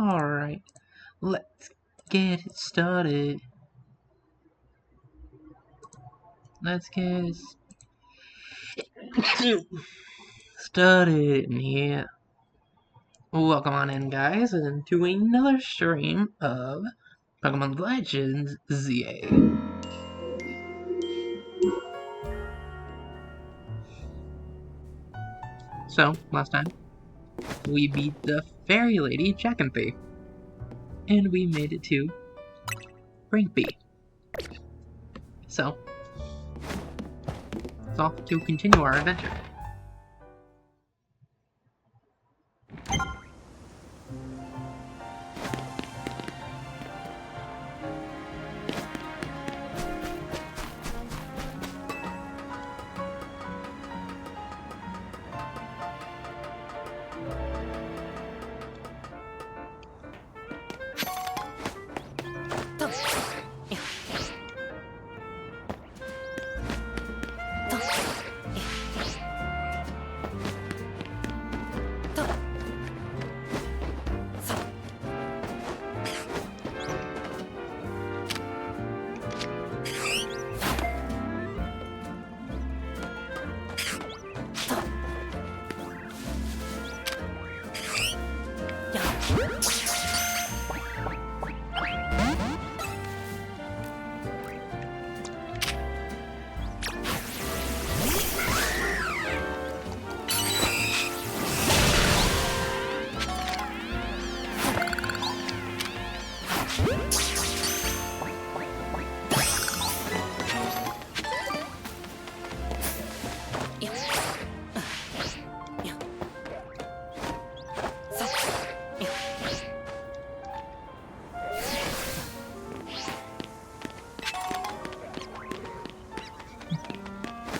Alright, let's get it started. Let's get it started in here. Welcome on in, guys, and to another stream of Pokemon Legends ZA. So, last time, we beat the Fairy Lady Jackanthie, and we made it to Rank B. So, it's off to continue our adventure.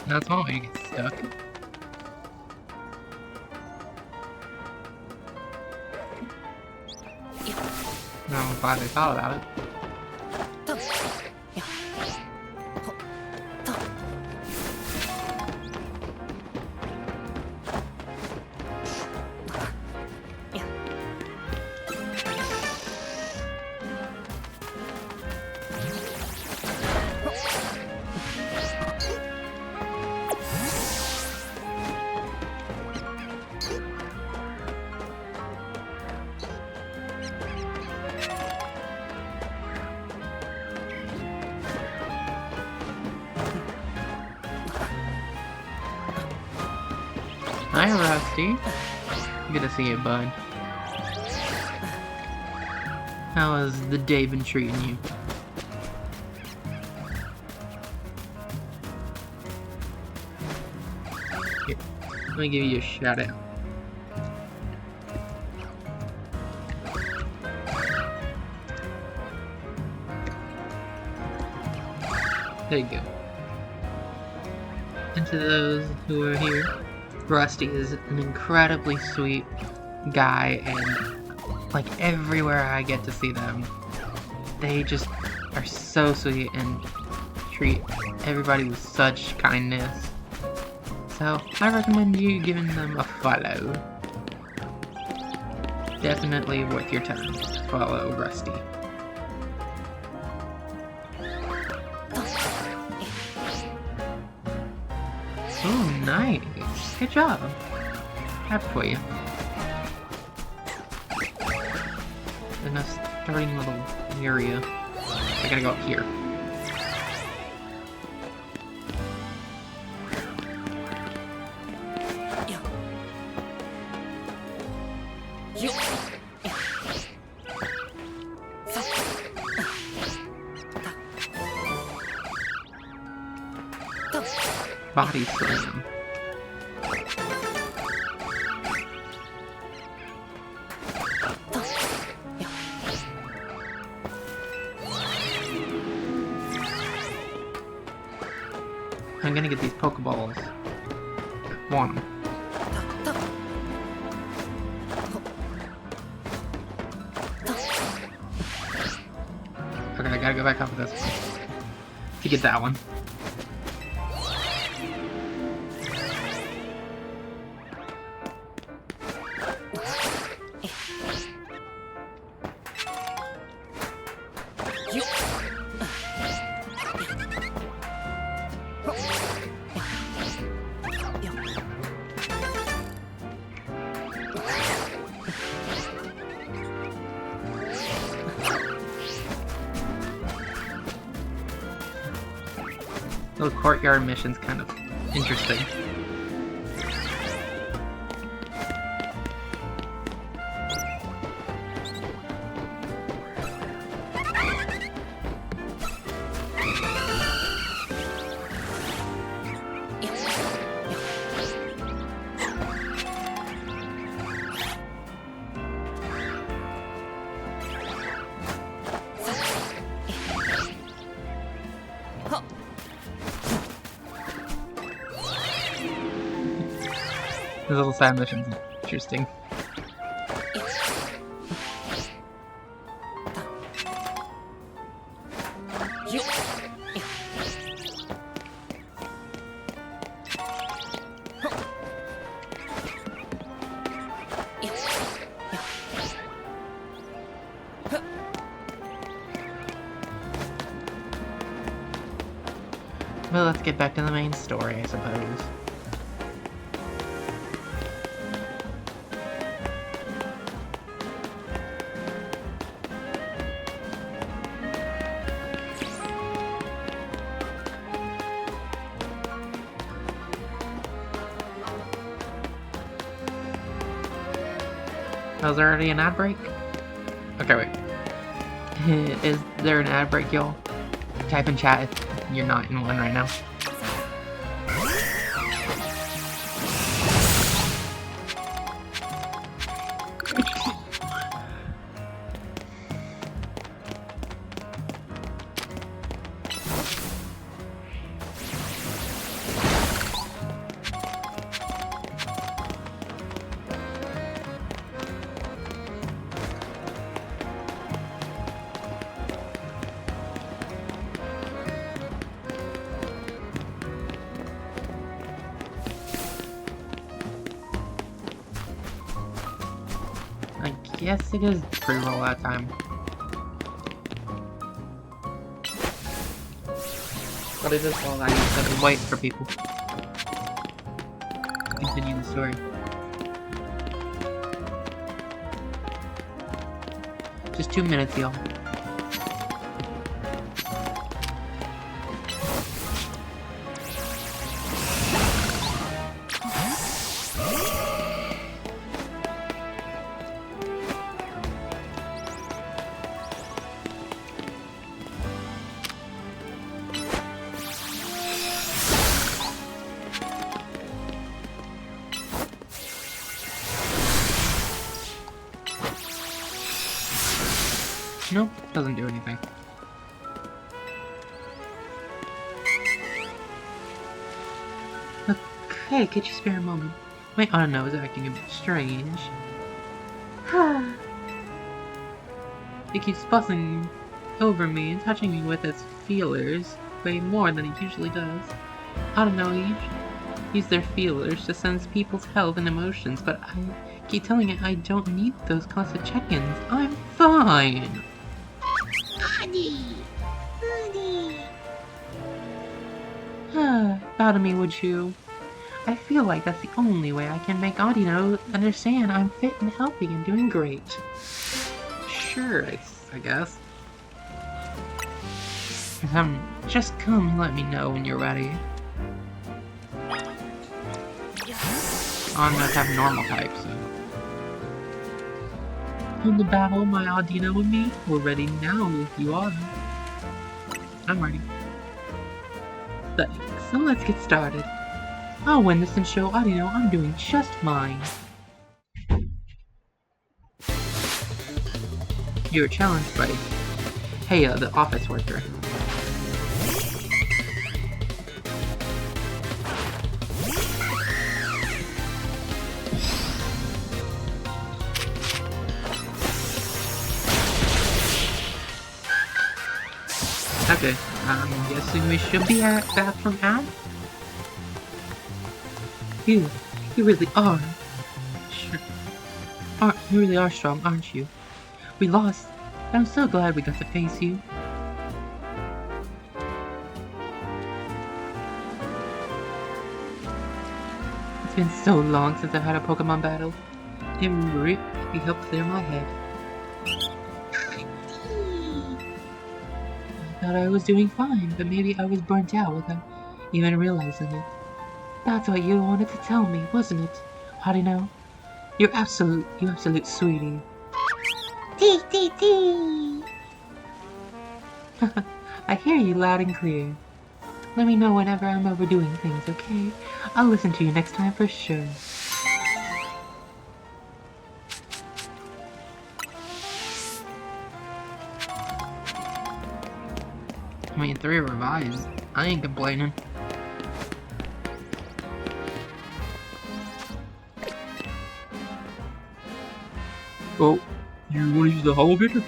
That's all you get stuck. No, I'm glad they thought about it. Hi, Rusty. Good to see you, bud. How has the day been treating you? Here, let me give you a shout out. There you go. And to those who are here, Rusty is an incredibly sweet guy, and like everywhere I get to see them, they just are so sweet and treat everybody with such kindness. So I recommend you giving them a follow. Definitely worth your time to follow Rusty. Oh, nice. Good job. Happy for you. In a starting little area. I gotta go up here. Body slam. I'm gonna get these Pokeballs. Want them. Okay, I gotta go back up with this to get that one. The courtyard mission's kind of interesting. Those little side missions are interesting. Well, let's get back to the main story, I suppose. Was there already an ad break? Okay, wait. Is there an ad break, y'all? Type in chat if you're not in one right now. Yes, it is pre-roll that time. But it is all I need to wait for people to continue the story. Just 2 minutes, y'all. Nope, doesn't do anything. Okay, could you spare a moment? My auto is acting a bit strange. It keeps fussing over me and touching me with its feelers way more than it usually does. I don't know, use their feelers to sense people's health and emotions, but I keep telling it I don't need those constant check-ins. I'm fine! Bow to me, would you? I feel like that's the only way I can make Audino understand I'm fit and healthy and doing great. Sure, I guess. Just come and let me know when you're ready. Audinos have normal types, so. In the battle, my Audino and me, we're ready now if you are. I'm ready. Thanks, so let's get started. I'll win this and show Audino I'm doing just fine. You're challenged, buddy. Hey, the office worker. Okay, I'm guessing we should be back from ad? You really are. Sure. You really are strong, aren't you? We lost, but I'm so glad we got to face you. It's been so long since I've had a Pokemon battle. It really helped clear my head. I thought I was doing fine, but maybe I was burnt out without even realizing it. That's what you wanted to tell me, wasn't it? How do you know? You absolute sweetie. Tee. I hear you loud and clear. Let me know whenever I'm overdoing things, okay? I'll listen to you next time for sure. I mean, 3 revives. I ain't complaining. Oh, you want to use the hollow pitcher?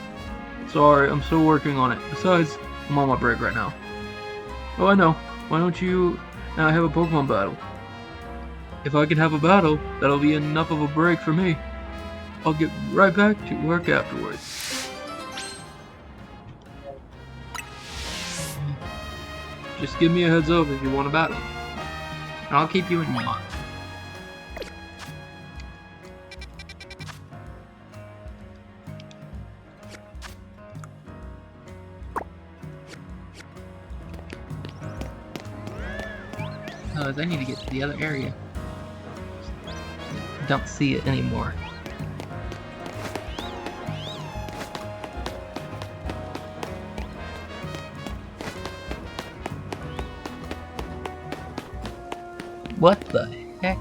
Sorry, I'm still working on it. Besides, I'm on my break right now. Oh, I know. Why don't you now have a Pokemon battle? If I can have a battle, that'll be enough of a break for me. I'll get right back to work afterwards. Just give me a heads up if you want a battle. I'll keep you in mind. I need to get to the other area. Don't see it anymore. What the heck?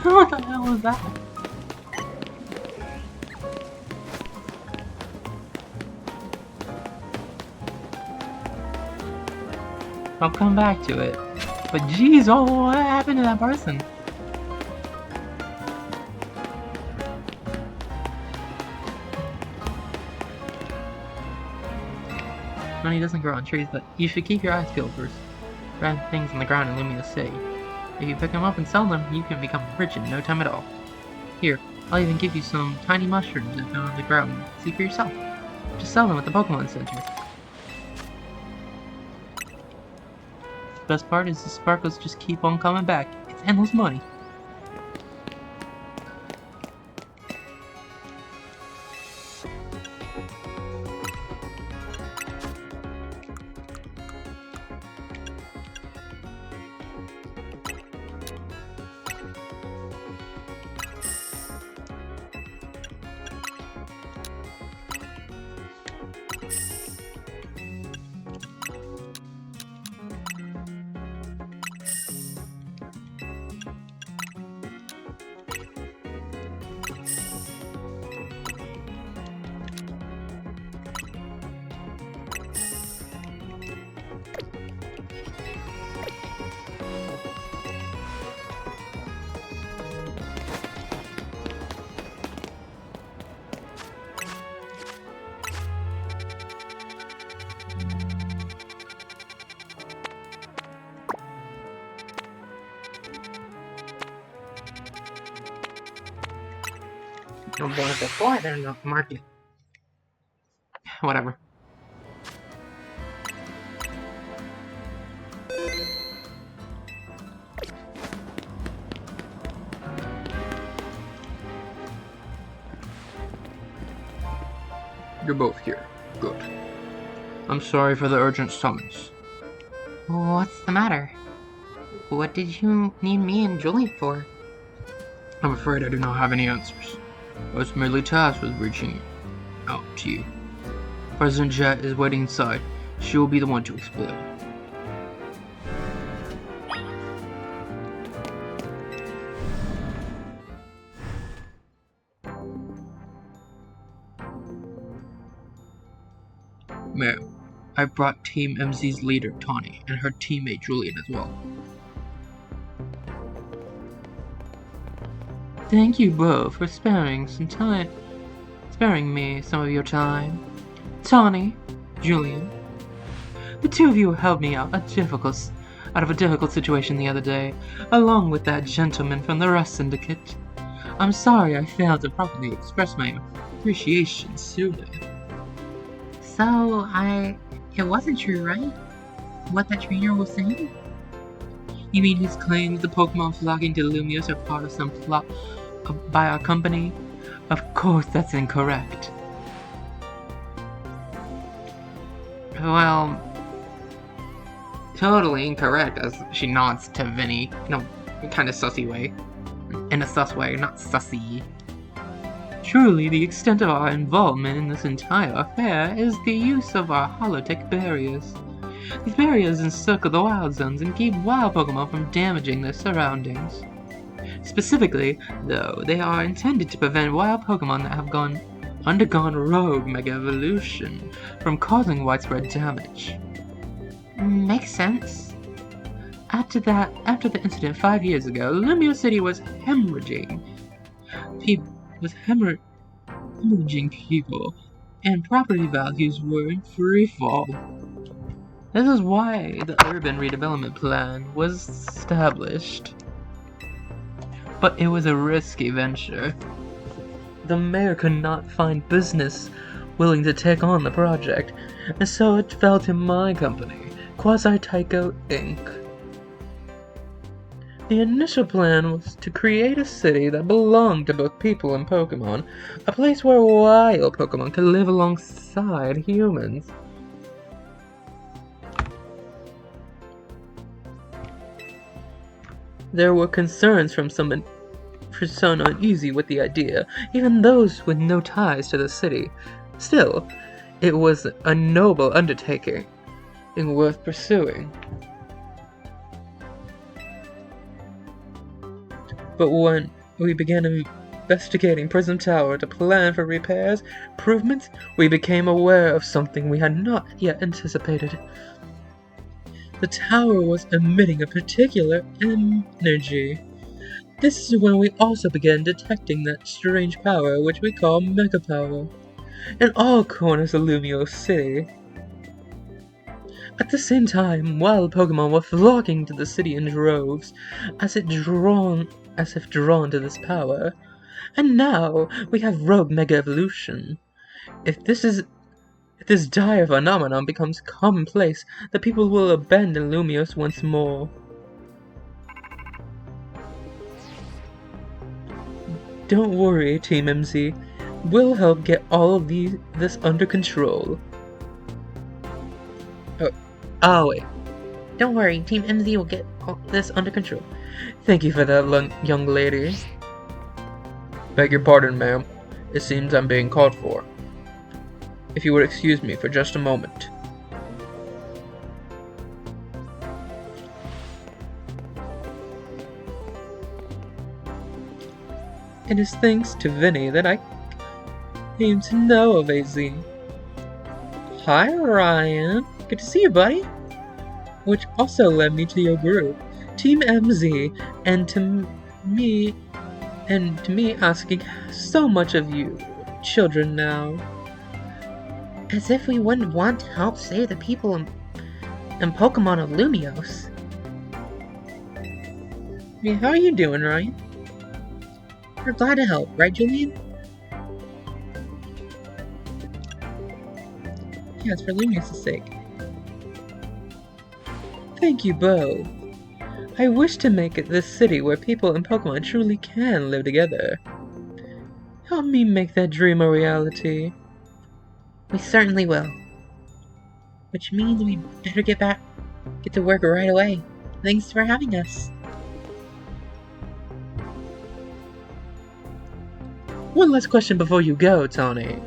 What the hell was that? I'll come back to it. But jeez, oh, what happened to that person? Money doesn't grow on trees, but you should keep your eyes peeled for random things on the ground in Lumia City. If you pick them up and sell them, you can become rich in no time at all. Here, I'll even give you some tiny mushrooms I found on the ground. See for yourself. Just sell them at the Pokemon Center. Best part is the sparkles just keep on coming back. It's endless money. I'm born before they're not market. Whatever. You're both here. Good. I'm sorry for the urgent summons. What's the matter? What did you need me and Julian for? I'm afraid I do not have any answers. I was merely tasked with reaching out to you. President Jet is waiting inside. She will be the one to explain. Ma'am, I brought Team MZ's leader, Tawny, and her teammate, Julian, as well. Thank you both for sparing me some of your time. Tawny, Julian, the two of you helped me out of a difficult situation the other day, along with that gentleman from the Rust Syndicate. I'm sorry I failed to properly express my appreciation sooner. So, it wasn't true, right? What that trainer was saying? You mean his claims the Pokemon flocking to Lumios are part of some plot by our company? Of course that's incorrect. Well, totally incorrect, as she nods to Vinny. No, kind of sussy way. In a sus way, not sussy. Truly, the extent of our involvement in this entire affair is the use of our holotech barriers. These barriers encircle the wild zones and keep wild Pokemon from damaging their surroundings. Specifically, though, they are intended to prevent wild Pokemon that have undergone rogue Mega Evolution from causing widespread damage. Makes sense. After the incident 5 years ago, Lumio City was hemorrhaging people, and property values were in free fall. This is why the urban redevelopment plan was established. But it was a risky venture. The mayor could not find business willing to take on the project, and so it fell to my company, Quasi-Tycho Inc. The initial plan was to create a city that belonged to both people and Pokemon, a place where wild Pokemon could live alongside humans. There were concerns from some uneasy with the idea, even those with no ties to the city. Still, it was a noble undertaking and worth pursuing. But when we began investigating Prism Tower to plan for repairs, improvements, we became aware of something we had not yet anticipated. The tower was emitting a particular energy. This is when we also began detecting that strange power which we call Mega Power in all corners of Lumio City. At the same time, wild Pokemon were flocking to the city in droves, as if drawn to this power. And now we have rogue Mega Evolution. If this dire phenomenon becomes commonplace, the people will abandon Lumios once more. Don't worry, Team MZ. We'll help get all of this under control. Oh wait. Don't worry, Team MZ will get all this under control. Thank you for that, young lady. Beg your pardon, ma'am. It seems I'm being called for. If you would excuse me for just a moment. It is thanks to Vinny that I came to know of AZ. Hi, Ryan. Good to see you, buddy. Which also led me to your group, Team MZ, and to me asking so much of you children now. As if we wouldn't want to help save the people and Pokemon of Lumios. Hey, how are you doing, Ryan? We're glad to help, right, Julian? Yeah, it's for Lumios' sake. Thank you both. I wish to make it this city where people and Pokemon truly can live together. Help me make that dream a reality. We certainly will. Which means we better get to work right away. Thanks for having us. One last question before you go, Tawny.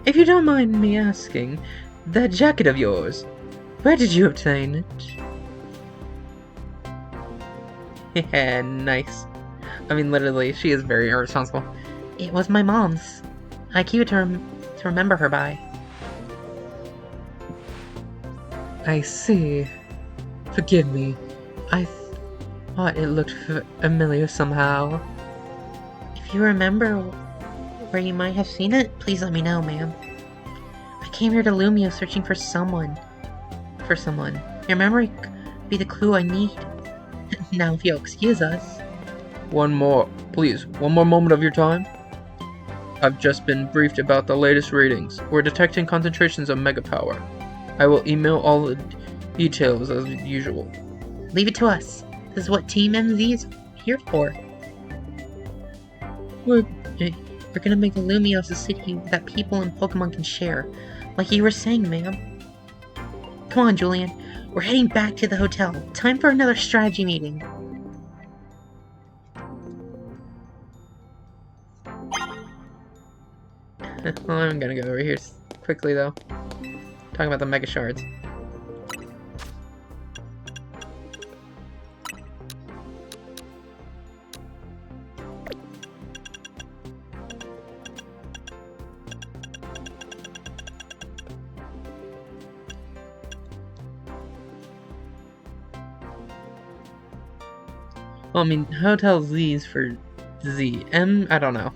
If you don't mind me asking, that jacket of yours, where did you obtain it? Yeah, nice. I mean, literally, she is very irresponsible. It was my mom's. I keep it to remember her by. I see. Forgive me. I thought it looked familiar somehow. If you remember where you might have seen it, please let me know, ma'am. I came here to Lumio searching for someone. Your memory could be the clue I need. Now, if you'll excuse us. One more moment of your time. I've just been briefed about the latest readings. We're detecting concentrations of Mega Power. I will email all the details as usual. Leave it to us. This is what Team MZ is here for. We're gonna make a Lumios a city that people and Pokemon can share. Like you were saying, ma'am. Come on, Julian. We're heading back to the hotel. Time for another strategy meeting. Well, I'm gonna go over here quickly, though. Talking about the Mega Shards. Well, I mean, Hotel Z's for Z. M, I don't know.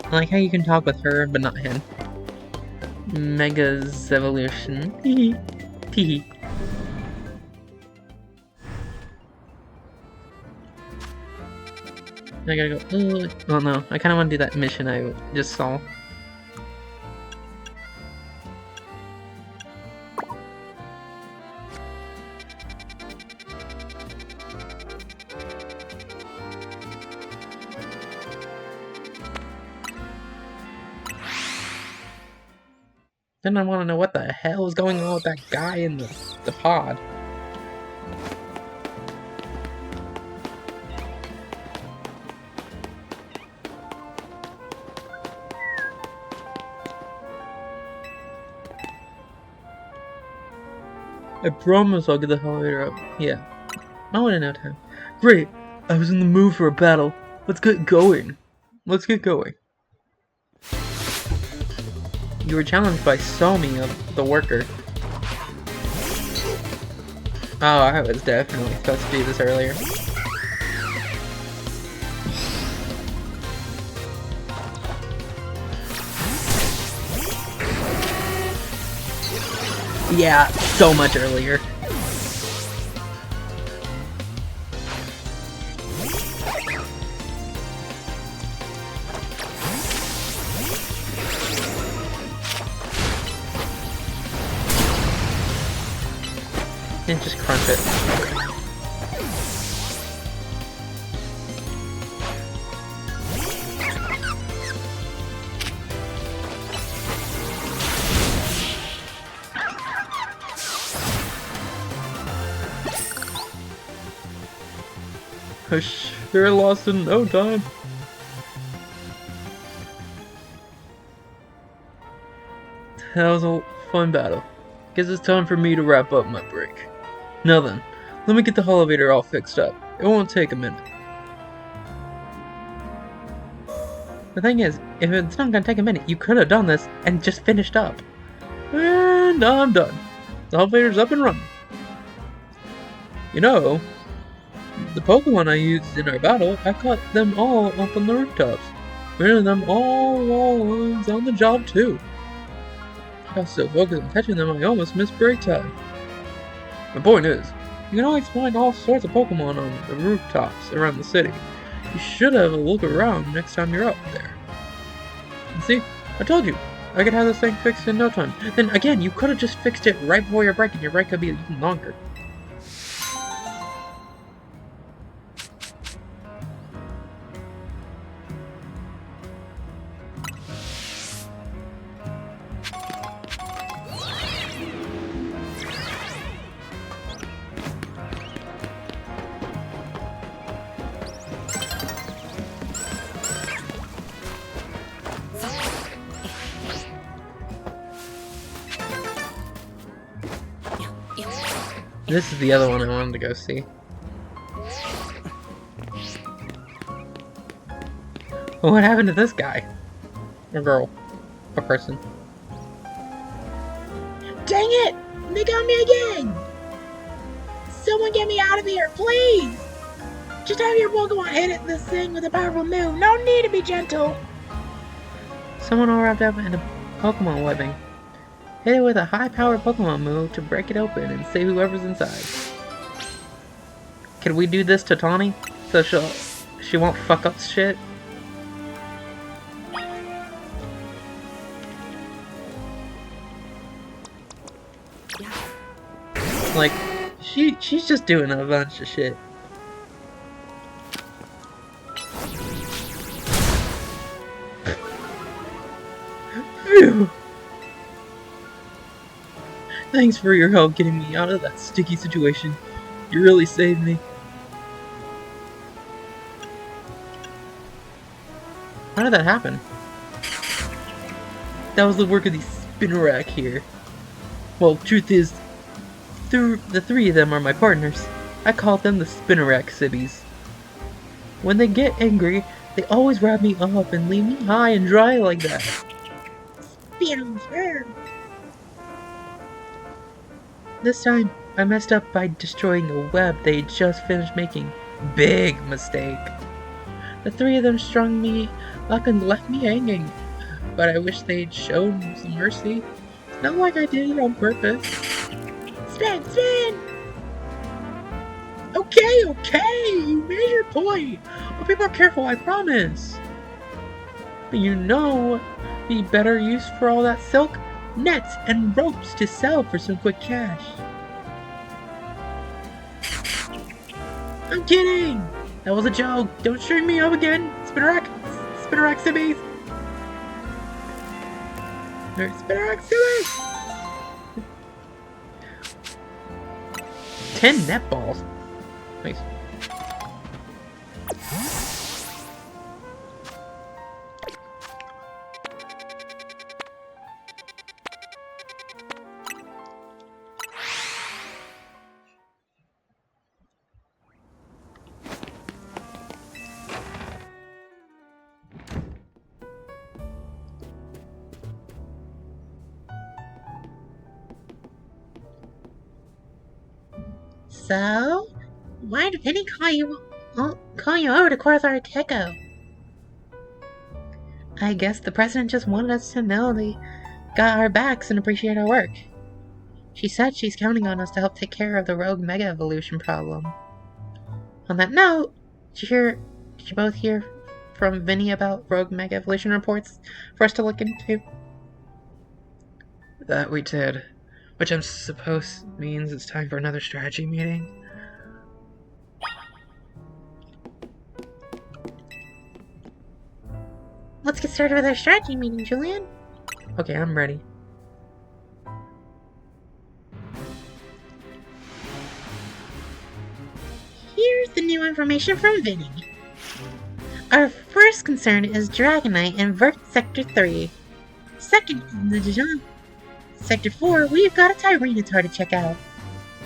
I like how you can talk with her, but not him. Mega's evolution. Hee hee. I gotta go. Oh no, I kinda wanna do that mission I just saw. Then I want to know what the hell is going on with that guy in the pod. I promise I'll get the elevator up. Yeah. I want to know time. Great! I was in the mood for a battle. Let's get going. Let's get going. You were challenged by Somi of the worker. Oh, I was definitely supposed to do this earlier. Yeah, so much earlier. And just crunch it. I sure lost in no time. That was a fun battle. Guess it's time for me to wrap up my break. Now then, let me get the elevator all fixed up. It won't take a minute. The thing is, if it's not gonna take a minute, you could have done this and just finished up. And I'm done. The elevator's up and running. You know, the Pokemon I used in our battle, I caught them all up on the rooftops. Ran of them all was on the job too. I got so focused on catching them I almost missed break time. The point is, you can always find all sorts of Pokemon on the rooftops around the city. You should have a look around next time you're out there. And see, I told you, I could have this thing fixed in no time. Then again, you could have just fixed it right before your break and your break could be even longer. This is the other one I wanted to go see. What happened to this guy? Or girl? Or person? Dang it! They got me again! Someone get me out of here, please! Just have your Pokemon hit this thing with a powerful move. No need to be gentle. Someone all wrapped up in a Pokemon webbing. Hit it with a high-powered Pokemon move to break it open and save whoever's inside. Can we do this to Tawny? So she won't fuck up shit? Like, she's just doing a bunch of shit. Phew! Thanks for your help getting me out of that sticky situation. You really saved me. How did that happen? That was the work of these Spinnerack here. Well, truth is, the three of them are my partners. I call them the Spinnerack Sibbies. When they get angry, they always wrap me up and leave me high and dry like that. This time, I messed up by destroying the web they just finished making. Big mistake. The three of them strung me up and left me hanging. But I wish they'd shown some mercy. Not like I did it on purpose. Spin! Okay, you made your point. I'll be more careful, I promise. But you know, be better use for all that silk, nets, and ropes to sell for some quick cash. I'm kidding! That was a joke. Don't string me up again. Spinnerack Sibbies. Spinnerack Sibbies. 10 netballs. Nice. So, why did Penny call you over to Corsair Techo? I guess the president just wanted us to know they got our backs and appreciate our work. She said she's counting on us to help take care of the rogue Mega Evolution problem. On that note, did you both hear from Vinny about rogue Mega Evolution reports for us to look into? That we did. Which I'm suppose means it's time for another strategy meeting. Let's get started with our strategy meeting, Julian. Okay, I'm ready. Here's the new information from Vinny. Our first concern is Dragonite and Vert Sector 3. Second, in the Dijon Sector 4, we've got a Tyranitar to check out.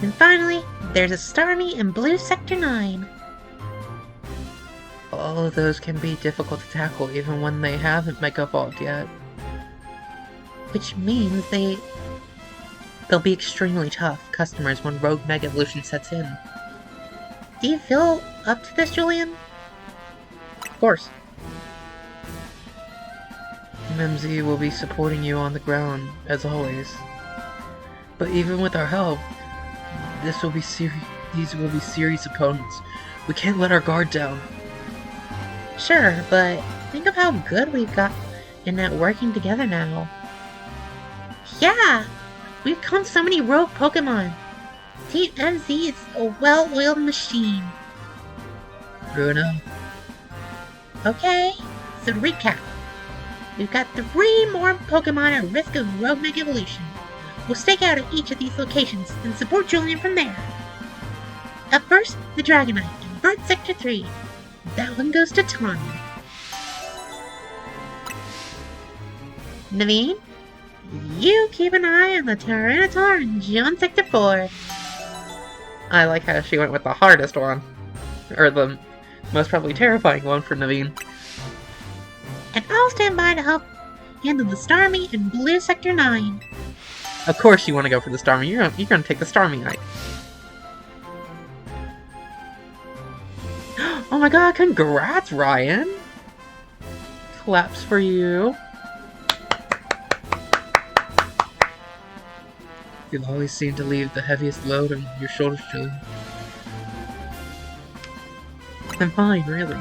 And finally, there's a Starmie in Blue Sector 9. All of those can be difficult to tackle even when they haven't Mega Evolved yet. Which means they'll be extremely tough customers when Rogue Mega Evolution sets in. Do you feel up to this, Julian? Of course. MMZ will be supporting you on the ground, as always. But even with our help, these will be serious opponents. We can't let our guard down. Sure, but think of how good we've got in that working together now. Yeah! We've come so many rogue Pokemon. Team MZ is a well-oiled machine. True enough. Okay, so to recap. We've got 3 more Pokemon at risk of Rogue Mega Evolution. We'll stake out at each of these locations and support Julian from there. Up first, the Dragonite in Vert Sector 3. That one goes to Tawny. Naveen, you keep an eye on the Tyranitar in John Sector 4. I like how she went with the hardest one. Or the most probably terrifying one for Naveen. and I'll stand by to help handle the Starmie and Blue Sector 9. Of course you want to go for the Starmie. You're gonna take the Starmie Knight. Oh my god, congrats, Ryan! Claps for you. You'll always seem to leave the heaviest load on your shoulders, Julian. I'm fine, really.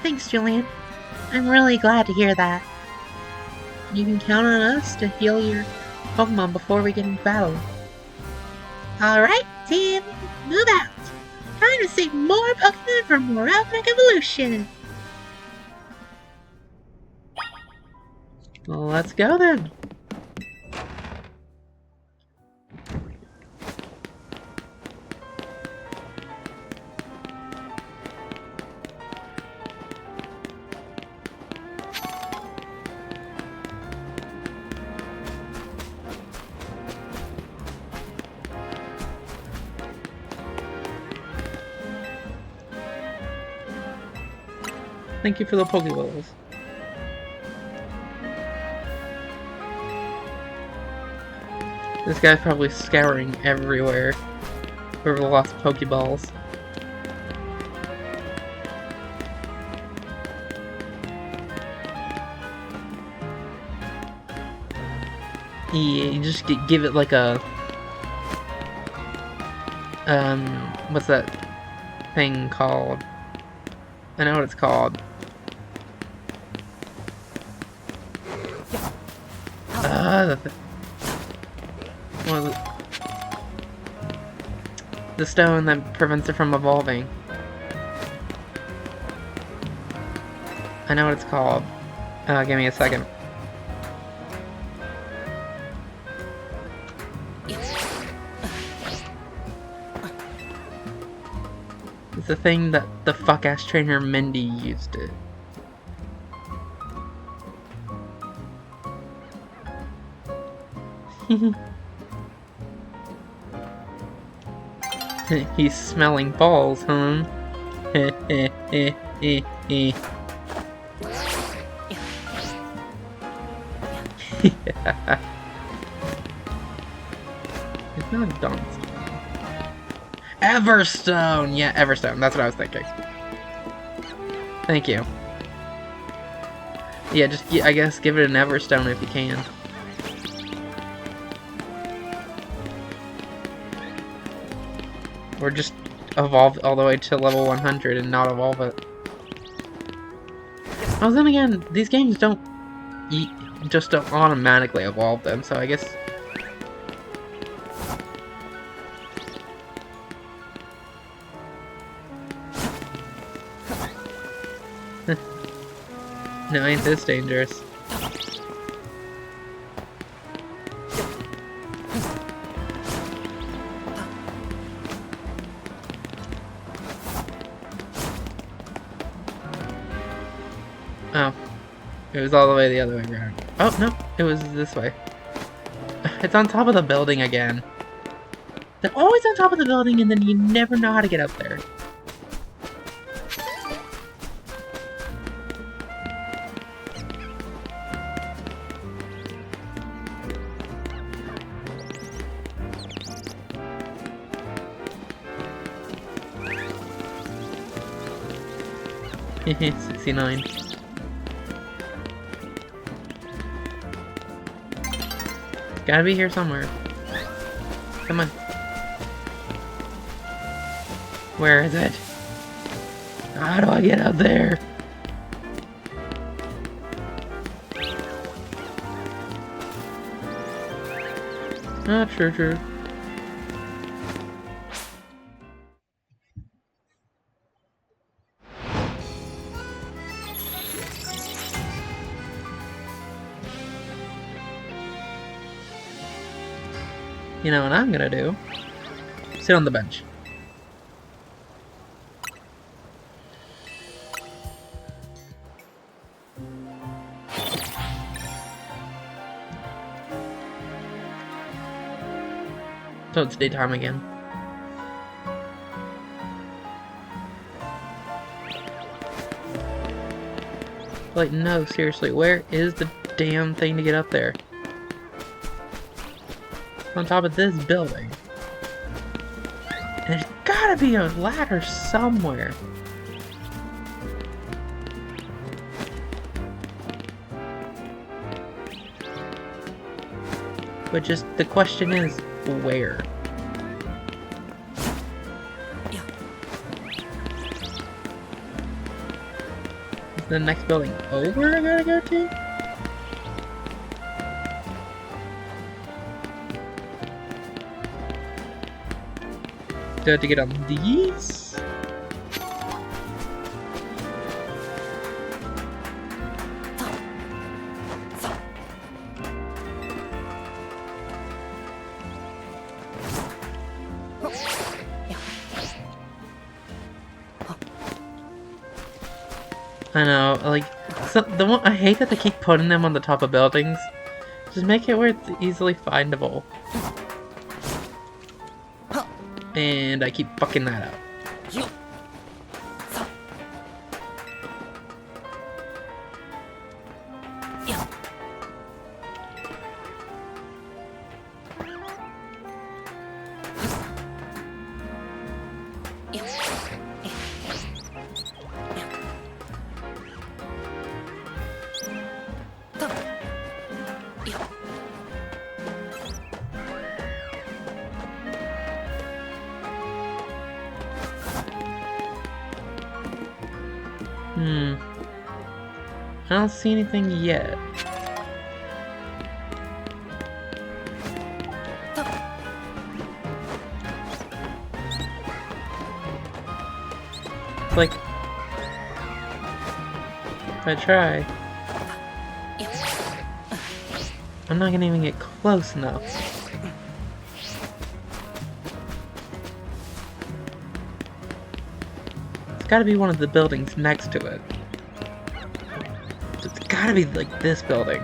Thanks, Julian. I'm really glad to hear that. You can count on us to heal your Pokemon before we get into battle. Alright, team, move out! Time to save more Pokemon for more Mega Evolution! Well, let's go then. Thank you for the Pokeballs. This guy's probably scouring everywhere for the lost Pokeballs. Yeah, you just give it like a... what's that thing called? I know what it's called. The stone that prevents it from evolving. I know what it's called. Give me a second. It's the thing that the fuck-ass trainer Mindy used it. He's smelling balls, huh? It's not Dawnstone. Everstone! Yeah, Everstone. That's what I was thinking. Thank you. Yeah, just, I guess, give it an Everstone if you can. Or just evolve all the way to level 100 and not evolve it. Oh, then again, these games don't automatically evolve them, so I guess... No, ain't this dangerous. Oh. It was all the way the other way around. Oh, no. It was this way. It's on top of the building again. They're always on top of the building and then you never know how to get up there. Hehe, 69. It's gotta be here somewhere. Come on. Where is it? How do I get up there? Oh, true. You know what I'm gonna do? Sit on the bench. So it's daytime again. Like, no, seriously, where is the damn thing to get up there? On top of this building. There's gotta be a ladder somewhere. But just, the question is, where? Is the next building over I gotta go to? Do I have to get on these? I know, like, I hate that they keep putting them on the top of buildings. Just make it where it's easily findable. And I keep fucking that up. I don't see anything yet. It's like, if I try, I'm not gonna even get close enough. It's gotta be one of the buildings next to it. It's gotta be like this building.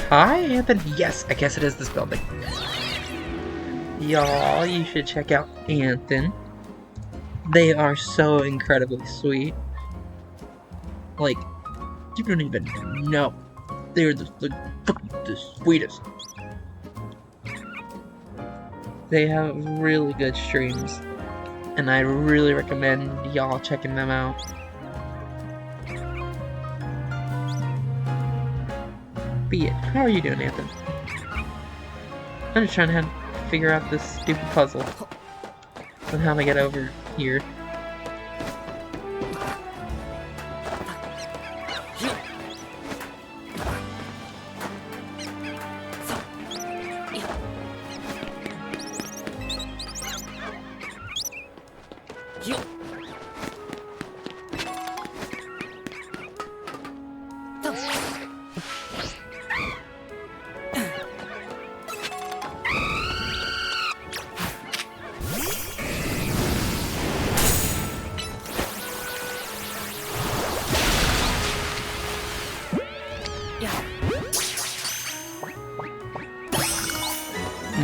Hi, Anthony. Yes, I guess it is this building. Y'all, you should check out Anthony. They are so incredibly sweet. Like, you don't even know. They're the sweetest. They have really good streams, and I really recommend y'all checking them out. Be it. How are you doing, Anthony? I'm just trying to figure out this stupid puzzle and how to get over here.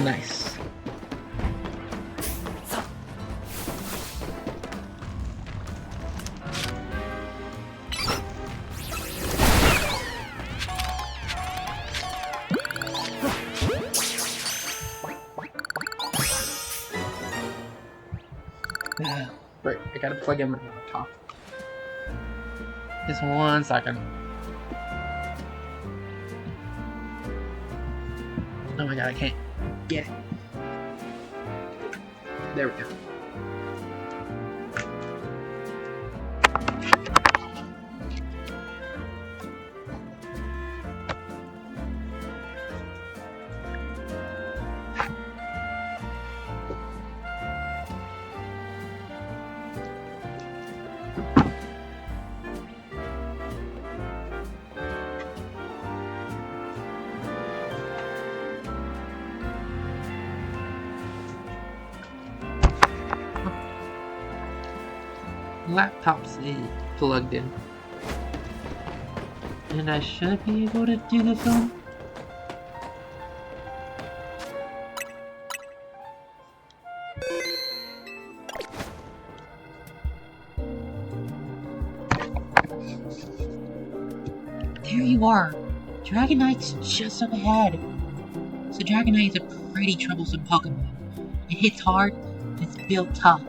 Nice. Right, I gotta plug in my laptop. Just 1 second. Oh my god, I can't get it. There we go. Laptop's plugged in, and I should be able to do this on. There you are! Dragonite's just up ahead. So Dragonite is a pretty troublesome Pokemon. It hits hard, and it's built tough.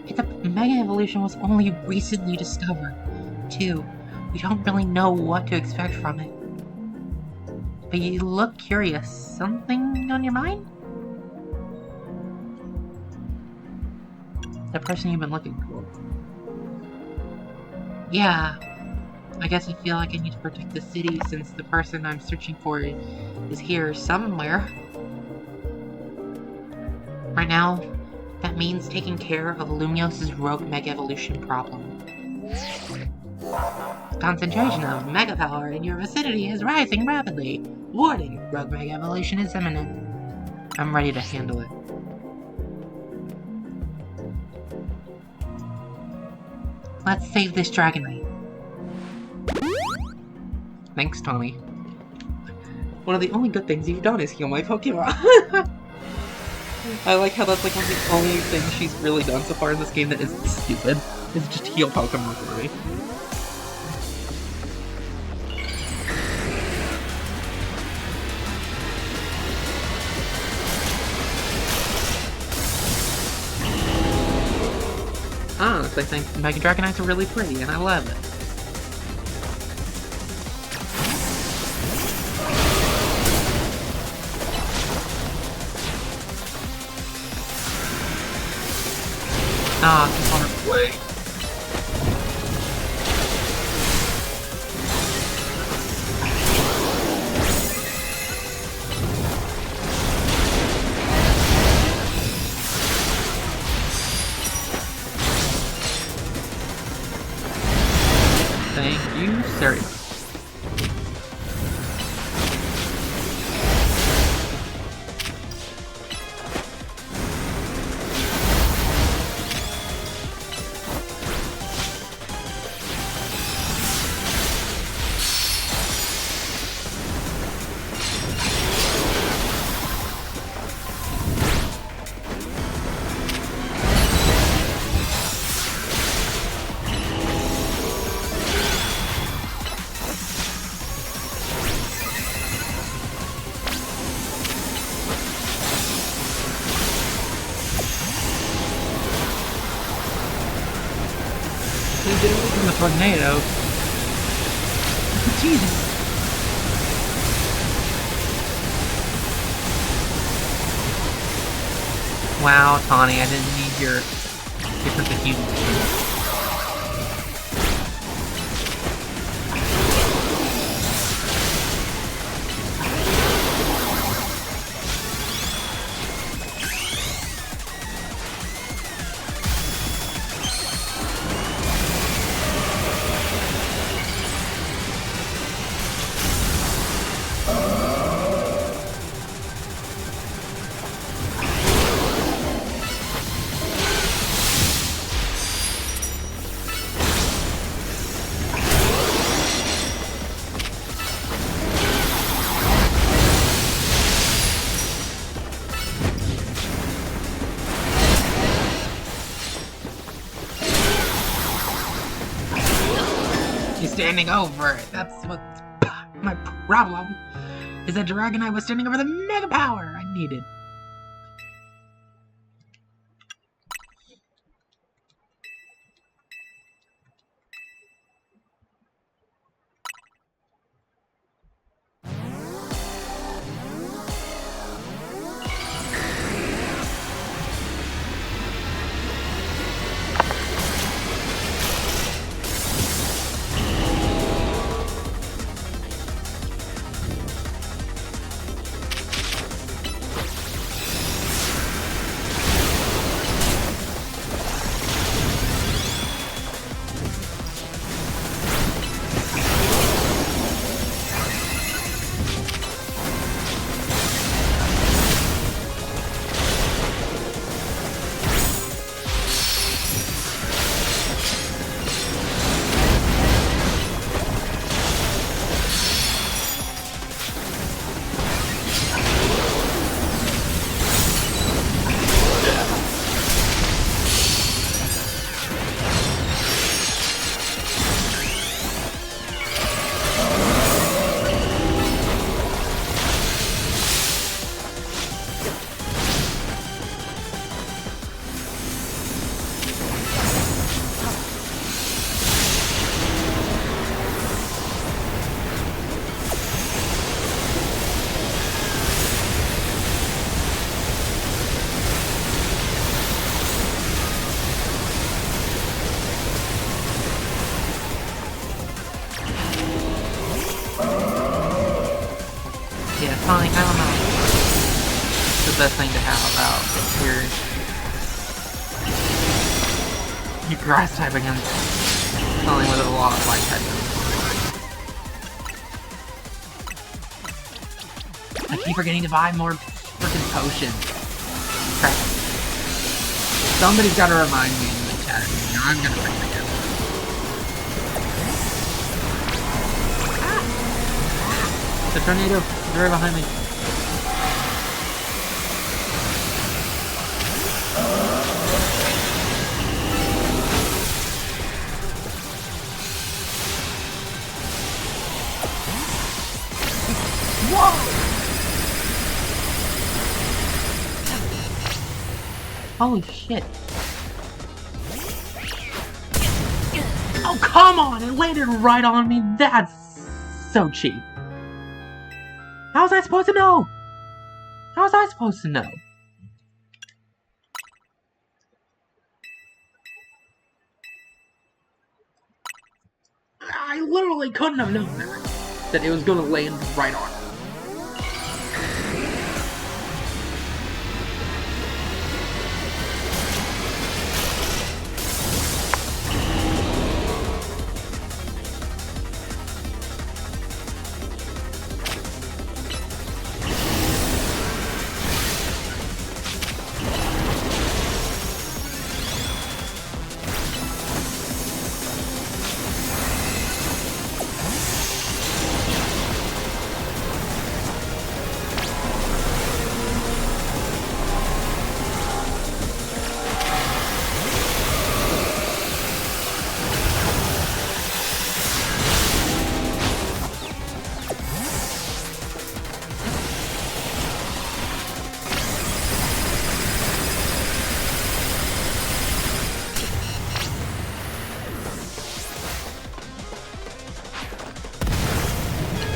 Its Mega Evolution was only recently discovered, too. We don't really know what to expect from it. But you look curious. Something on your mind? The person you've been looking for. Yeah. I guess I feel like I need to protect the city since the person I'm searching for is here somewhere. Right now, that means taking care of Lumios's rogue Mega Evolution problem. Concentration of Mega Power in your vicinity is rising rapidly. Warning, rogue Mega Evolution is imminent. I'm ready to handle it. Let's save this Dragonite. Thanks, Tommy. One of the only good things you've done is heal my Pokemon. I like how that's like one of the only things she's really done so far in this game that isn't stupid. Is just heal Pokemon for me. Honestly, I think Mega Dragonites are really pretty, and I love it. Ah, it's on her way. Thank you, sir. From the tornado. Jesus. Wow, Tawny, I didn't need your sense of humor. Standing over it. That's what my problem is. That Dragonite was standing over the Mega Power I needed. best thing to have out your grass type against something with a lot of light type. I keep forgetting to buy more freaking potions. Crap. Somebody's gotta remind me in the chat. I'm gonna forget. The tornado is right behind me. Whoa! Holy shit. Oh, come on! It landed right on me! That's so cheap. How was I supposed to know? How was I supposed to know? I literally couldn't have known that it was gonna land right on me.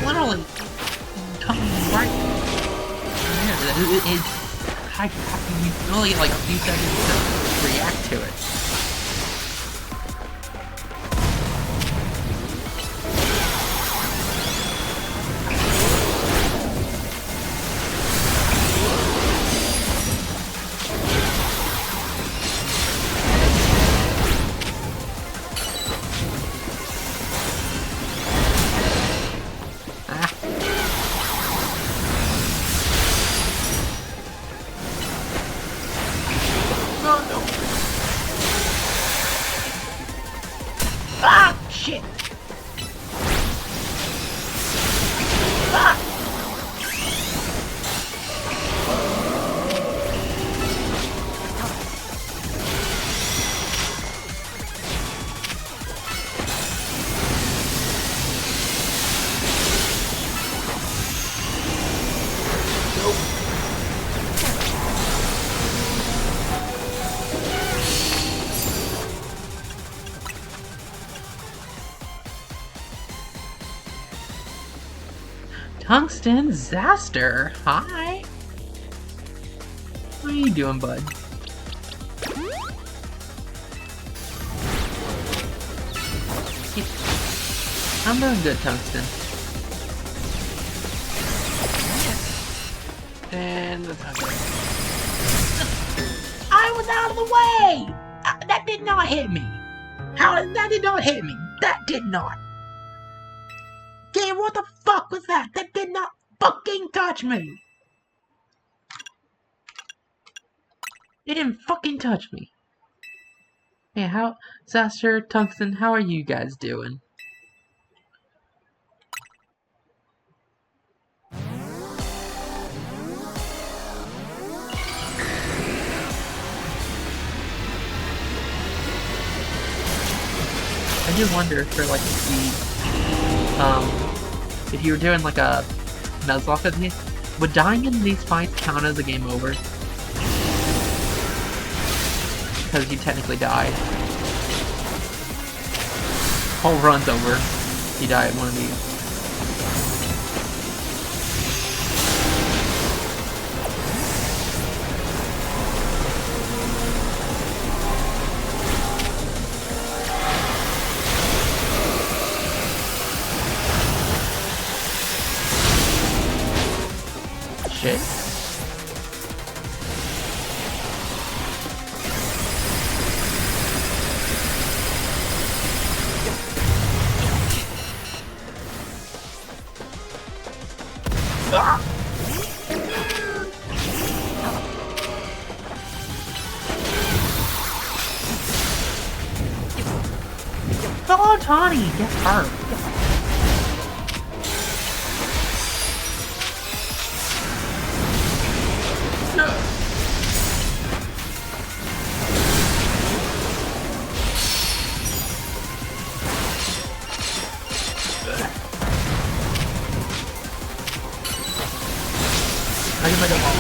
Literally coming right here. It's you only get like a few seconds to react to it. Ah, shit! Ah! Tungsten Zaster, hi! What are you doing, bud? I'm doing good, Tungsten. And the Tungsten. I was out of the way! That did not hit me! That did not hit me! That did not! Game, what the fuck was that? That did not fucking touch me! It didn't fucking touch me. Hey, Zaster, Tungsten, how are you guys doing? I do wonder for like if you were doing like a Nuzlocke with me, would dying in these fights count as a game over? Because you technically died. Whole run's over. You die at one of these. Shit. Oh, Tawny, get hurt. No. I can make a ball.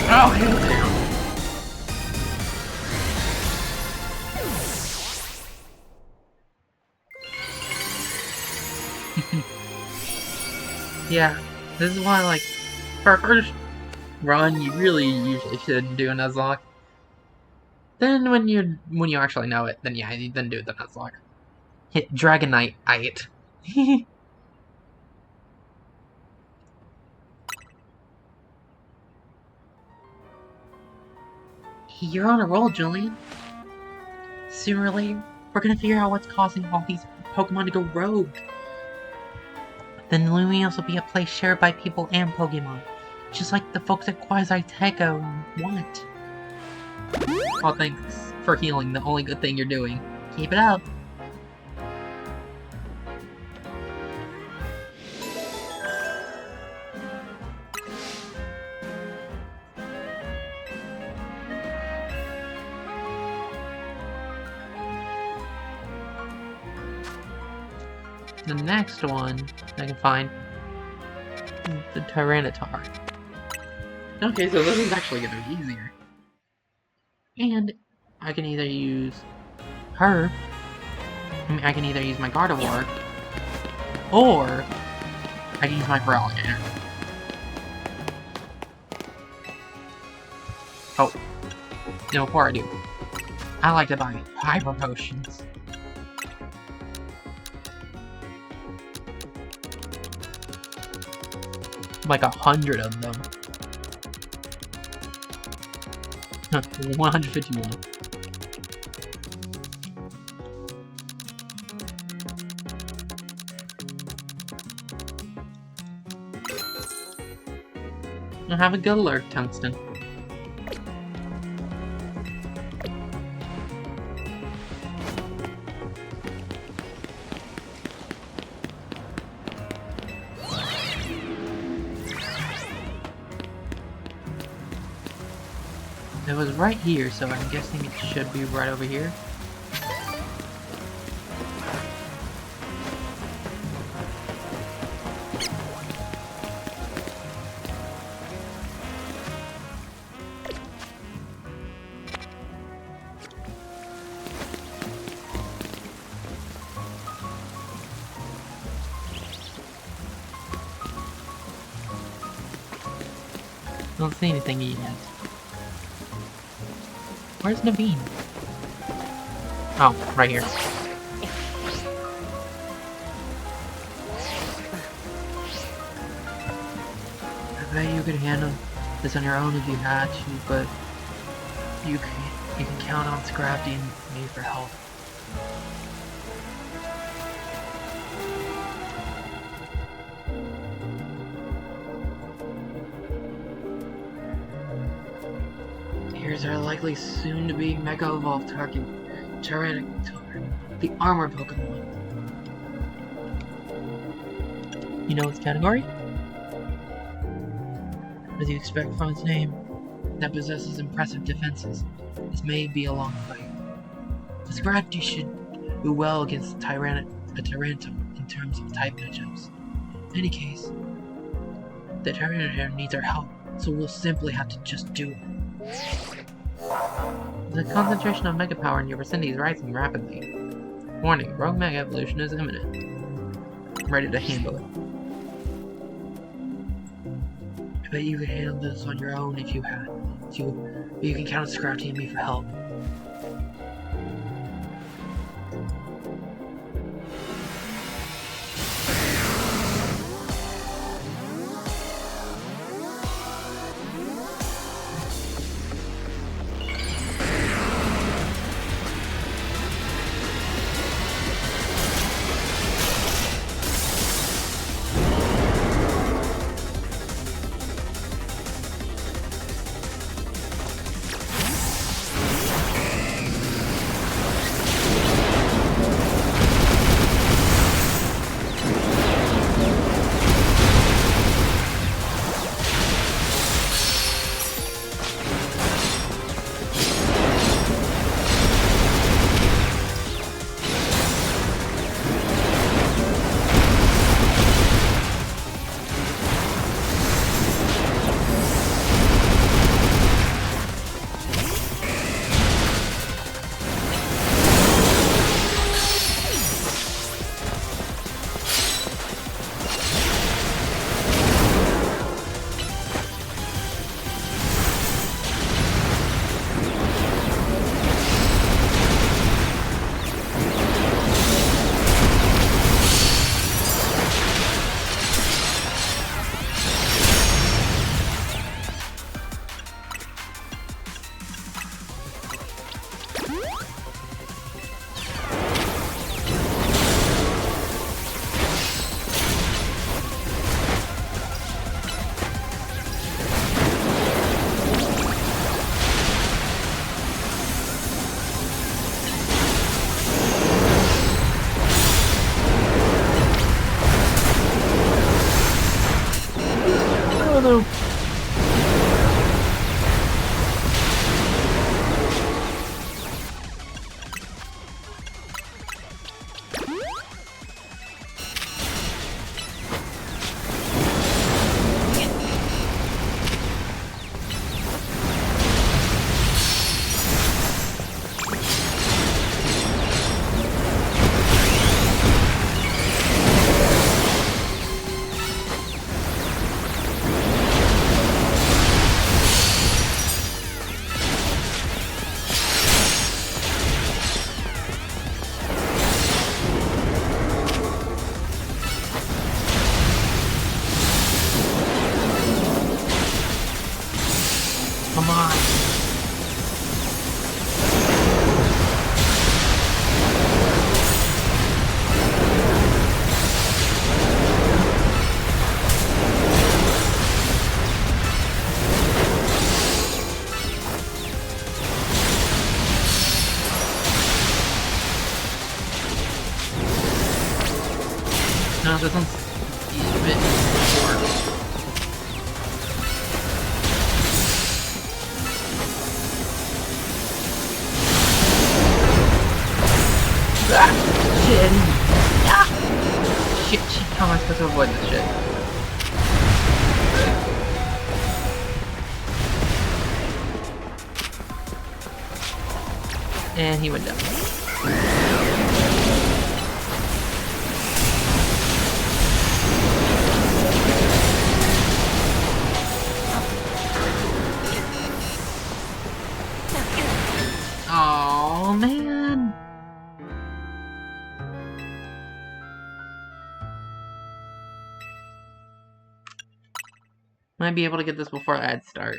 Oh, hell down. Yeah, this is why, like, for our first run, you really usually should do a Nuzlocke. Then when you actually know it, then yeah, you then do the Nuzlocke. Hit Dragonite, it. You're on a roll, Julian. Sooner or later, we're gonna figure out what's causing all these Pokemon to go rogue. Then Lumiose will be a place shared by people and Pokemon, just like the folks at Quasi-Techo want. Oh, thanks for healing, the only good thing you're doing. Keep it up. The next one I can find is the Tyranitar. Okay, so this is actually gonna be easier. And I can either use her, I can either use my Gardevoir, or I can use my Feraligatr. Oh, no, before I do, I like to buy Hyper Potions. Like 100 of them. 151. Have a good alert, Tungsten. It was right here, so I'm guessing it should be right over here. Don't see anything yet. Where's Naveen? Oh, right here. I bet you could handle this on your own if you had to, but you can count on Scrafty and me for help. Here's our likely soon-to-be Mega Evolved target, Tyranitar, the Armor Pokemon. You know its category? As you expect from its name, that possesses impressive defenses. This may be a long fight. The Scrafty should do well against a Tyranitar in terms of type matchups. In any case, the Tyranitar needs our help, so we'll simply have to just do it. The concentration of Mega Power in your vicinity is rising rapidly. Warning, Rogue Mega Evolution is imminent. I'm ready to handle it. I bet you could handle this on your own if you had to, but you can count on Scrafty and me for help. No, this one's a bit more. Shit. Shit, how am I supposed to avoid this shit? And he went down. Oh man. Might be able to get this before ads start.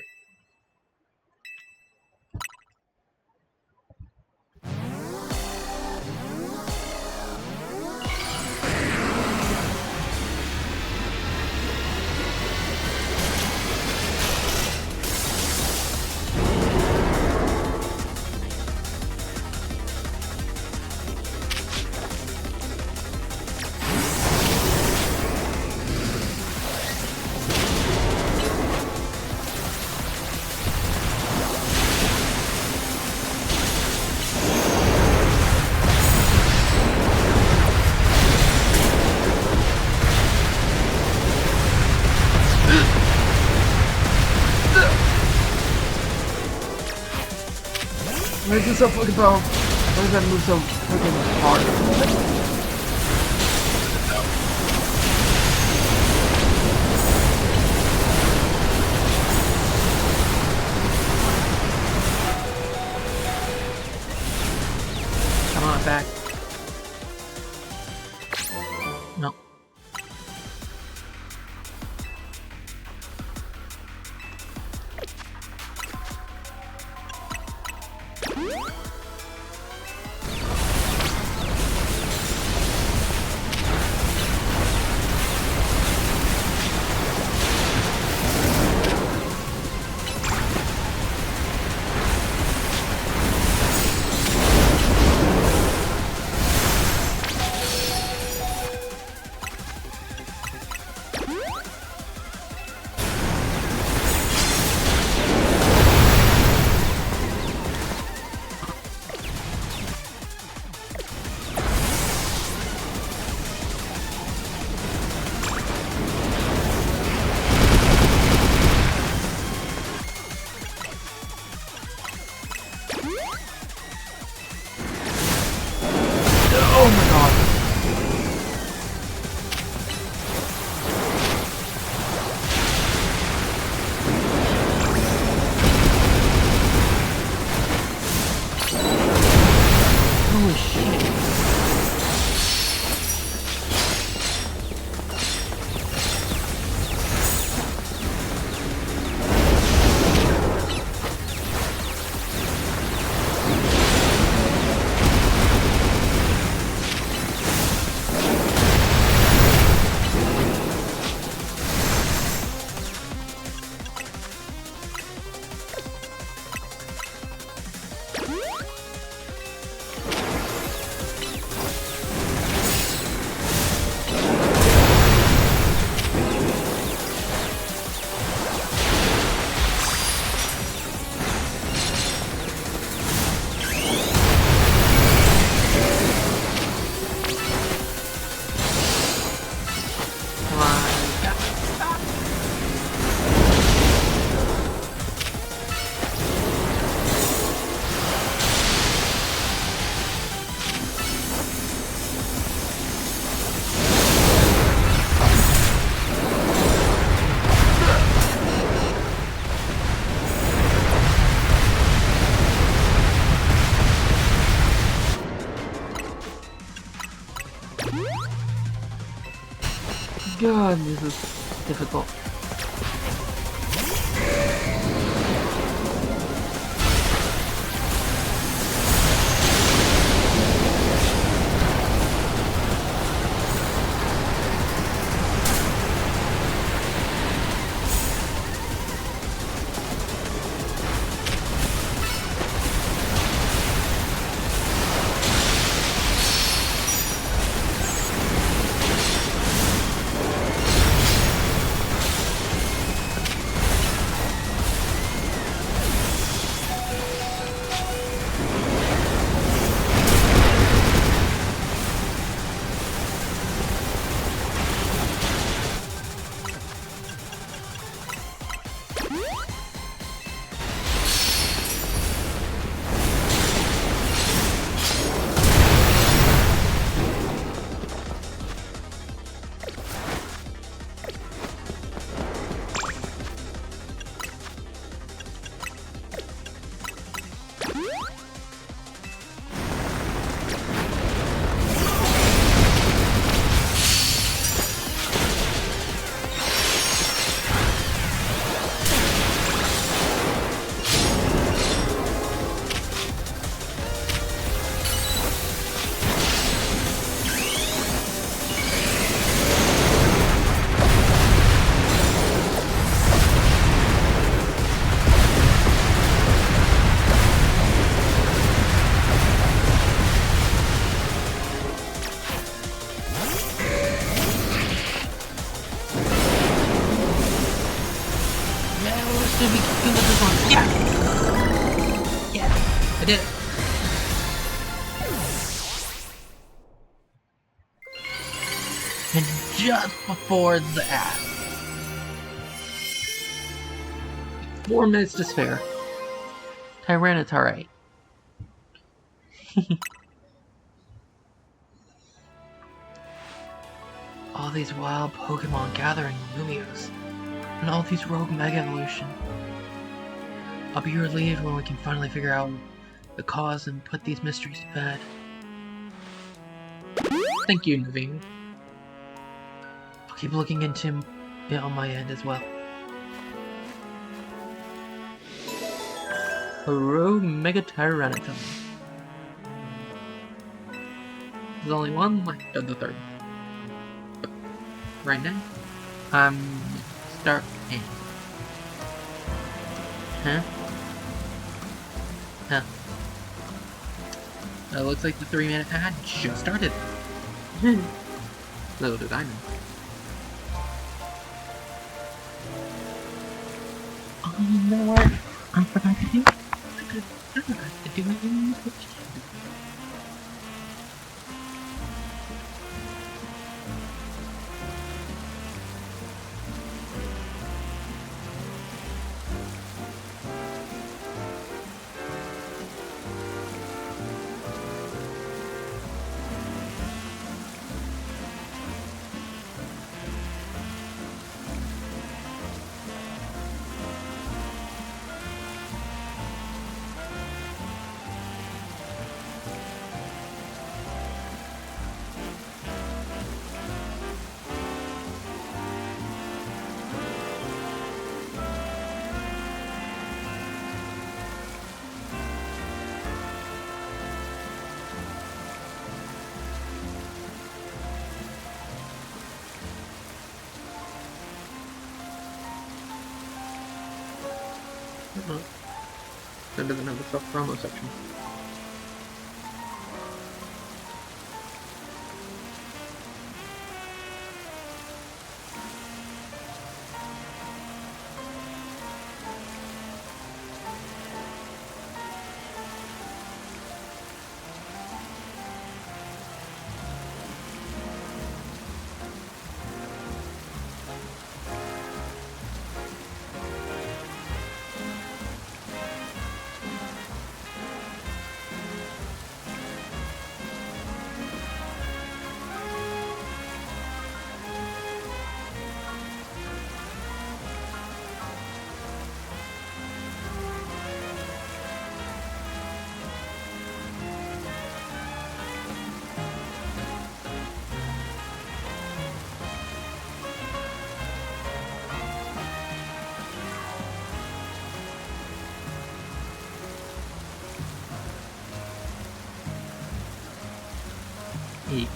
Why is this so fucking powerful? Why does that move so fucking hard? Come on, back. No. Oh my god. Holy shit. God, this is difficult. just before the ad. 4 minutes to spare. Tyranitar. All these wild Pokemon gathering Lumios, and all these rogue Mega Evolution. I'll be relieved when we can finally figure out the cause and put these mysteries to bed. Thank you, Naveen. I'll keep looking into it on my end as well. A rogue Mega Tyranitar. There's only one left of the third. Right now, start in. Huh? Huh. It looks like the 3-minute ad just started. Little did I know. Oh, you know what? I forgot to do. I forgot to do it. That doesn't have a self-promo section.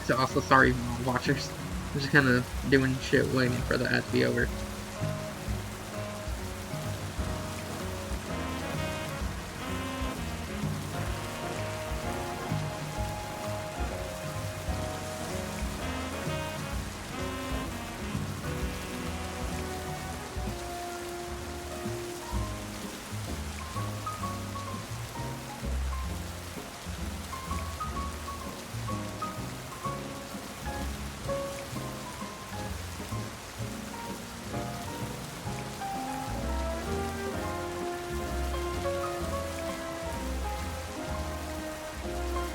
So also sorry watchers. I'm just kind of doing shit waiting for the ad to be over.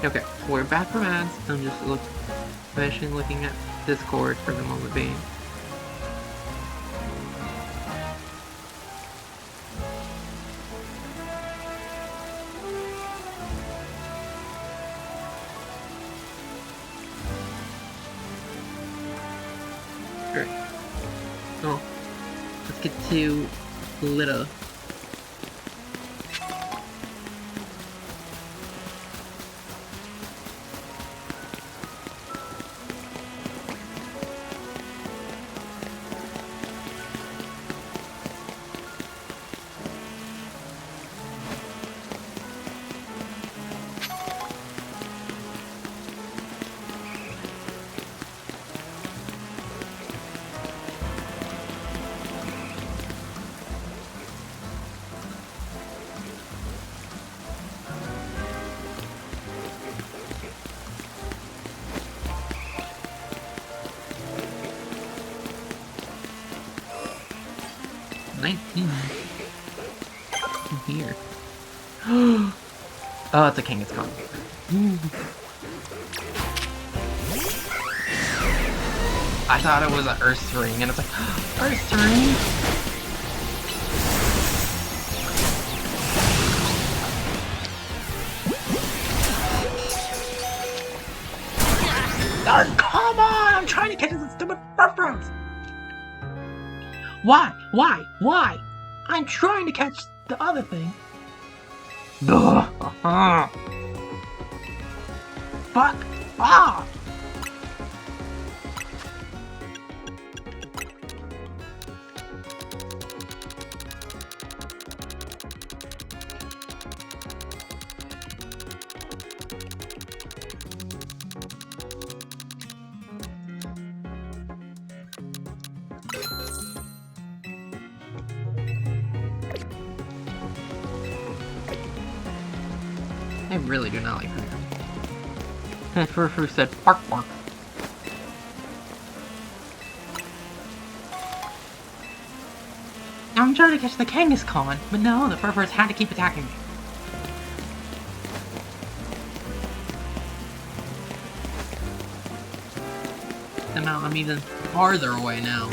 Okay, we're back from ads. I'm just finishing looking at Discord for the moment being. Alright. Oh, let's get to Lita. 19. In here. Oh, it's a Kangaskhan. I thought it was an Earth ring, and it's like, Earth ring? Oh, come on! I'm trying to catch this stupid Furfrons! Why? Why? I'm trying to catch the other thing. Ugh. Fuck off! I really do not like her. And Furfur said, bark bark. I'm trying to catch the Kangaskhan, but no, the Furfurs had to keep attacking me. Somehow I'm even farther away now.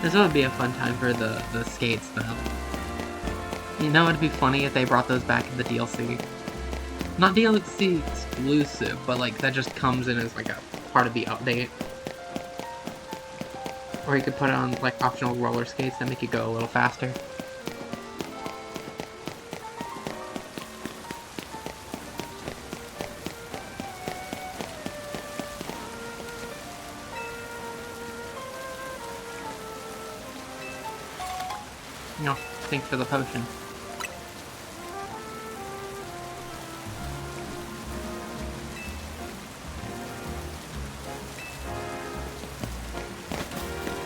This would be a fun time for the skates, though. You know, it'd be funny if they brought those back in the DLC. Not DLC exclusive, but like that just comes in as like a part of the update. Or you could put it on like optional roller skates that make you go a little faster. No, thanks for the potion.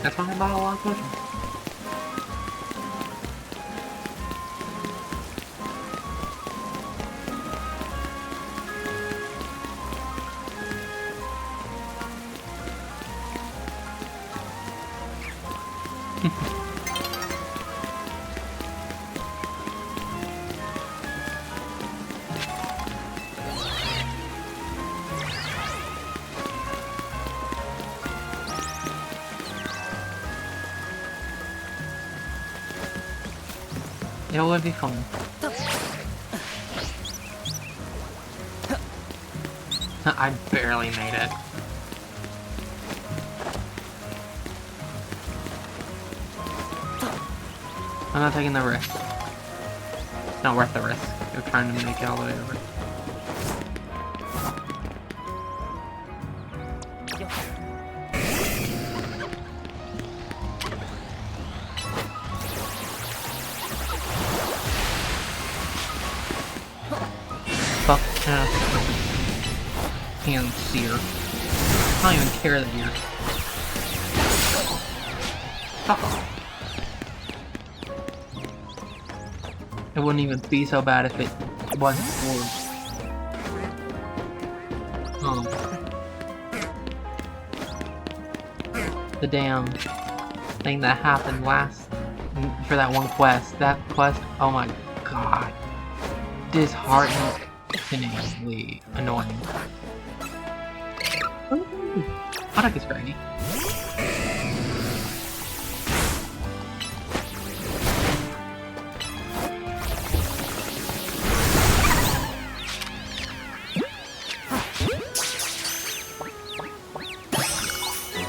That's why I bought a lot of potions. It would be fun. I barely made it. I'm not taking the risk. It's not worth the risk of trying to make it all the way over. Fuck. Hand sear. I don't even care that you're... Fuck off. It wouldn't even be so bad if it wasn't for... the damn thing that happened last... for that one quest. That quest, oh my god. Dishearteningly annoying. Ooh, Product is ready.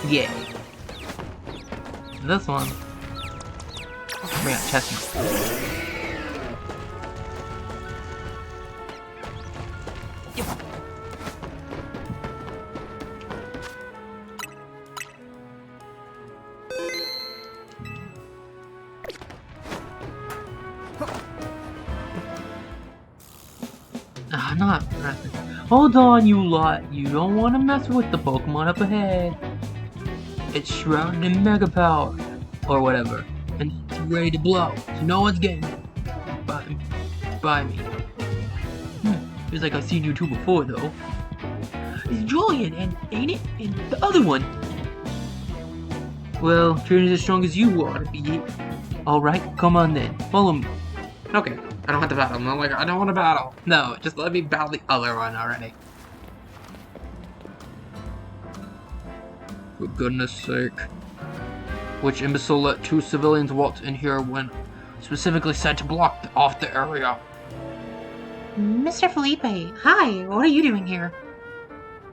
Yay. This one. We got chestnuts. I'm not. Hold on, you lot. You don't want to mess with the Pokemon up ahead. It's shrouded in Mega Power, or whatever, and it's ready to blow, so no one's getting by me. Feels like I've seen you two before, though. It's Julian, and ain't it? And the other one. Well, training as strong as you ought to be. Alright, come on then. Follow me. Okay, I don't want to battle. I'm like, I don't want to battle. No, just let me battle the other one already. For goodness sake. Which imbecile let two civilians waltz in here when specifically said to block off the area? Mr. Felipe, hi, what are you doing here?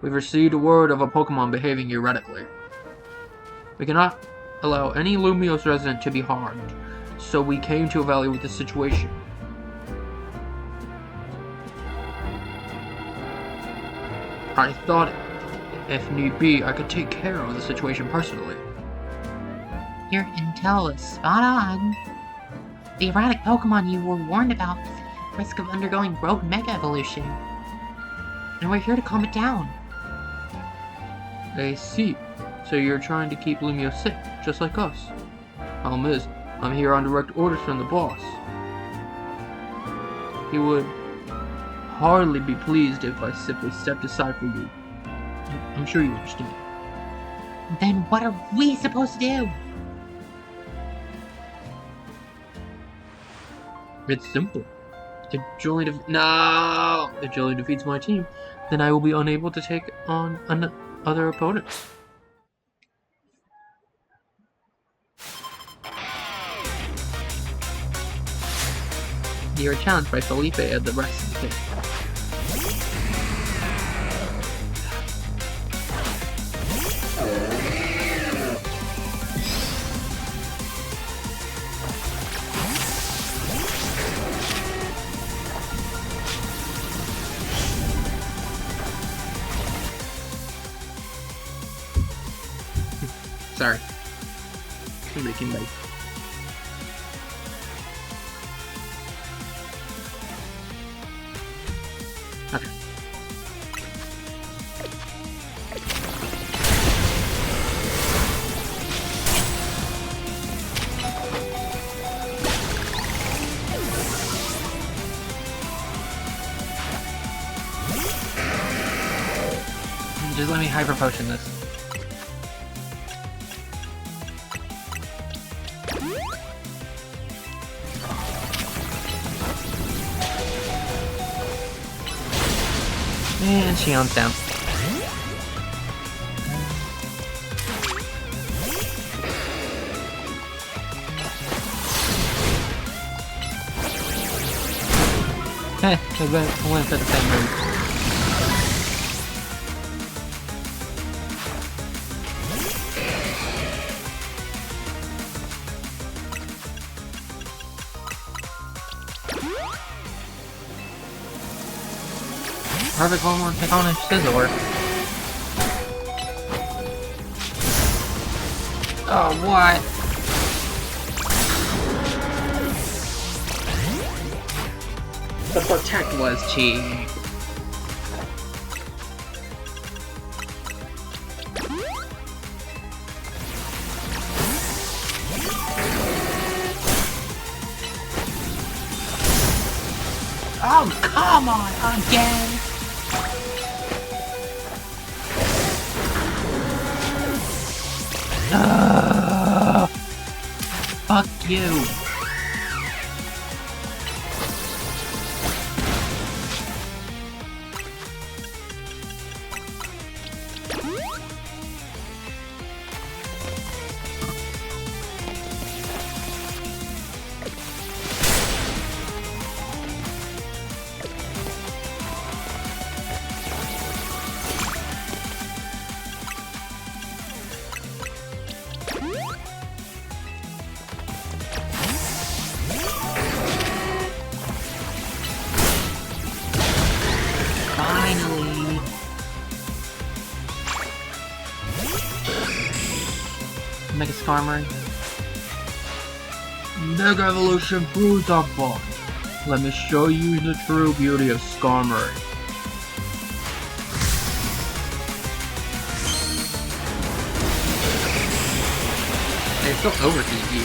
We've received a word of a Pokemon behaving erratically. We cannot allow any Lumiose resident to be harmed, so we came to evaluate the situation. I thought, if need be, I could take care of the situation personally. Your intel is spot on. The erratic Pokemon you were warned about is at risk of undergoing rogue Mega Evolution. And we're here to calm it down. I see. So you're trying to keep Lumiose safe, just like us. Problem is, I'm here on direct orders from the boss. He would hardly be pleased if I simply stepped aside for you. I'm sure you understand. Then what are we supposed to do? It's simple. If Julian defeats my team, then I will be unable to take on other opponents. You are challenged by Felipe and the rest of the team. Sorry. I'm making late. Okay. Just let me hyper potion this. And she owns down. I went for the same move. Perfect Pokemon take on a Scizor. Oh, what? The Protect was cheap. Oh, come on, again! Fuck you! Finally! Mega Skarmory. Mega Evolution proves our bond. Let me show you the true beauty of Skarmory. They still overheat you.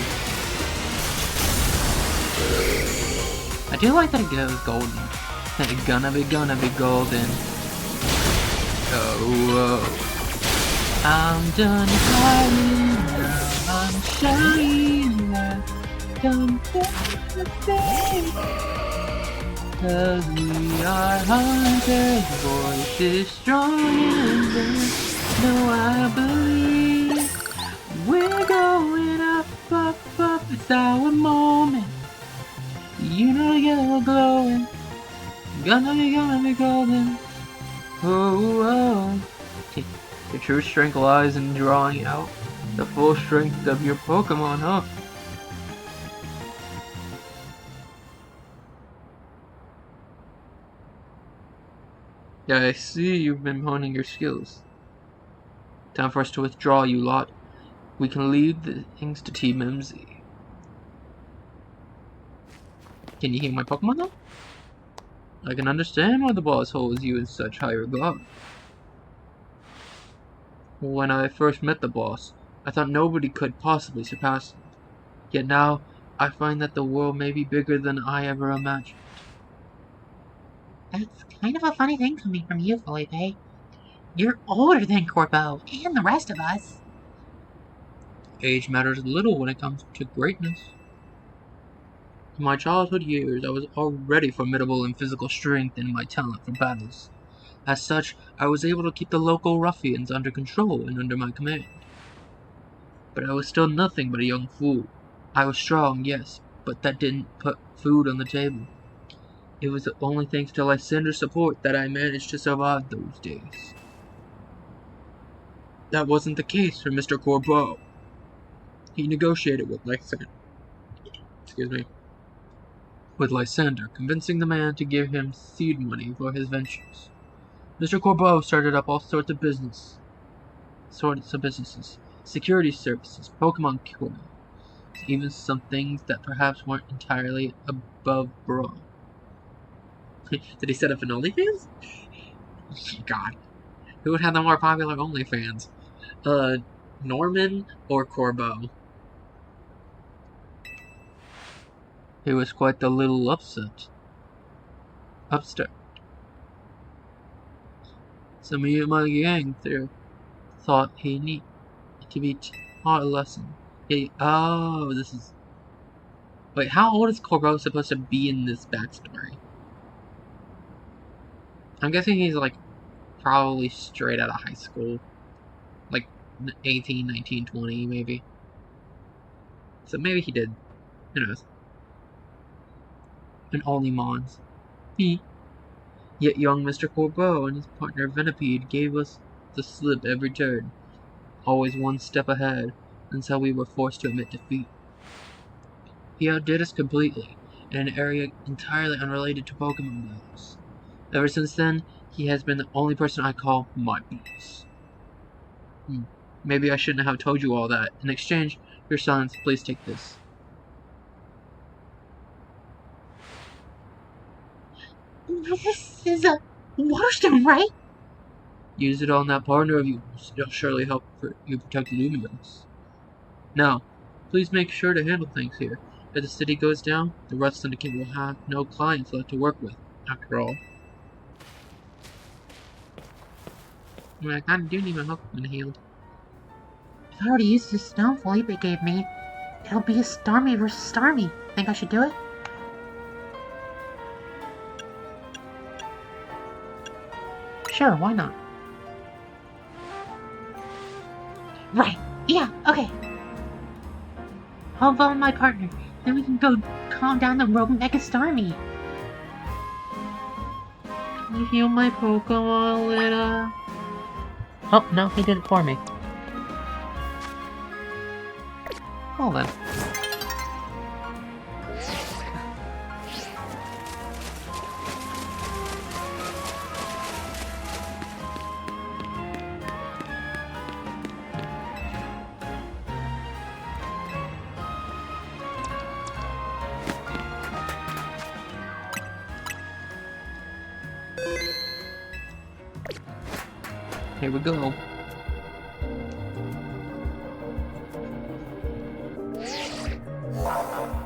I do like that it goes golden. That it's gonna be golden. Oh, whoa. I'm done hiding now. I'm shining now. Come back, 'cause we are hunters. Voice is strong and then no, I believe we're going up, up, up. It's our moment. You know you're glowing. Gonna be golden. Oh, oh. Your true strength lies in drawing out the full strength of your Pokemon, huh? Yeah, I see you've been honing your skills. Time for us to withdraw, you lot. We can leave the things to Team MZ. Can you hear my Pokemon though? I can understand why the boss holds you in such high regard. When I first met the boss, I thought nobody could possibly surpass him. Yet now, I find that the world may be bigger than I ever imagined. That's kind of a funny thing coming from you, Felipe. You're older than Corbo and the rest of us. Age matters little when it comes to greatness. In my childhood years, I was already formidable in physical strength and my talent for battles. As such, I was able to keep the local ruffians under control and under my command. But I was still nothing but a young fool. I was strong, yes, but that didn't put food on the table. It was only thanks to Lysander's support that I managed to survive those days. That wasn't the case for Mr. Corbeau. He negotiated with Lysander, convincing the man to give him seed money for his ventures. Mr. Corbeau started up all sorts of businesses, security services, Pokemon coins, even some things that perhaps weren't entirely above board. Did he set up an OnlyFans? God. Who would have the more popular OnlyFans? Norman or Corbeau? He was quite the little upstart. Some of my gang there thought he needed to be taught a lesson. This is... Wait, how old is Corbeau supposed to be in this backstory? I'm guessing he's, like, probably straight out of high school. Like, 18, 19, 20, maybe. So maybe he did. Who knows? And only Mons. Yet young Mr. Corbeau and his partner Venipede gave us the slip every turn. Always one step ahead, until we were forced to admit defeat. He outdid us completely, in an area entirely unrelated to Pokemon battles. Ever since then, he has been the only person I call my boss. Maybe I shouldn't have told you all that. In exchange for your silence, please take this. This is a waterstone, right? Use it on that partner of yours. It'll surely help you protect Lumiose. Now, please make sure to handle things here. If the city goes down, the Rust Syndicate will have no clients left to work with, after all. I mean, I kinda do need my Pokemon healed. If I were to use this stone Felipe gave me, it'll be a Starmie versus Starmie. Think I should do it? Sure, why not? Right, yeah, okay. I'll vote my partner, then we can go calm down the rogue Mega Starmie. Can you heal my Pokemon, Lita? Oh, no, he did it for me. Well then. Here we go.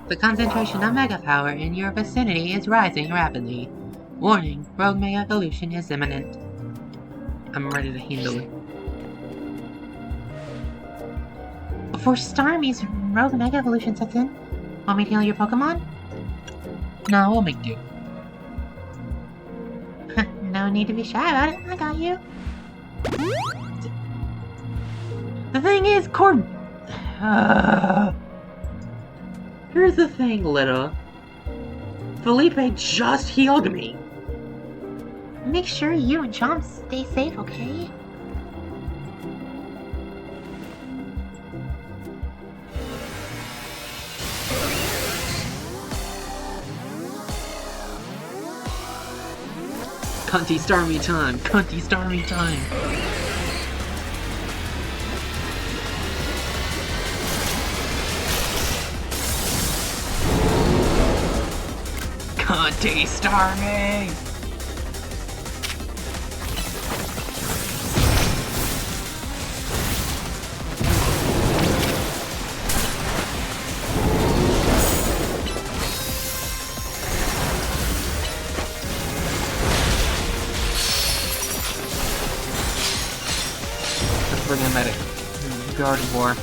The concentration of Mega Power in your vicinity is rising rapidly. Warning, Rogue Mega Evolution is imminent. I'm ready to handle it. Before Starmie's Rogue Mega Evolution sets in, want me to heal your Pokemon? No, we'll make do. No need to be shy about it, I got you. The thing is, here's the thing, Little. Felipe just healed me. Make sure you and Chomp stay safe, okay? Cunty Starmie time! Cunty Starmie time! Cunty Starmie! Let's bring a medic. Gardevoir.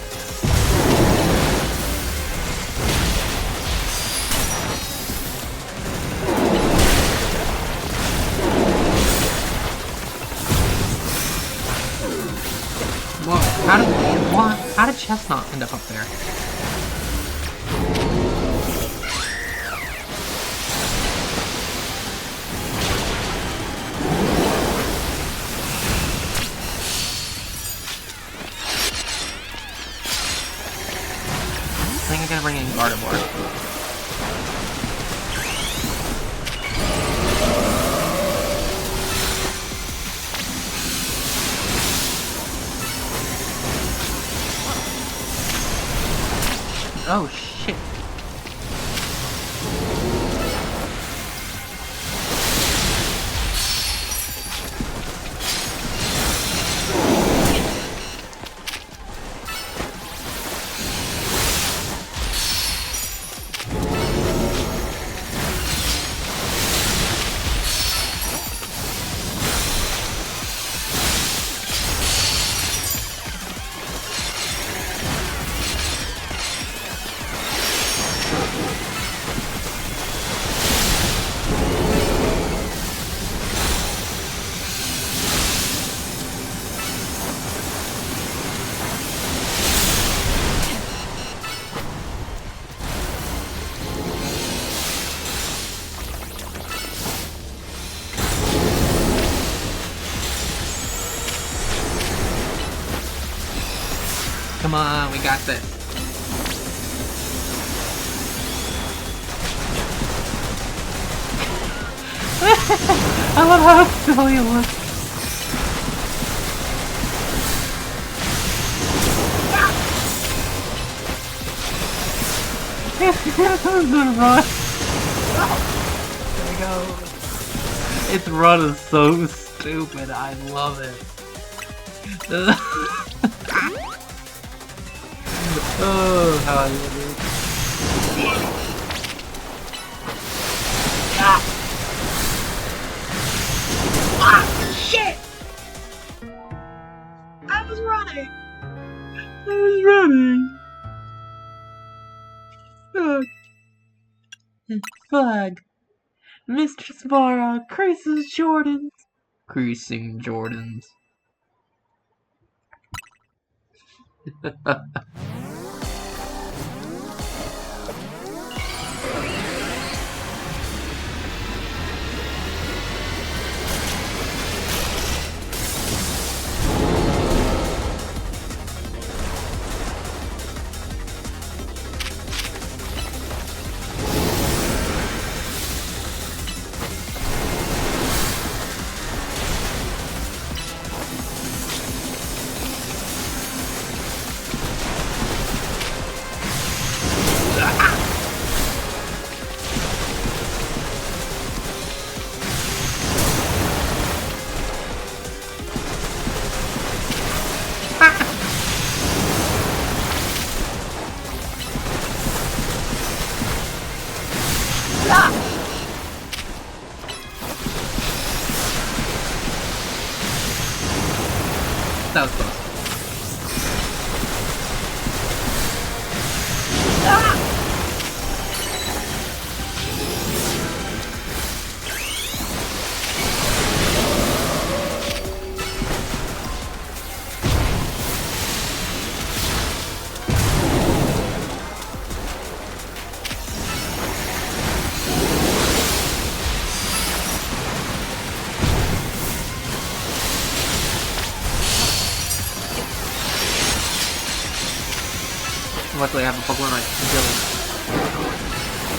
Whoa, how did Chestnut end up there? I think I gotta bring in Gardevoir. Oh shit. Come on, we got this. I love how silly it looks. It's gonna run. There we go. Its run is so stupid. I love it. Oh, how I love it. Shit! I was running! Flag. Mistress Mara, Creases Jordans. Creasing Jordans. Luckily, I have a Pokemon I can deal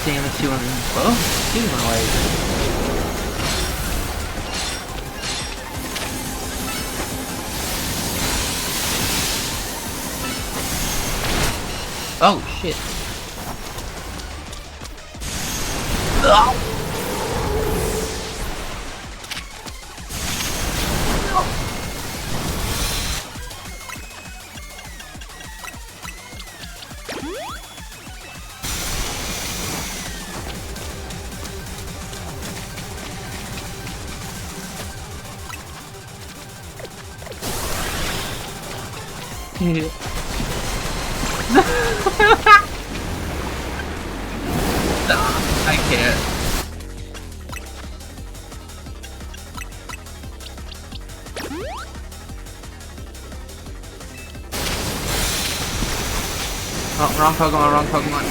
damage to in both seasonal ways. Oh shit! Oh. I can't. Oh, wrong Pokemon, wrong Pokemon.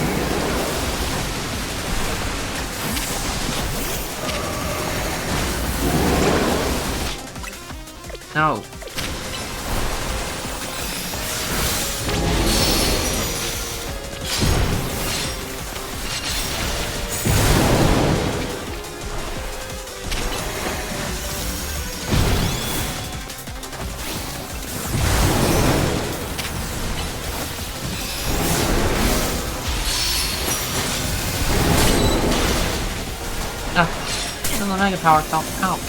No. The Mega Power fell out.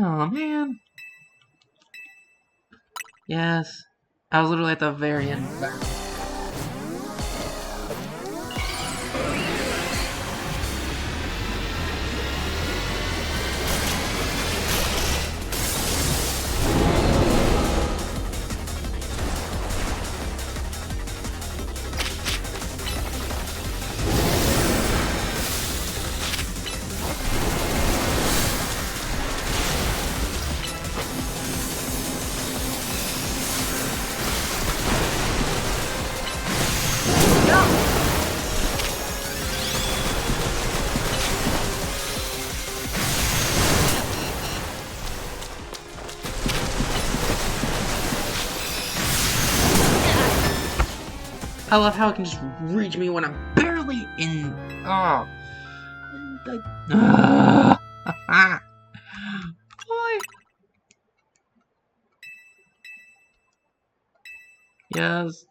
Oh man. Yes. I was literally at the very end of that. I love how it can just reach me when I'm barely in. Oh. Why? Yes.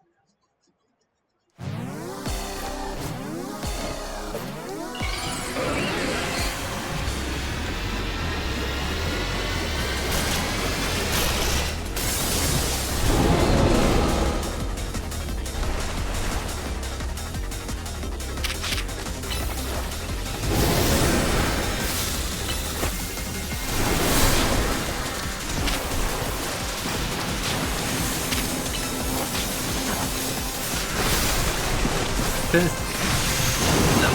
No.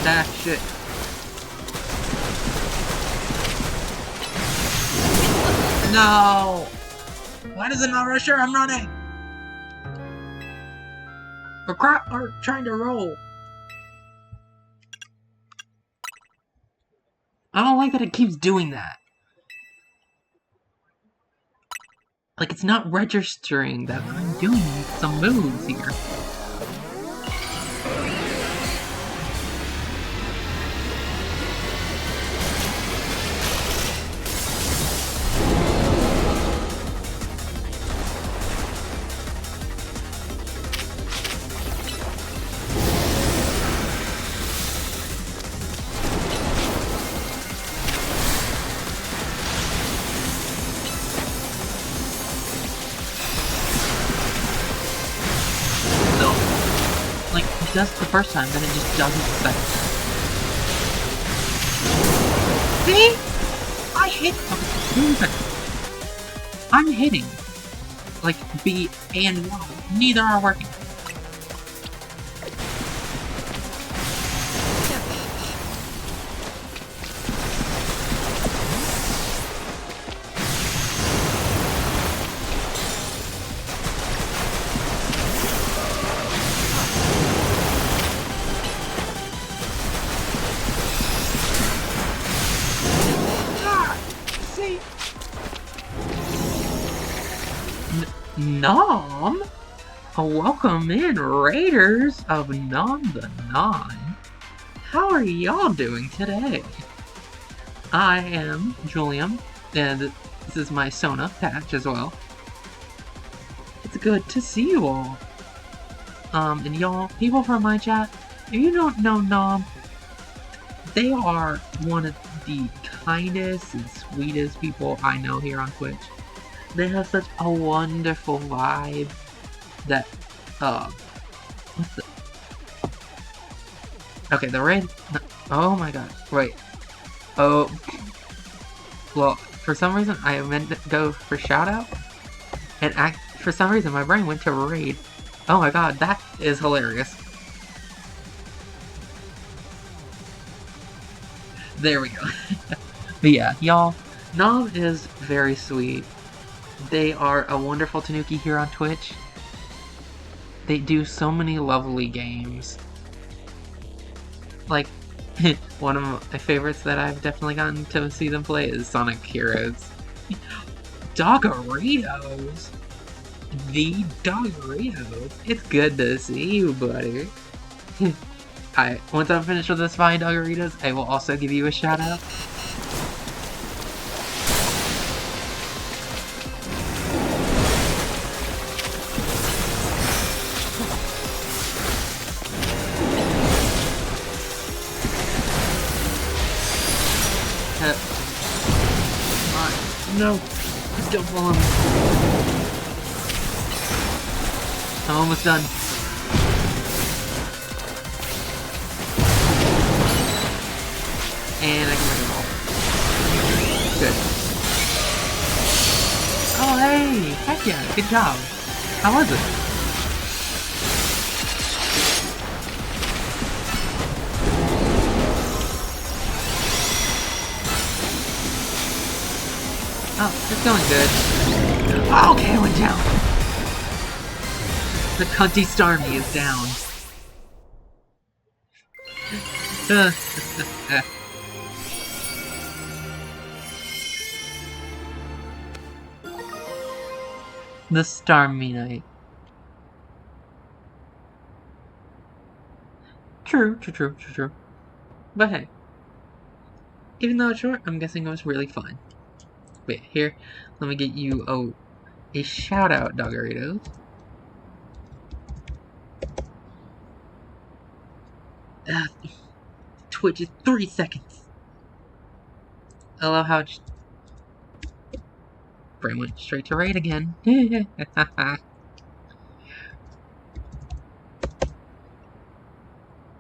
Ah, shit. No! Why does it not rush her? I'm running! Or trying to roll. I don't like that it keeps doing that. Like, it's not registering that I'm doing some moves here. does it the first time, then it just doesn't the second time. See? I hit. Okay, I'm hitting. Like B and Y. Neither are working. Nom? Welcome in, Raiders of Nom the Nine. How are y'all doing today? I am Julian, and this is my Sona patch as well. It's good to see you all. And y'all, people from my chat, if you don't know Nom, they are one of the kindest and sweetest people I know here on Twitch. They have such a wonderful vibe that, what's the... Okay, the raid... Oh my god, wait. Oh... Well, for some reason I meant to go for shoutout, and for some reason my brain went to raid. Oh my god, that is hilarious. There we go. But yeah, y'all, Nom is very sweet. They are a wonderful Tanuki here on Twitch. They do so many lovely games. Like, one of my favorites that I've definitely gotten to see them play is Sonic Heroes. Doggeritos! The Doggeritos! It's good to see you, buddy. Once I'm finished with this fine Doggeritos, I will also give you a shout out. No, don't fall on me. I'm almost done. And I can make it all. Good. Oh hey! Heck yeah, good job. How was it? Oh, it's going good. Okay, it went down. The cunty Starmie is down. The Starmie Knight. True. But hey, even though it's short, I'm guessing it was really fun. Wait, here, let me get you a shout out, Doggeritos. Twitch is 3 seconds. I love how it brain went straight to raid again. And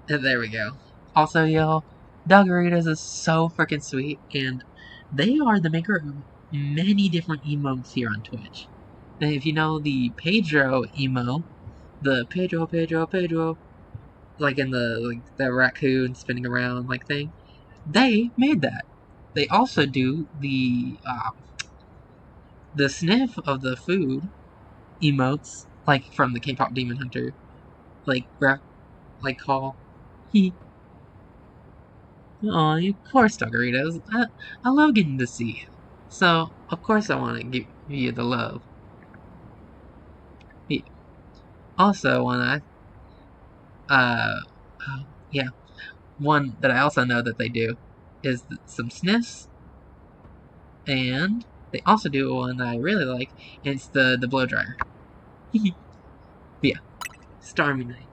there we go. Also, y'all, Doggeritos is so freaking sweet, and they are the maker of many different emotes here on Twitch. And if you know the Pedro emo, the Pedro, like in the raccoon spinning around like thing, they made that. They also do the sniff of the food emotes, like from the K-pop Demon Hunter, like call. Aw, you poor Doggeritos. I love getting to see you. So, of course I want to give you the love. Yeah. Also, when yeah. One that I also know that they do is some sniffs. And they also do one that I really like, and it's the blow dryer. Yeah. Starmie Knight.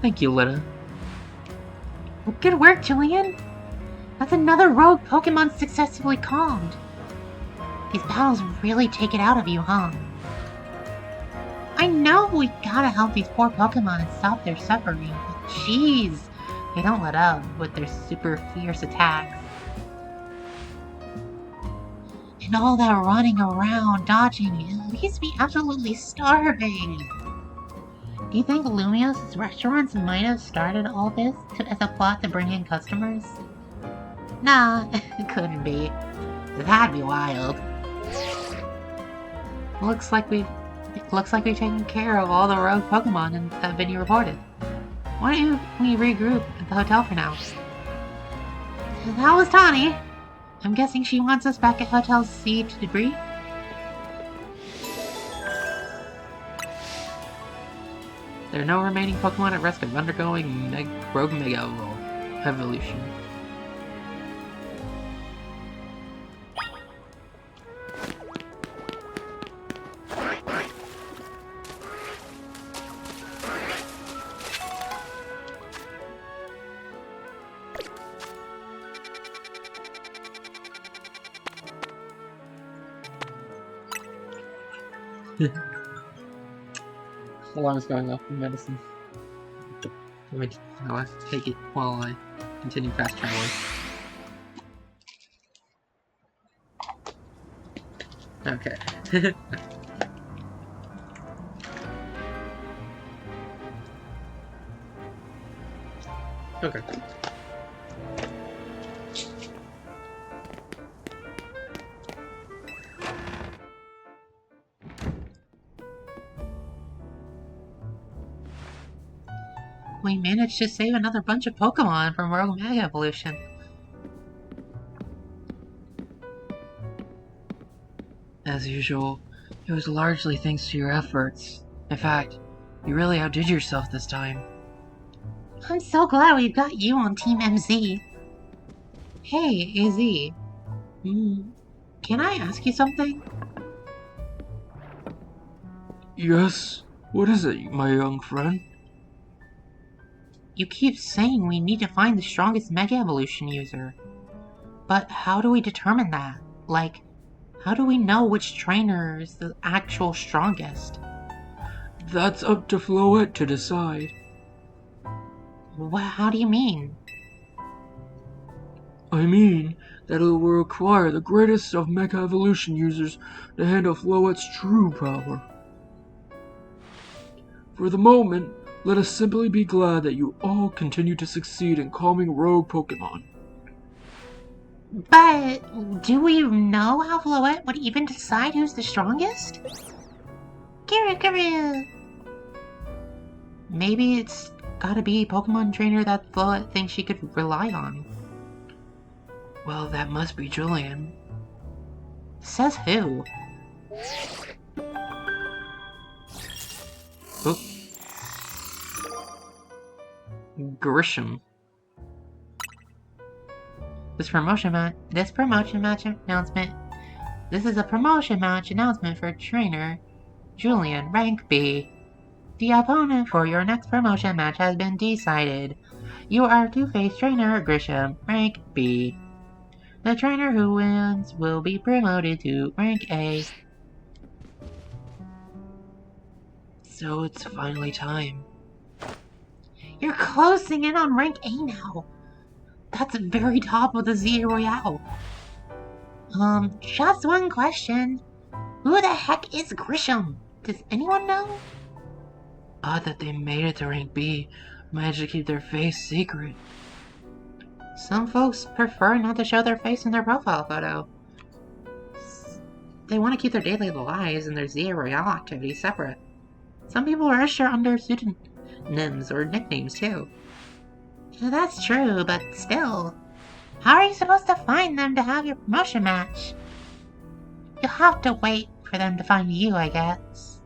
Thank you, Lita. Well, good work, Julian. That's another rogue Pokemon successfully calmed. These battles really take it out of you, huh? I know we gotta help these poor Pokemon and stop their suffering, but jeez, they don't let up with their super fierce attacks. And all that running around, dodging, it leaves me absolutely starving. Do you think Lumios's restaurants might have started all this as a plot to bring in customers? Nah, it couldn't be. That'd be wild. Looks like we've taken care of all the rogue Pokemon that have been reported. Why don't we regroup at the hotel for now? That was Tawny. I'm guessing she wants us back at Hotel C to debrief? There are no remaining Pokemon at risk of undergoing Rogue Mega Evolution. Alarm's going off in medicine. I'll have to take it while I continue fast traveling. Okay. Okay. We managed to save another bunch of Pokemon from Rogue Mega Evolution. As usual, it was largely thanks to your efforts. In fact, you really outdid yourself this time. I'm so glad we've got you on Team MZ. Hey, AZ. Can I ask you something? Yes? What is it, my young friend? You keep saying we need to find the strongest Mega Evolution user. But how do we determine that? Like, how do we know which trainer is the actual strongest? That's up to Floette to decide. How do you mean? I mean that it will require the greatest of Mega Evolution users to handle Floette's true power. For the moment, let us simply be glad that you all continue to succeed in calming rogue Pokemon. But do we know how Floette would even decide who's the strongest? Kiru! Maybe it's gotta be a Pokemon trainer that Floette thinks she could rely on. Well, that must be Julian. Says who? Oh. Grisham. This is a promotion match announcement for trainer Julian, rank B. The opponent for your next promotion match has been decided. You are to face trainer Grisham, rank B. The trainer who wins will be promoted to rank A. So it's finally time. You're closing in on rank A now. That's the very top of the Z Royale. Just one question. Who the heck is Grisham? Does anyone know? Odd that they made it to rank B, managed to keep their face secret. Some folks prefer not to show their face in their profile photo. They want to keep their daily lives and their Z Royale activities separate. Some people register under pseudonyms or nicknames too. That's true, but still. How are you supposed to find them to have your promotion match? You'll have to wait for them to find you, I guess.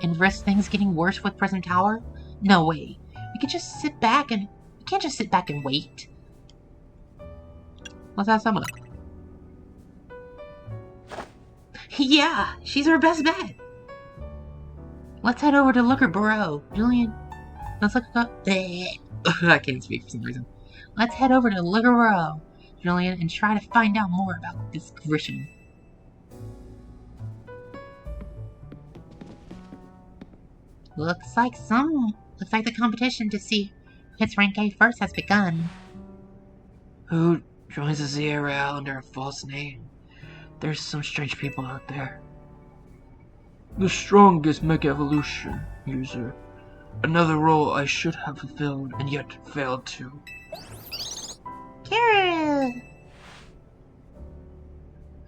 And risk things getting worse with Prism Tower? No way. We can't just sit back and wait. Let's have some of Yeah, she's our best bet. Let's head over to Looker Burrow. Julian, let's look up. I can't speak for some reason. Let's head over to Looker Burrow, Julian, and try to find out more about this Grisham. Looks like the competition to see its rank A first has begun. Who joins the ZRL under a false name? There's some strange people out there. The strongest Mech Evolution user. Another role I should have fulfilled and yet failed to. Kara!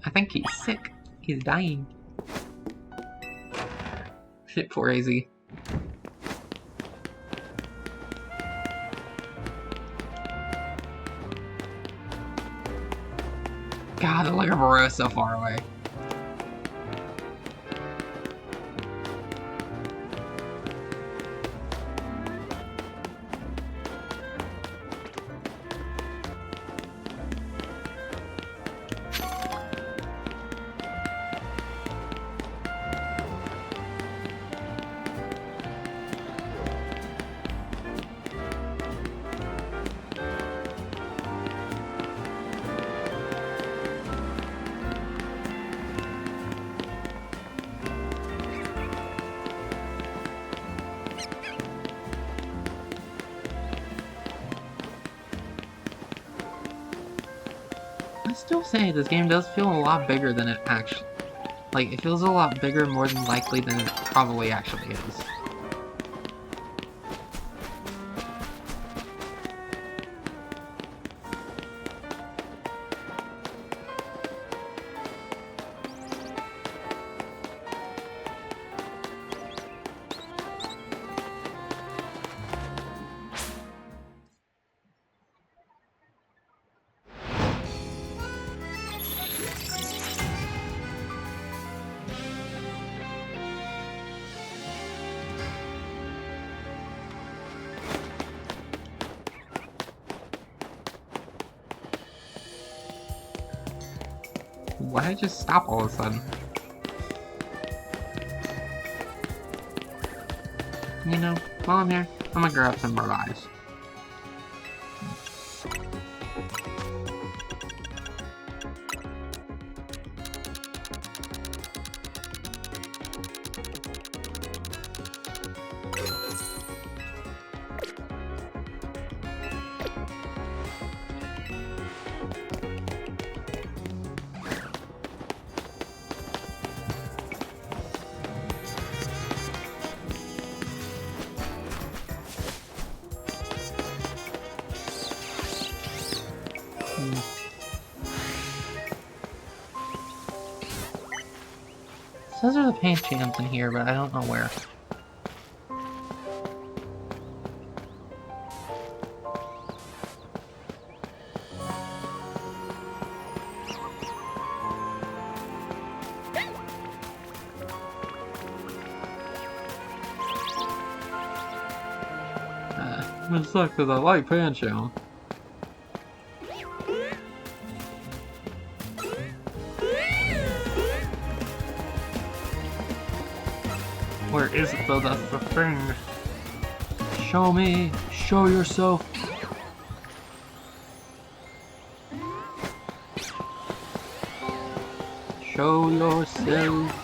I think he's sick. He's dying. Shit, poor AZ. God, the Lego Bro is so far away. I still say this game does feel a lot bigger than it actually... Like, it feels a lot bigger more than likely than it probably actually is. Why did I just stop all of a sudden? You know, while I'm here, I'm gonna grab some more lives. It says there's a paint champs in here, but I don't know where. It sucks because I like Pancham. Where is it though? That's the thing. Show me. Show yourself. Show yourself.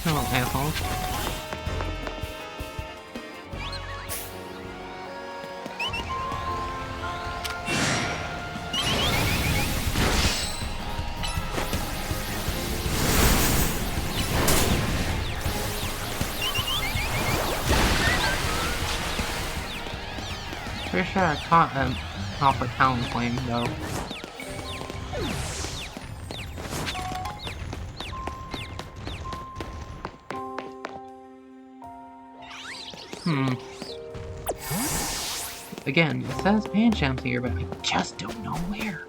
Oh, asshole. Pretty sure I caught him off a town flame though. Again, it says Pancham's here, but I just don't know where.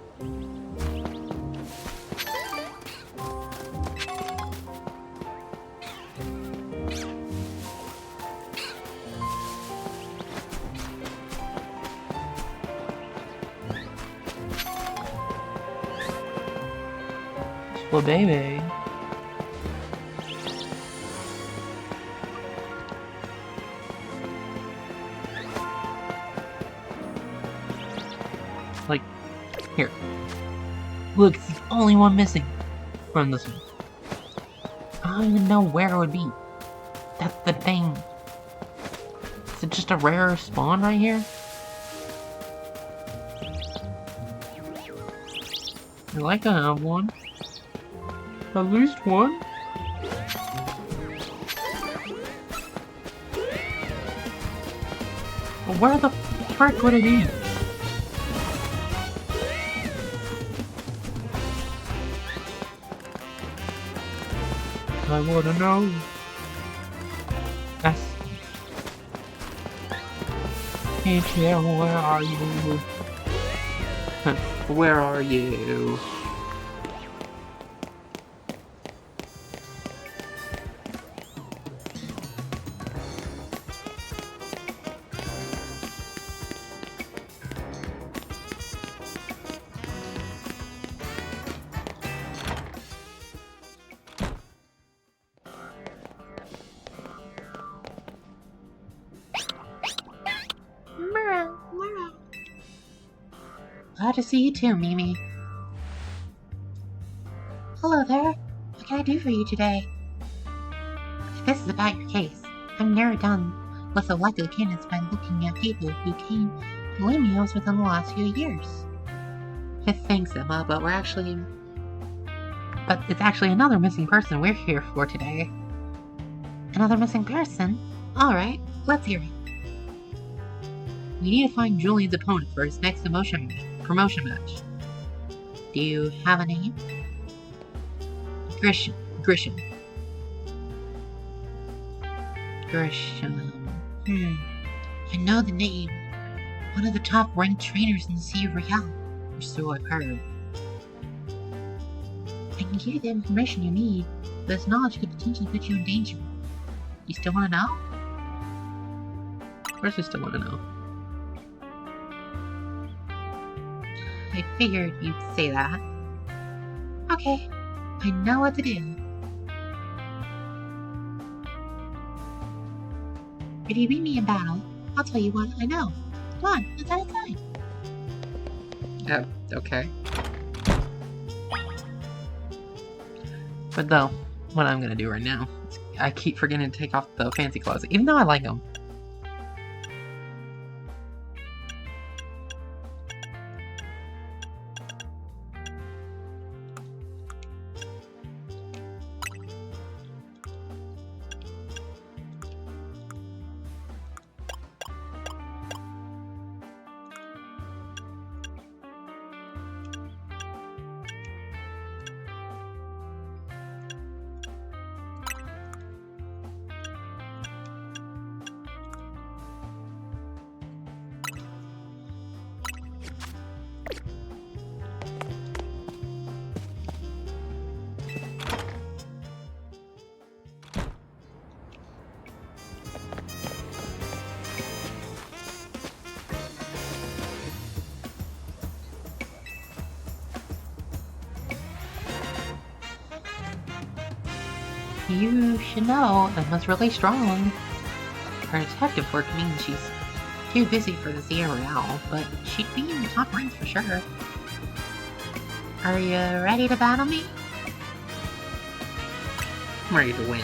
Well, baby. Look, it's the only one missing from this one. I don't even know where it would be. That's the thing. Is it just a rare spawn right here? I'd like to have one. At least one. Well, where the frick would it be? I wanna know. Yes. Hey, where are you? Where are you? Glad to see you too, Mimi. Hello there. What can I do for you today? If this is about your case, I've narrowed down what's elected candidates by looking at people who came to Lemios within the last few years. Thanks, Emma, but it's actually another missing person we're here for today. Another missing person? Alright, let's hear it. We need to find Julian's opponent for his next promotion match. Do you have a name? Grisham. Grisham. I know the name. One of the top ranked trainers in the Sea of Real. Or so I've heard. I can give you the information you need, but this knowledge could potentially put you in danger. You still want to know? Of course I still want to know. I figured you'd say that. Okay, I know what to do. If you beat me in battle, I'll tell you what I know. Come on, let's have a time. Okay. But though, what I'm gonna do right now, I keep forgetting to take off the fancy clothes, even though I like them. You should know Emma's really strong. Her detective work means she's Too busy for the Sea of Real, but she'd be in the top ranks for sure. Are you ready to battle me? I'm ready to win.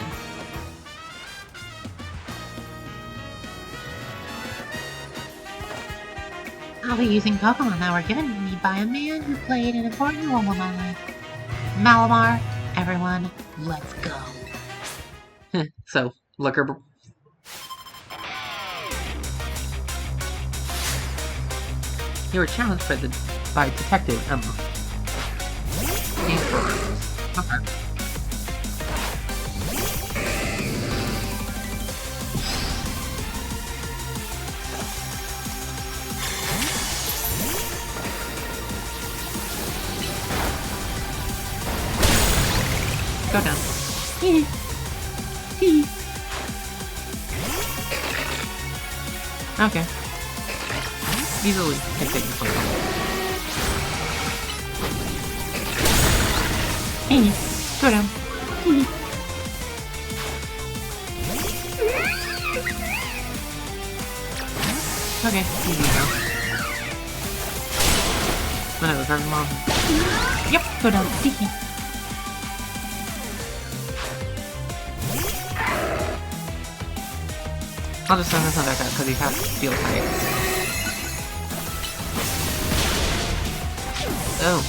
I'll be using Pokemon that were given to me by a man who played an important role in my life. Malamar, everyone, let's go. So, Looker. You were challenged by Detective Emma. Okay. Go down. Okay. Easily take it from go down. Okay, easy now. Whatever, turn mom. Yep, go down. Sticky. I'll just send this one back up because he has steel type. Oh.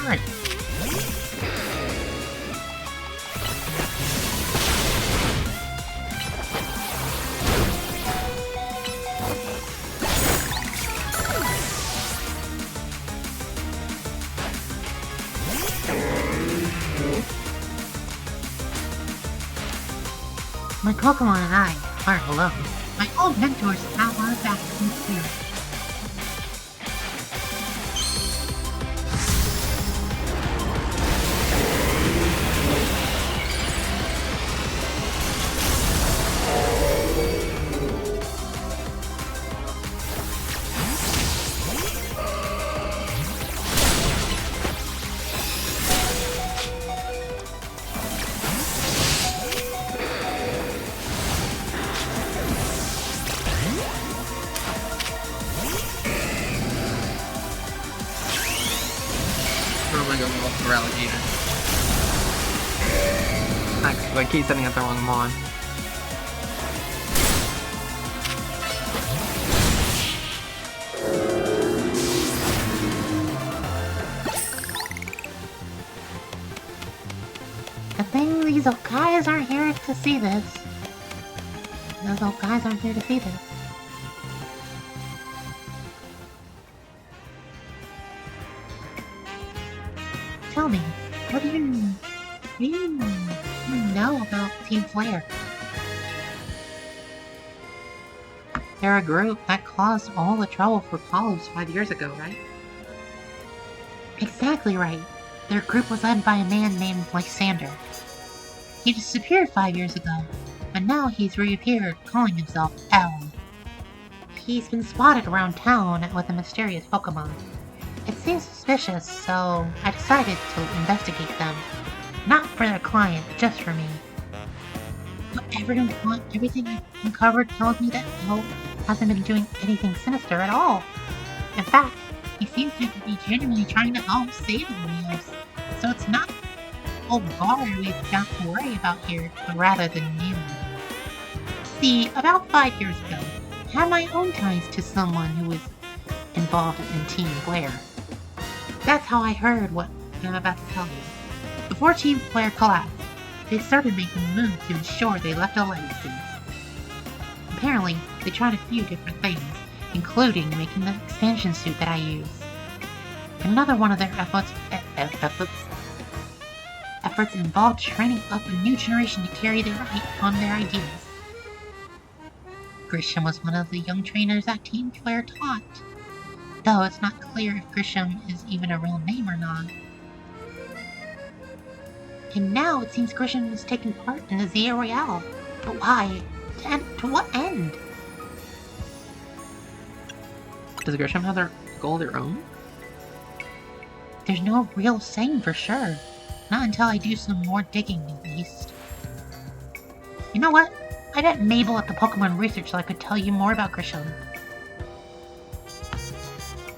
Alright. My Pokemon and I aren't alone. My old mentors have our backs in spirit. Oh my god, for alligator. I keep setting up the wrong mon. The thing, these old guys aren't here to see this. Those old guys aren't here to see this. Tell me, what do you know about Team Flare? They're a group that caused all the trouble for Polyps 5 years ago, right? Exactly right. Their group was led by a man named Lysander. He disappeared 5 years ago, but now he's reappeared, calling himself L. He's been spotted around town with a mysterious Pokemon. It seems suspicious, so I decided to investigate them. Not for their client, just for me. But everything I've uncovered tells me that L hasn't been doing anything sinister at all. In fact, he seems to be genuinely trying to help save the wheels. So it's not old bar we've got to worry about here, but rather the new. See, about 5 years ago, I had my own ties to someone who was involved in Team Flare. That's how I heard what I'm about to tell you. Before Team Flare collapsed, they started making moves to ensure they left a legacy. Apparently, they tried a few different things, including making the expansion suit that I use. Another one of their efforts involved training up a new generation to carry on their ideas. Grisham was one of the young trainers that Team Flare taught, though it's not clear if Grisham is even a real name or not. And now it seems Grisham is taking part in the Zia Royale. But why? To what end? Does Grisham have their goal of their own? There's no real saying for sure. Not until I do some more digging, at least. You know what? I bet Mabel at the Pokemon Research Lab could tell you more about Grisham.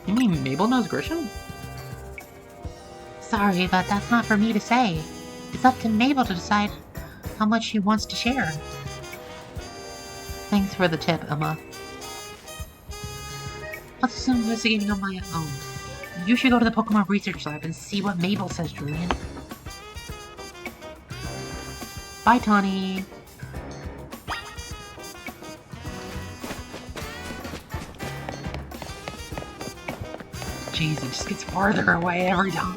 You mean Mabel knows Grisham? Sorry, but that's not for me to say. It's up to Mabel to decide how much she wants to share. Thanks for the tip, Emma. I'll do some investigating on my own. You should go to the Pokemon Research Lab and see what Mabel says, Julian. Bye, Tawny. Jeez, it just gets farther away every time.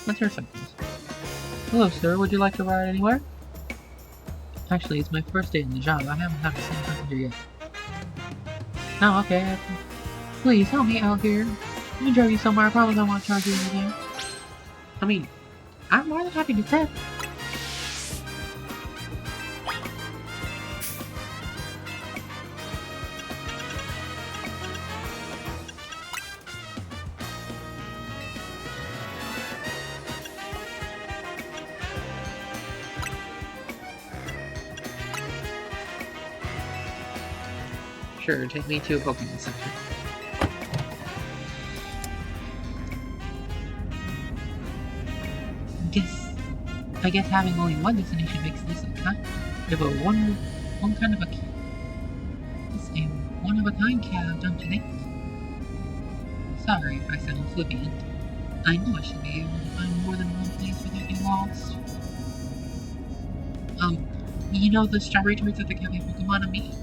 Let's hear something. Hello, sir. Would you like to ride anywhere? Actually, it's my first day in the job. I haven't had a single passenger yet. No, okay. Please, help me out here. Let me drive you somewhere. I promise I won't charge you anything. I mean, I'm more than happy to tip. Sure, take me to a Pokemon Center. I guess having only one destination makes this a kind of a one kind of a it's a one-of-a-kind cab, don't you think? Sorry if I sound flippant. I know I should be able to find more than one place without getting lost. You know the strawberry tarts at the Cafe Pokemon on me?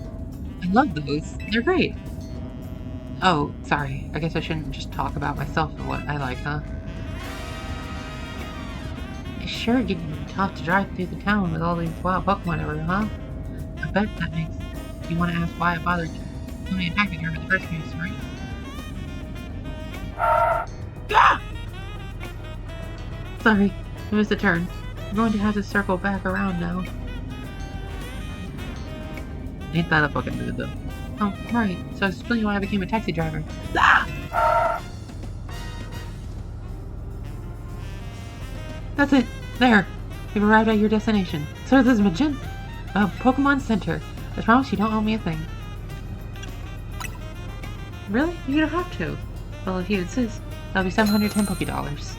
I love those. They're great. Oh, sorry. I guess I shouldn't just talk about myself and what I like, huh? It's sure getting tough to drive through the town with all these wild Pokemon everywhere, huh? I bet that makes you want to ask why I bothered becoming a taxi driver in the first place, right? Ah! Sorry, I missed a turn. I'm going to have to circle back around now. Ain't that a fucking mood, though? Oh, right. So explain why I became a taxi driver. Ah! That's it. There. You've arrived at your destination. So this is Pokemon Center. I promise you don't owe me a thing. Really? You don't have to. Well, if you insist, that'll be 710 Pokédollars.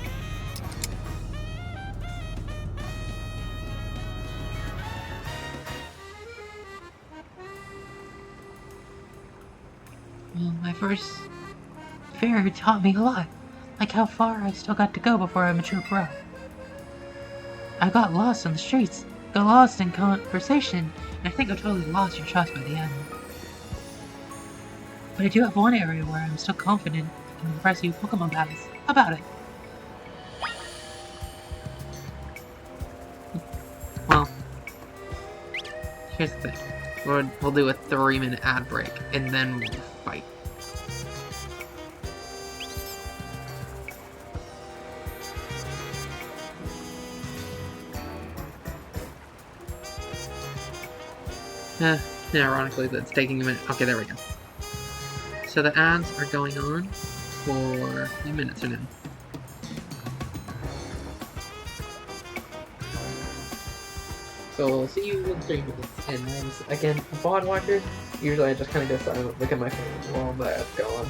Well, my first fair taught me a lot. Like how far I still got to go before I'm a true pro. I got lost on the streets, got lost in conversation, and I think I totally lost your trust by the end. But I do have one area where I'm still confident in impress you Pokemon battles. How about it? Well, here's the thing. We'll do a 3-minute ad break, and then we'll fight. Ironically, that's taking a minute. Okay, there we go. So the ads are going on for a few minutes or now. So we'll see you in 3 minutes. And then, again, a VOD watcher, usually I just kind of go silent, look at my phone while that's going.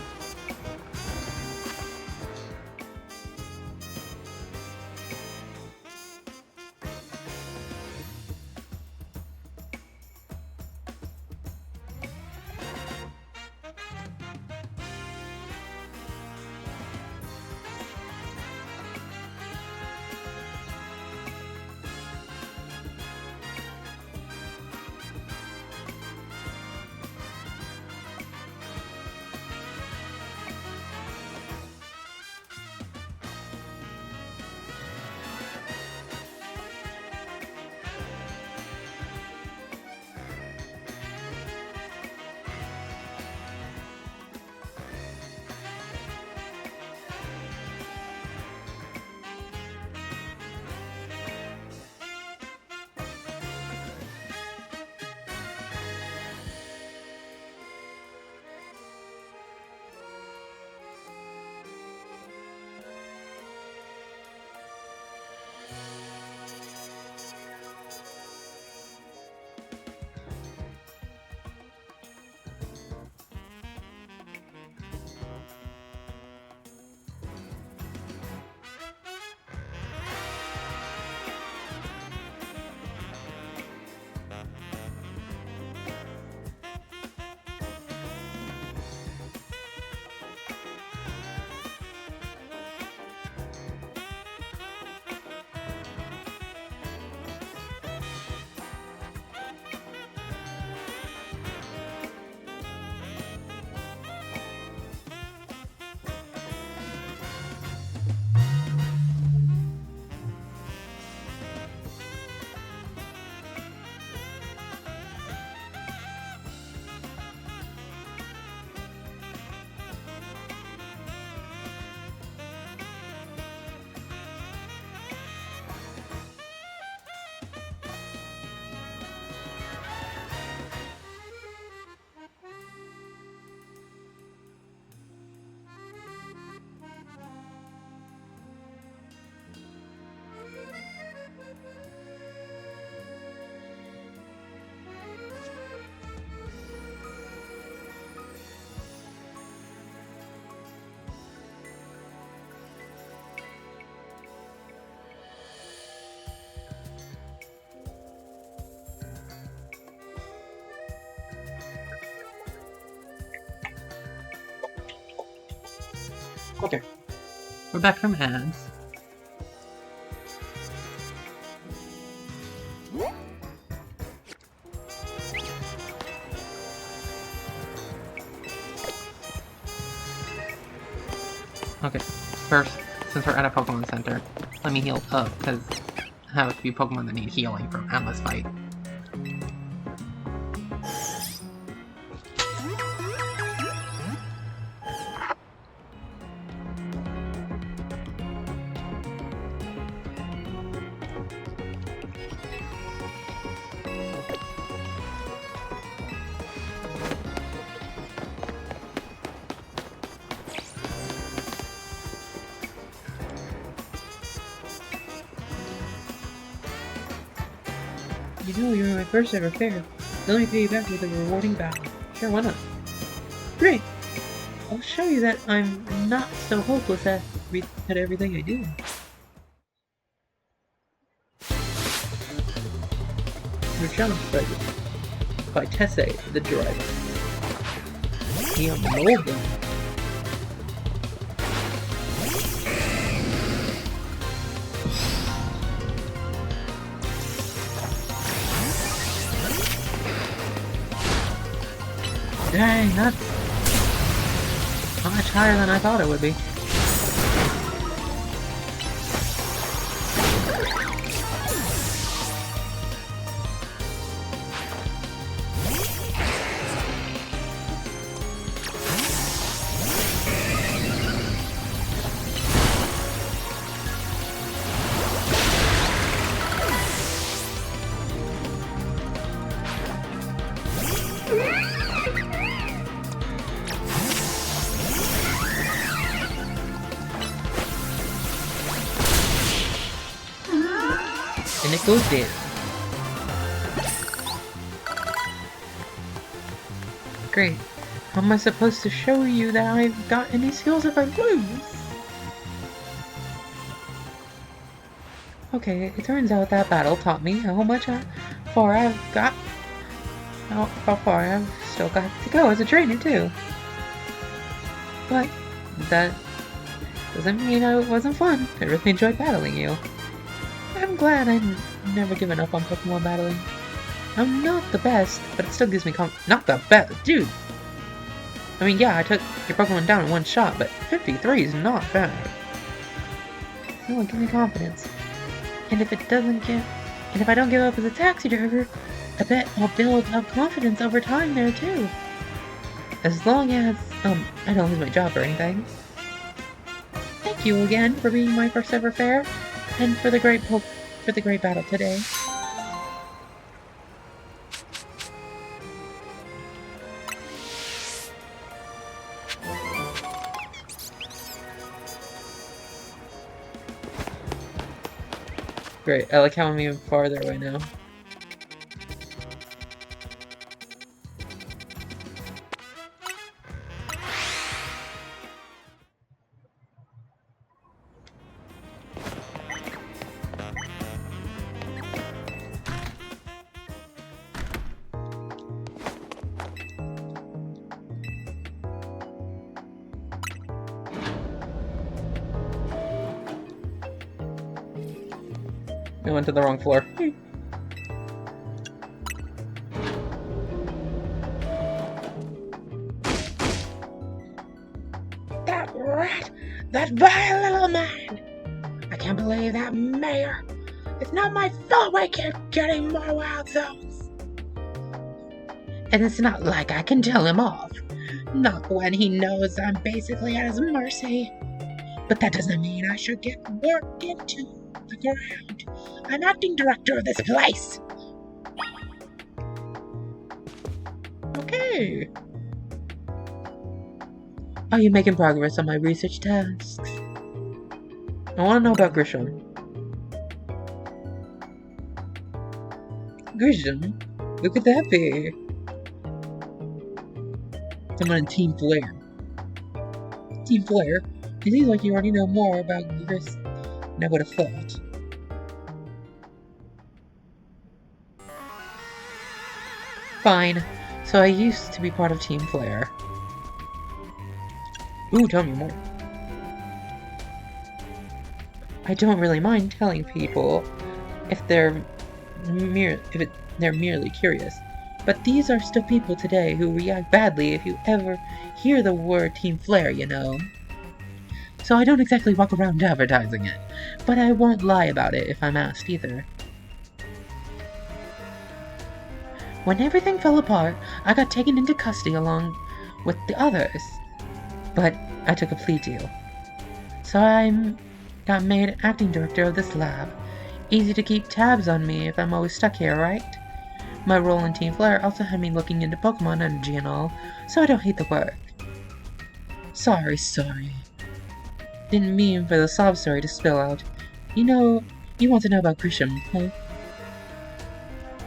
Okay. We're back from ads. Okay, first, since we're at a Pokemon Center, let me heal up, because I have a few Pokemon that need healing from Atlas Fight. You know, you're my first ever fair. Let me pay you back with a rewarding battle. Sure, why not? Great! I'll show you that I'm not so hopeless at everything I do. You're challenged by Tessay, the driver. He unrolled them. Dang, that's much higher than I thought it would be. And it goes down. Great. How am I supposed to show you that I've got any skills if I lose? Okay, it turns out that battle taught me how far I've still got to go as a trainer too. But that doesn't mean it wasn't fun. I really enjoyed battling you. I'm glad I've never given up on Pokemon battling. I'm not the best, but it still gives me not the best, dude! I mean, yeah, I took your Pokemon down in one shot, but 53 is not bad. Still, it gives me confidence. And if I don't give up as a taxi driver, I bet I'll build up confidence over time there too. As long as, I don't lose my job or anything. Thank you again for being my first ever fair. And for the great battle today. Great, I like how I'm even farther away now. I went to the wrong floor. That rat! That vile little man! I can't believe that mayor! It's not my fault we keep getting more wild zones! And it's not like I can tell him off. Not when he knows I'm basically at his mercy. But that doesn't mean I should get worked into the ground. I'm acting director of this place. Okay. Are you making progress on my research tasks? I want to know about Grisham. Grisham? Who could that be? Someone in Team Flare. Team Flare? It seems like you already know more about Gris than I would have thought. Fine. So I used to be part of Team Flare. Ooh, tell me more. I don't really mind telling people if they're merely curious. But these are still people today who react badly if you ever hear the word Team Flare, you know. So I don't exactly walk around advertising it, but I won't lie about it if I'm asked either. When everything fell apart, I got taken into custody along with the others. But I took a plea deal. So I got made acting director of this lab. Easy to keep tabs on me if I'm always stuck here, right? My role in Team Flare also had me looking into Pokemon energy and all, so I don't hate the work. Sorry. Didn't mean for the sob story to spill out. You want to know about Grisham, huh?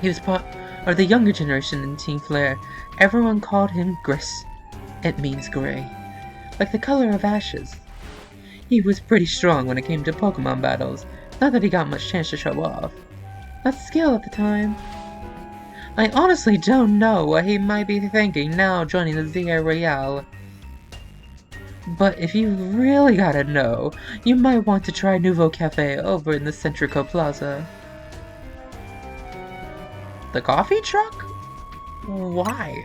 He was part of the younger generation in Team Flare. Everyone called him Gris. It means gray. Like the color of ashes. He was pretty strong when it came to Pokemon battles, not that he got much chance to show off. Not skill at the time. I honestly don't know what he might be thinking now joining the ZA Royale. But if you really gotta know, you might want to try Nouveau Cafe over in the Centrico Plaza. The coffee truck? Why?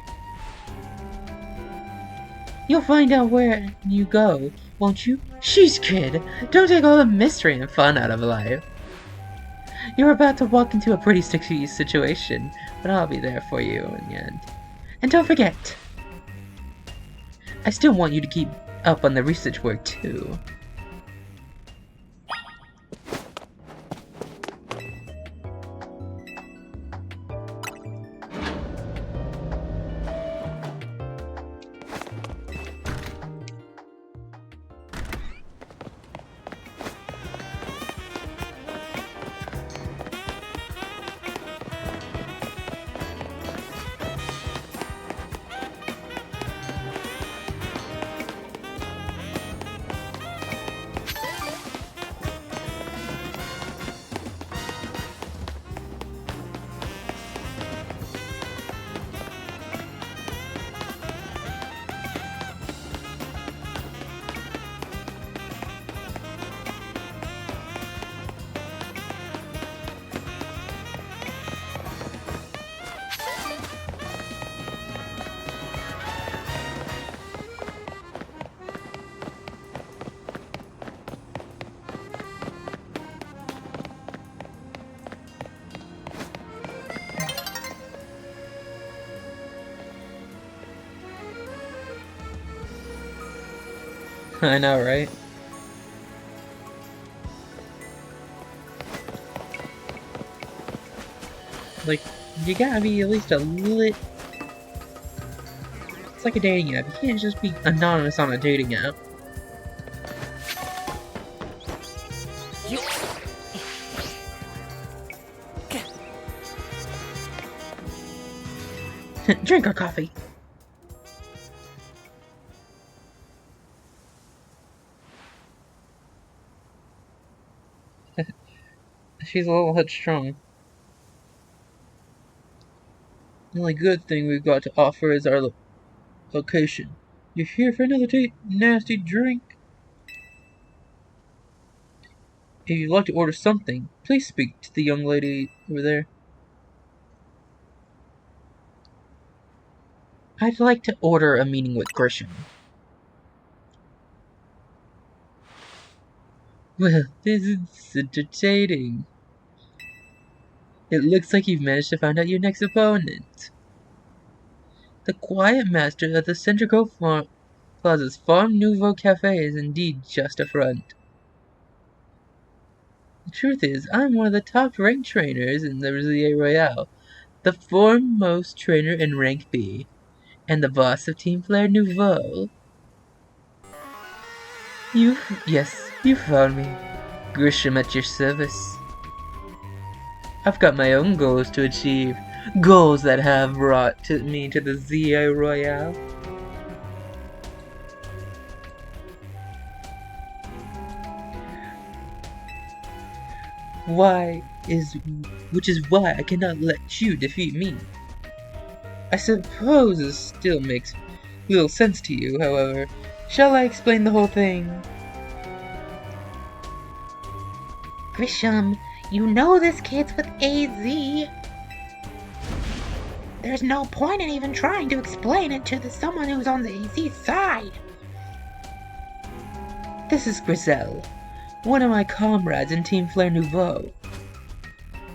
You'll find out where you go, won't you? Sheesh, kid! Don't take all the mystery and fun out of life. You're about to walk into a pretty sticky situation, but I'll be there for you in the end. And don't forget, I still want you to keep up on the research work too. I know, right? Like, you gotta be at least a lit. It's like a dating app. You can't just be anonymous on a dating app. Drink our coffee. She's a little headstrong. The only good thing we've got to offer is our location. You here for another nasty drink? If you'd like to order something, please speak to the young lady over there. I'd like to order a meeting with Grisham. Well, this is entertaining. It looks like you've managed to find out your next opponent. The quiet master at the Centrico Plaza's Farm Nouveau Cafe is indeed just a front. The truth is, I'm one of the top-ranked trainers in the ZA Royale, the foremost trainer in Rank B, and the boss of Team Flare Nouveau. Yes, you found me. Grisham at your service. I've got my own goals to achieve. Goals that have brought me to the ZA Royale. Which is why I cannot let you defeat me. I suppose this still makes little sense to you, however. Shall I explain the whole thing? Grisham, you know this kid's with AZ. There's no point in even trying to explain it to someone who's on the AZ side. This is Grizel, one of my comrades in Team Flare Nouveau.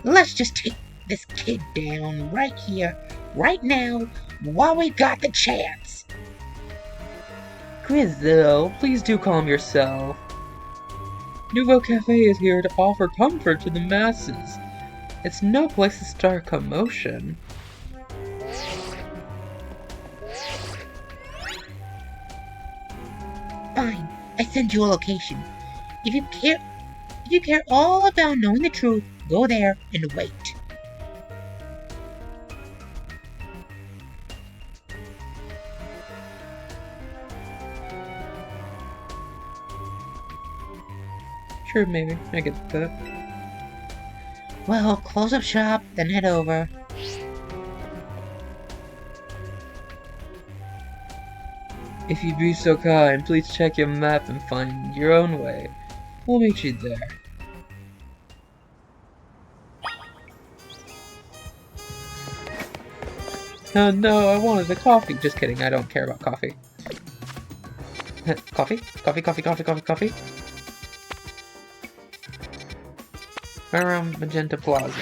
Let's just take this kid down right here, right now, while we got the chance. Grizel, please do calm yourself. Nouveau Cafe is here to offer comfort to the masses. It's no place to start commotion. Fine, I send you a location. If you care all about knowing the truth, go there and wait. Sure, maybe. I get that. Well, close up shop, then head over. If you'd be so kind, please check your map and find your own way. We'll meet you there. No, I wanted a coffee. Just kidding, I don't care about coffee. Coffee? Coffee? Around Magenta Plaza.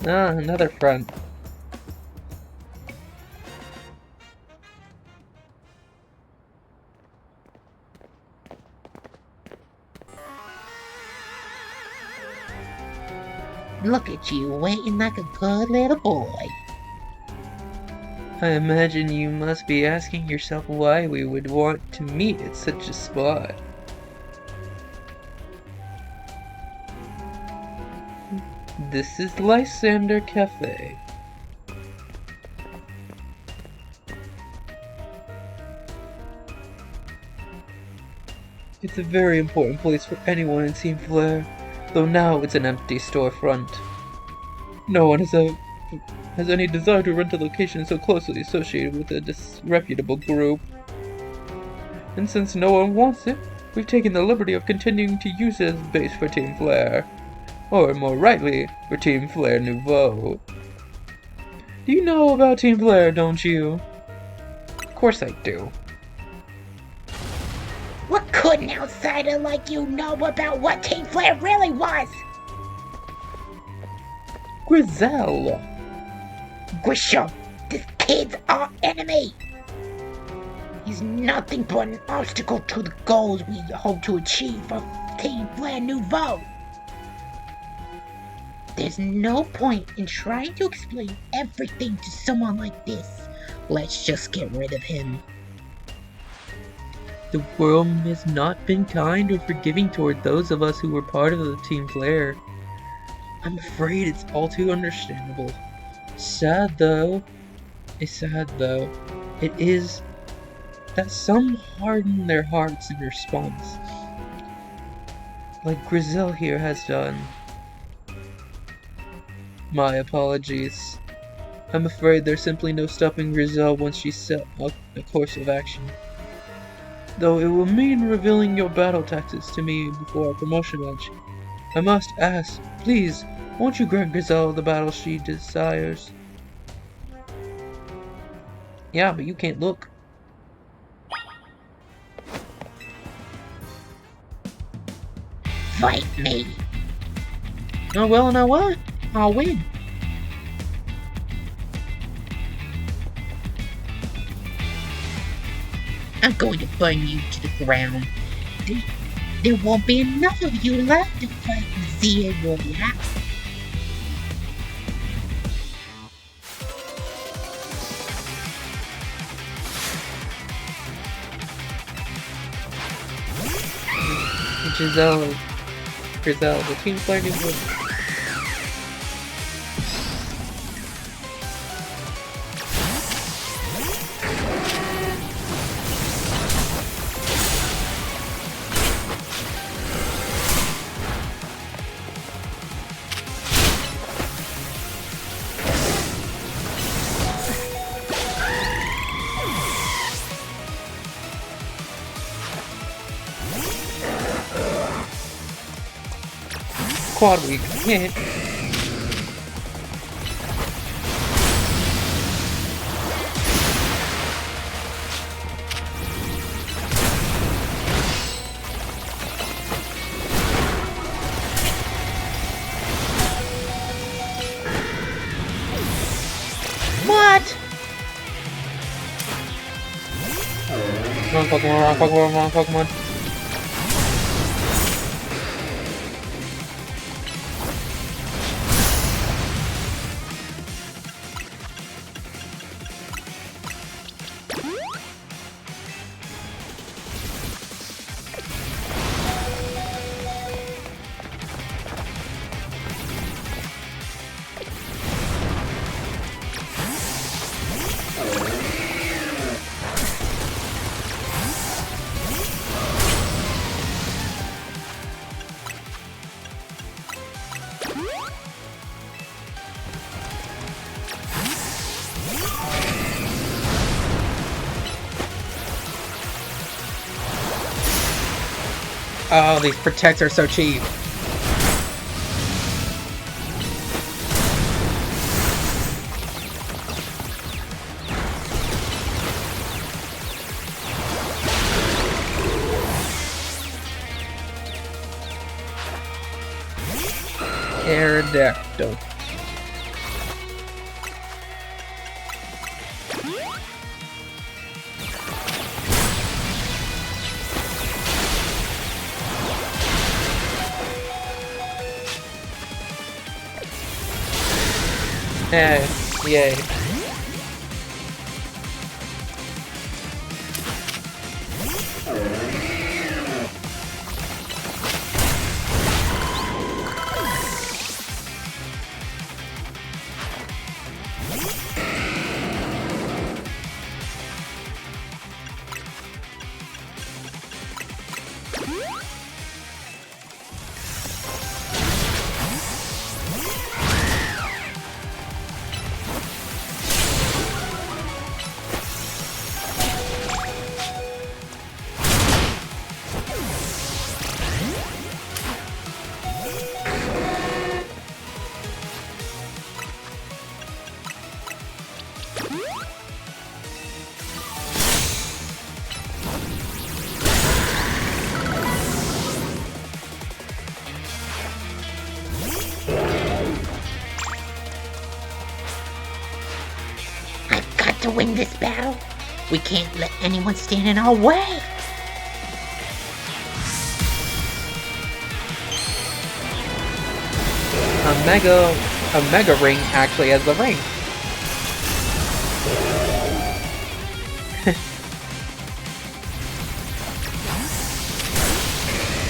Ah, another front. Look at you, waiting like a good little boy. I imagine you must be asking yourself why we would want to meet at such a spot. This is Lysander Cafe. It's a very important place for anyone in Team Flare, though now it's an empty storefront. No one has any desire to rent a location so closely associated with a disreputable group. And since no one wants it, we've taken the liberty of continuing to use it as base for Team Flare. Or more rightly, for Team Flare Nouveau. Do you know about Team Flare, don't you? Of course I do. What could an outsider like you know about what Team Flare really was? Grizel! Grisham, this kid's our enemy. He's nothing but an obstacle to the goals we hope to achieve for Team Flare Nouveau. There's no point in trying to explain everything to someone like this. Let's just get rid of him. The world has not been kind or forgiving toward those of us who were part of the Team Flare. I'm afraid it's all too understandable. Sad though, it is that some harden their hearts in response, like Grizel here has done. My apologies. I'm afraid there's simply no stopping Grizel once she's set a course of action. Though it will mean revealing your battle tactics to me before our promotion match. I must ask, please, won't you grant Grizel the battle she desires? Yeah, but you can't look. Fight me. Oh well, and I will. I'll win. I'm going to burn you to the ground. There won't be enough of you left to fight Zia Royale. Grizel, the Team Flare Nouveau. quad weak hit. What? Wrong Pokemon, wrong Pokemon, wrong Pokemon. Oh, these protects are so cheap. Aerodactyl. Hey, yay. I've got to win this battle. We can't let anyone stand in our way. A mega ring actually has the ring.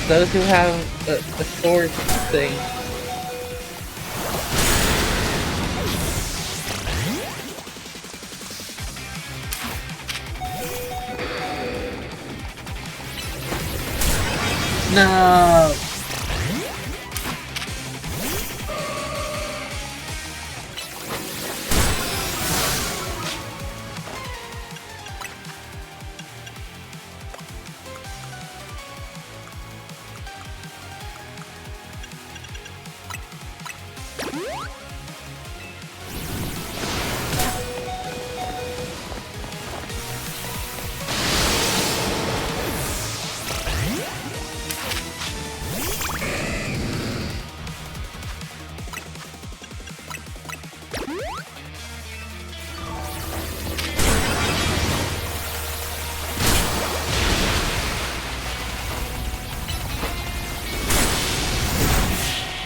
Those who have a sword thing. No.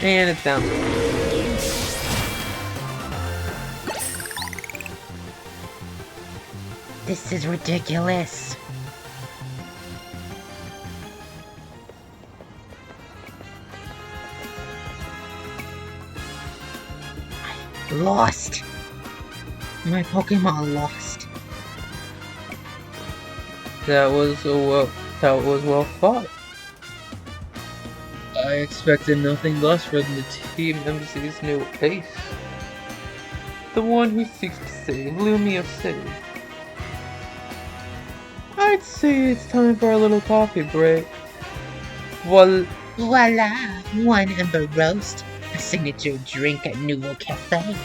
And it's down. This is ridiculous. I lost. My Pokemon lost. That was well fought. I expected nothing less from the Team MC's new ace. The one who seeks to save Lumia City. I'd say it's time for a little coffee break. Voila! One Ember Roast, a signature drink at Nouveau Cafe.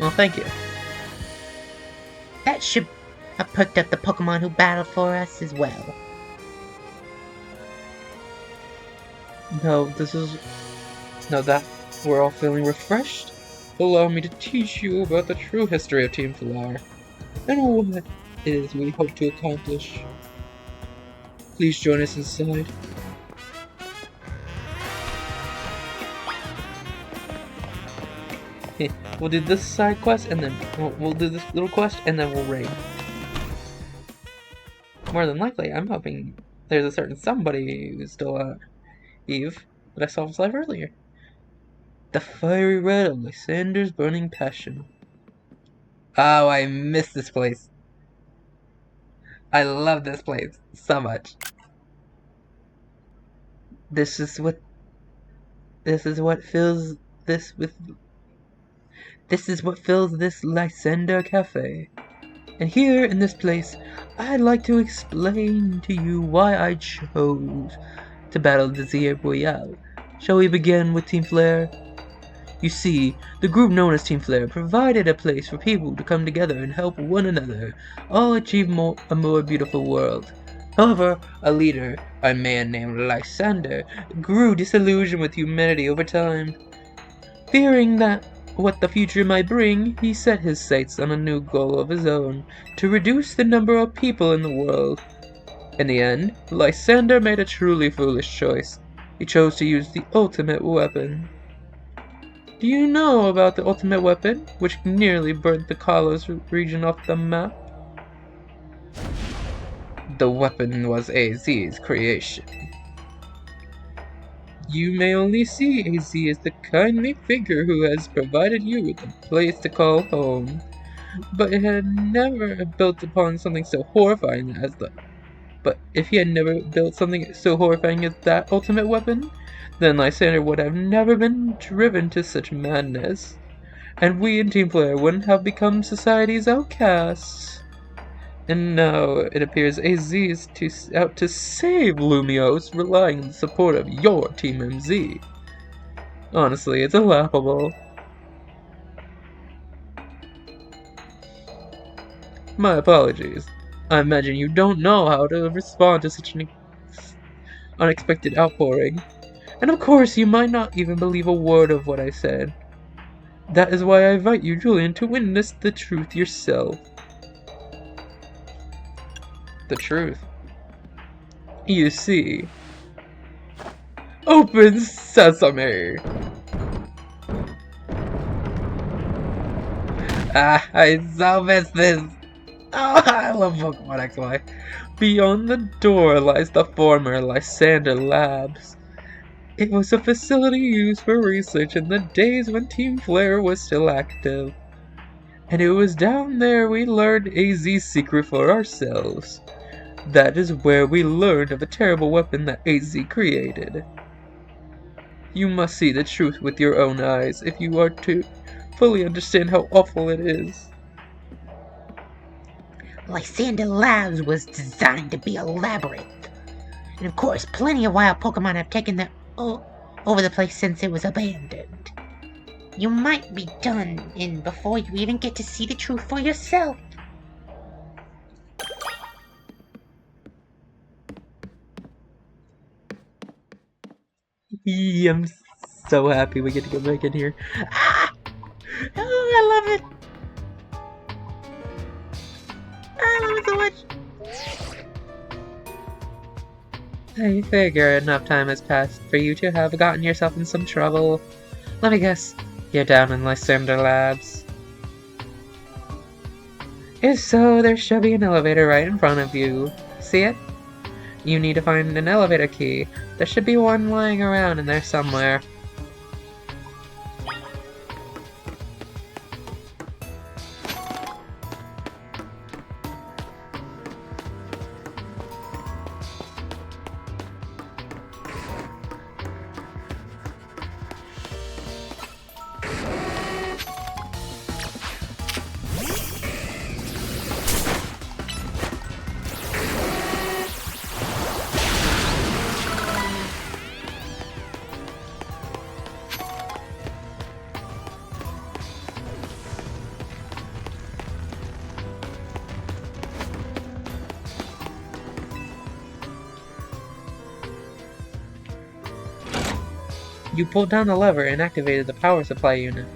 Well, thank you. That should have perked up the Pokemon who battled for us as well. Now that we're all feeling refreshed, allow me to teach you about the true history of Team Flower, and what it is we hope to accomplish. Please join us inside. We'll do this side quest, and then we'll do this little quest, and then we'll raid. More than likely, I'm hoping there's a certain somebody who's still Eve that I saw his life earlier. The fiery red of Lysander's burning passion. Oh, I miss this place. I love this place so much. This is what fills this Lysander Cafe. And here in this place, I'd like to explain to you why I chose to battle Desire Royale. Shall we begin with Team Flare? You see, the group known as Team Flare provided a place for people to come together and help one another, all achieve a more beautiful world. However, a leader, a man named Lysander, grew disillusioned with humanity over time. Fearing that what the future might bring, he set his sights on a new goal of his own, to reduce the number of people in the world. In the end, Lysander made a truly foolish choice. He chose to use the ultimate weapon. Do you know about the ultimate weapon, which nearly burnt the Kalos region off the map? The weapon was AZ's creation. You may only see AZ as the kindly figure who has provided you with a place to call home, but it had never built upon something so horrifying as the... But if he had never built something so horrifying as that ultimate weapon, then Lysander would have never been driven to such madness, and we in Team Flare wouldn't have become society's outcasts. And now it appears AZ is out to save Lumiose, relying on the support of your Team MZ. Honestly, it's laughable. My apologies. I imagine you don't know how to respond to such an unexpected outpouring. And of course, you might not even believe a word of what I said. That is why I invite you, Julian, to witness the truth yourself. The truth? You see. Open sesame! Ah, I so miss this! Oh, I love Pokemon XY. Beyond the door lies the former Lysander Labs. It was a facility used for research in the days when Team Flare was still active. And it was down there we learned AZ's secret for ourselves. That is where we learned of the terrible weapon that AZ created. You must see the truth with your own eyes if you are to fully understand how awful it is. Lysander Labs was designed to be a labyrinth. And of course, plenty of wild Pokemon have taken them over the place since it was abandoned. You might be done in before you even get to see the truth for yourself. I'm so happy we get to go back in here. Ah! Oh, I love it! I love it so much! I figure enough time has passed for you to have gotten yourself in some trouble. Let me guess, you're down in Lysander Labs. If so, there should be an elevator right in front of you. See it? You need to find an elevator key. There should be one lying around in there somewhere. You pulled down the lever and activated the power supply unit.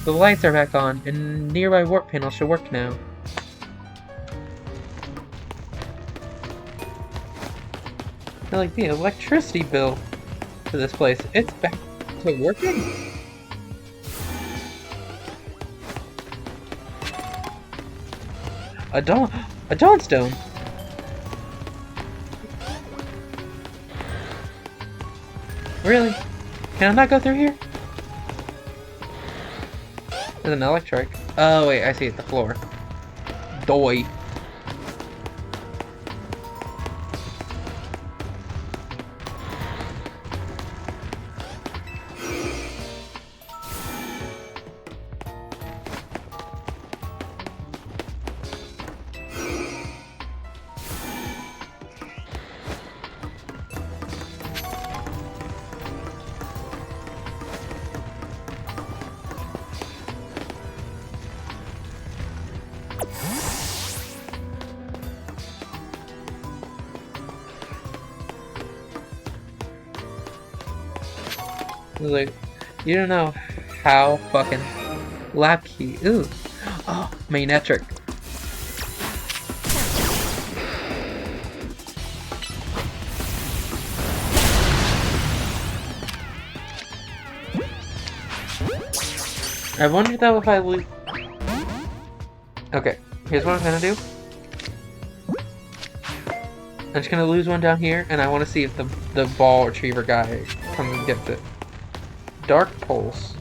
The lights are back on, and nearby warp panel should work now. Like the electricity bill for this place, it's back to working? A Dawnstone! Really? Can I not go through here? There's an electric. Oh wait, I see it, the floor. Doi. Like, you don't know how fucking lab key. Ooh. Oh, magnetric. I wonder though if I lose. Okay, here's what I'm gonna do. I'm just gonna lose one down here, and I want to see if the ball retriever guy comes and gets it. Dark Pulse.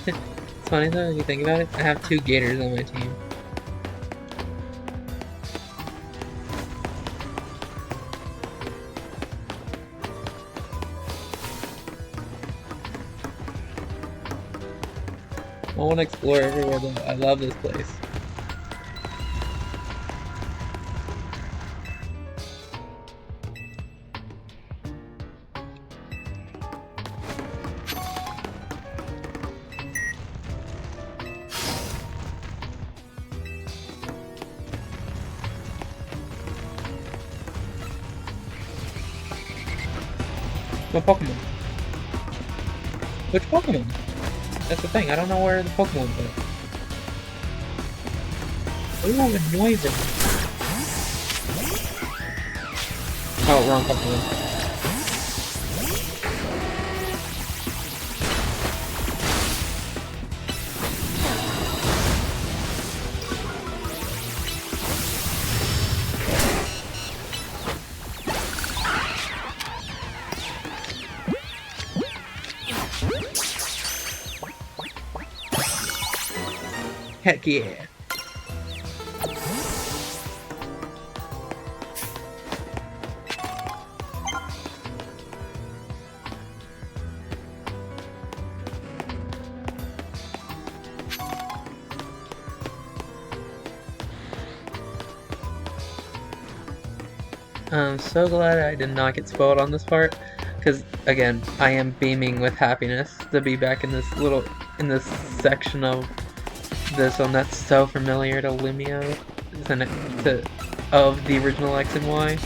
It's funny though, if you think about it, I have 2 gators on my team. I want to explore everywhere though. I love this place. What Pokemon? Which Pokemon? That's the thing, I don't know where the Pokemon are. What do you have a noise in? Oh, wrong Pokemon. Heck yeah. I'm so glad I did not get spoiled on this part, because again, I am beaming with happiness to be back in this section of this one that's so familiar to Lumio of the original X and Y.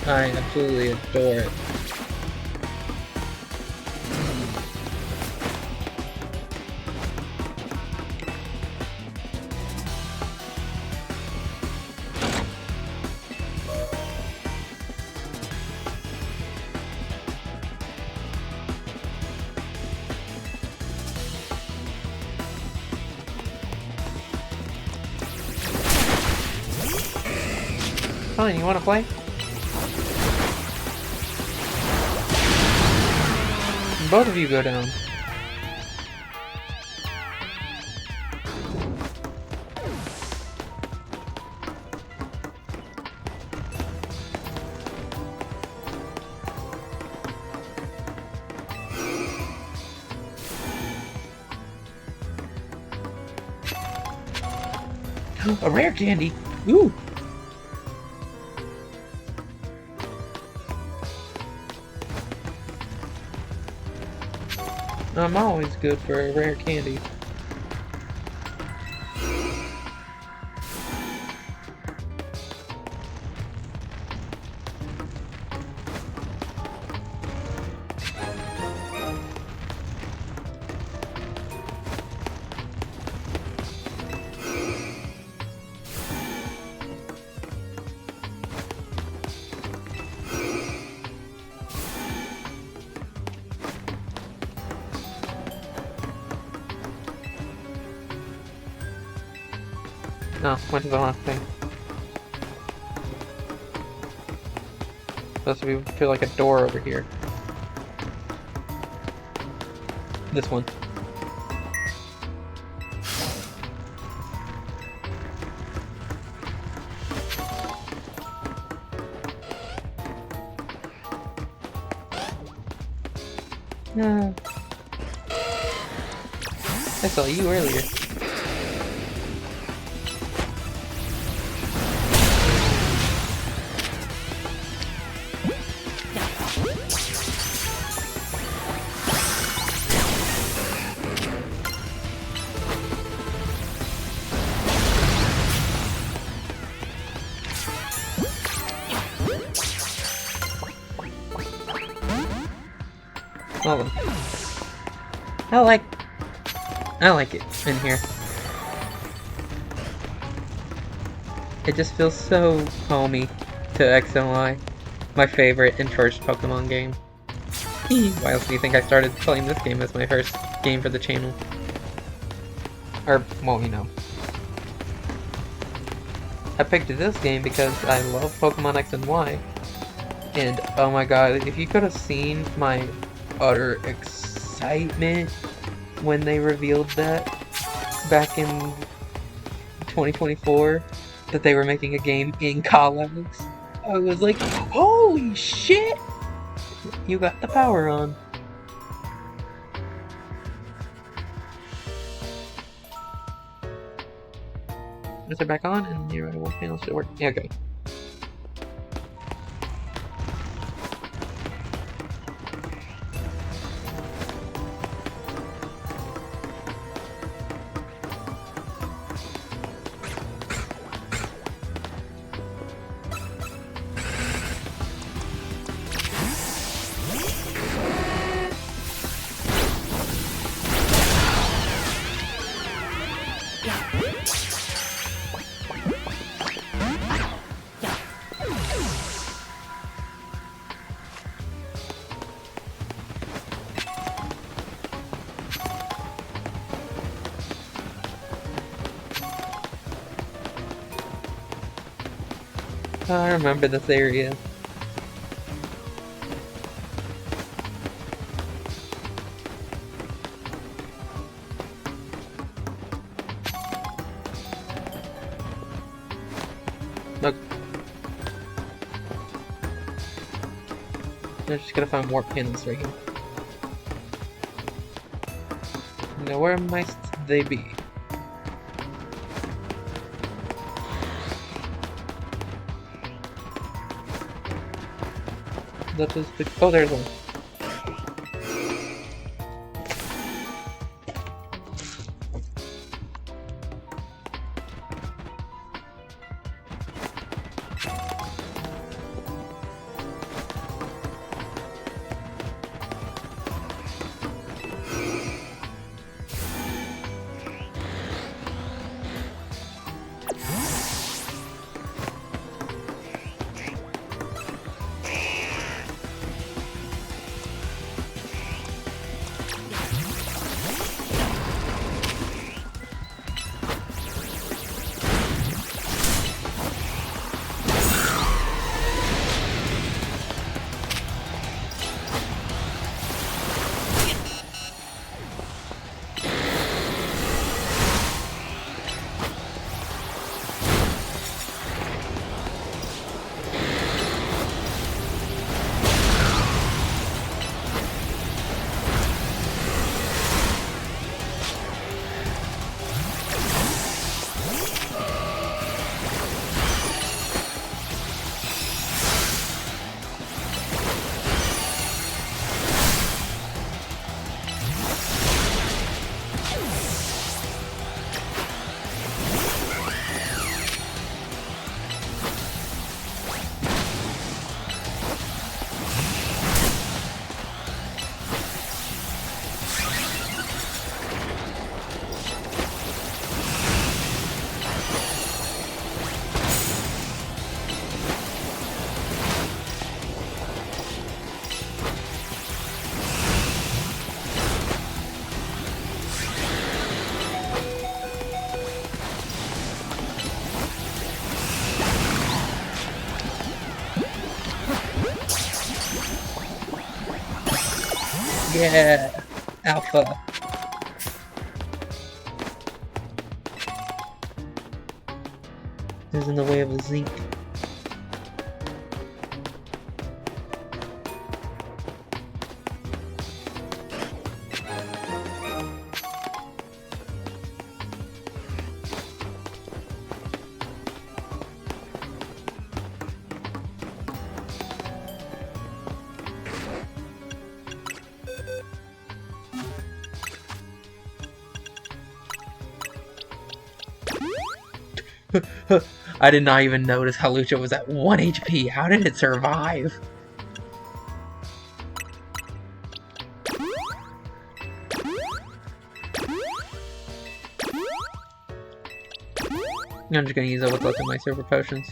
I absolutely adore it. fine. You wanna play? Both of you go down. A rare candy! Ooh! I'm always good for a rare candy. No, went to the last thing. Supposed to be to like a door over here. This one. No. I saw you earlier. Oh, I like it in here. It just feels so homey to X and Y, my favorite and first Pokemon game. Why else do you think I started playing this game as my first game for the channel? Or, well, you know. I picked this game because I love Pokemon X and Y. And, oh my god, if you could have seen my utter excitement when they revealed that back in 2024 that they were making a game in Collex. I was like, holy shit! You got the power on. Is it back on? And your right panel should work. Yeah, okay. I remember this area. Look. I'm just gonna find more panels right here. Now where might they be? That is the... oh, there's one. Yeah! Alpha. Is in the way of the zinc. I did not even notice how Lucha was at 1 HP. How did it survive? I'm just gonna use up what's left of my super potions.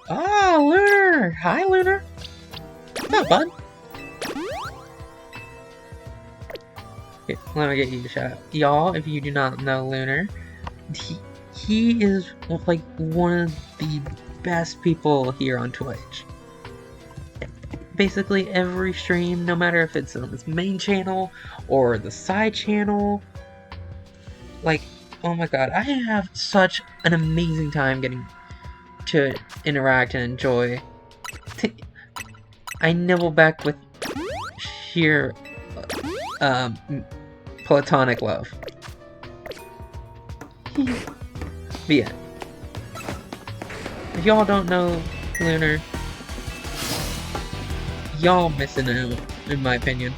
Ah, Lunar! Hi, Lunar! What's up, bud? Here, let me get you a shout out. Y'all, if you do not know Lunar, he is like one of the best people here on Twitch. Basically every stream, no matter if it's on his main channel or the side channel, like, oh my god, I have such an amazing time getting to interact and enjoy. I nibble back with sheer platonic love. But yeah, if y'all don't know Lunar, y'all missing out, in my opinion.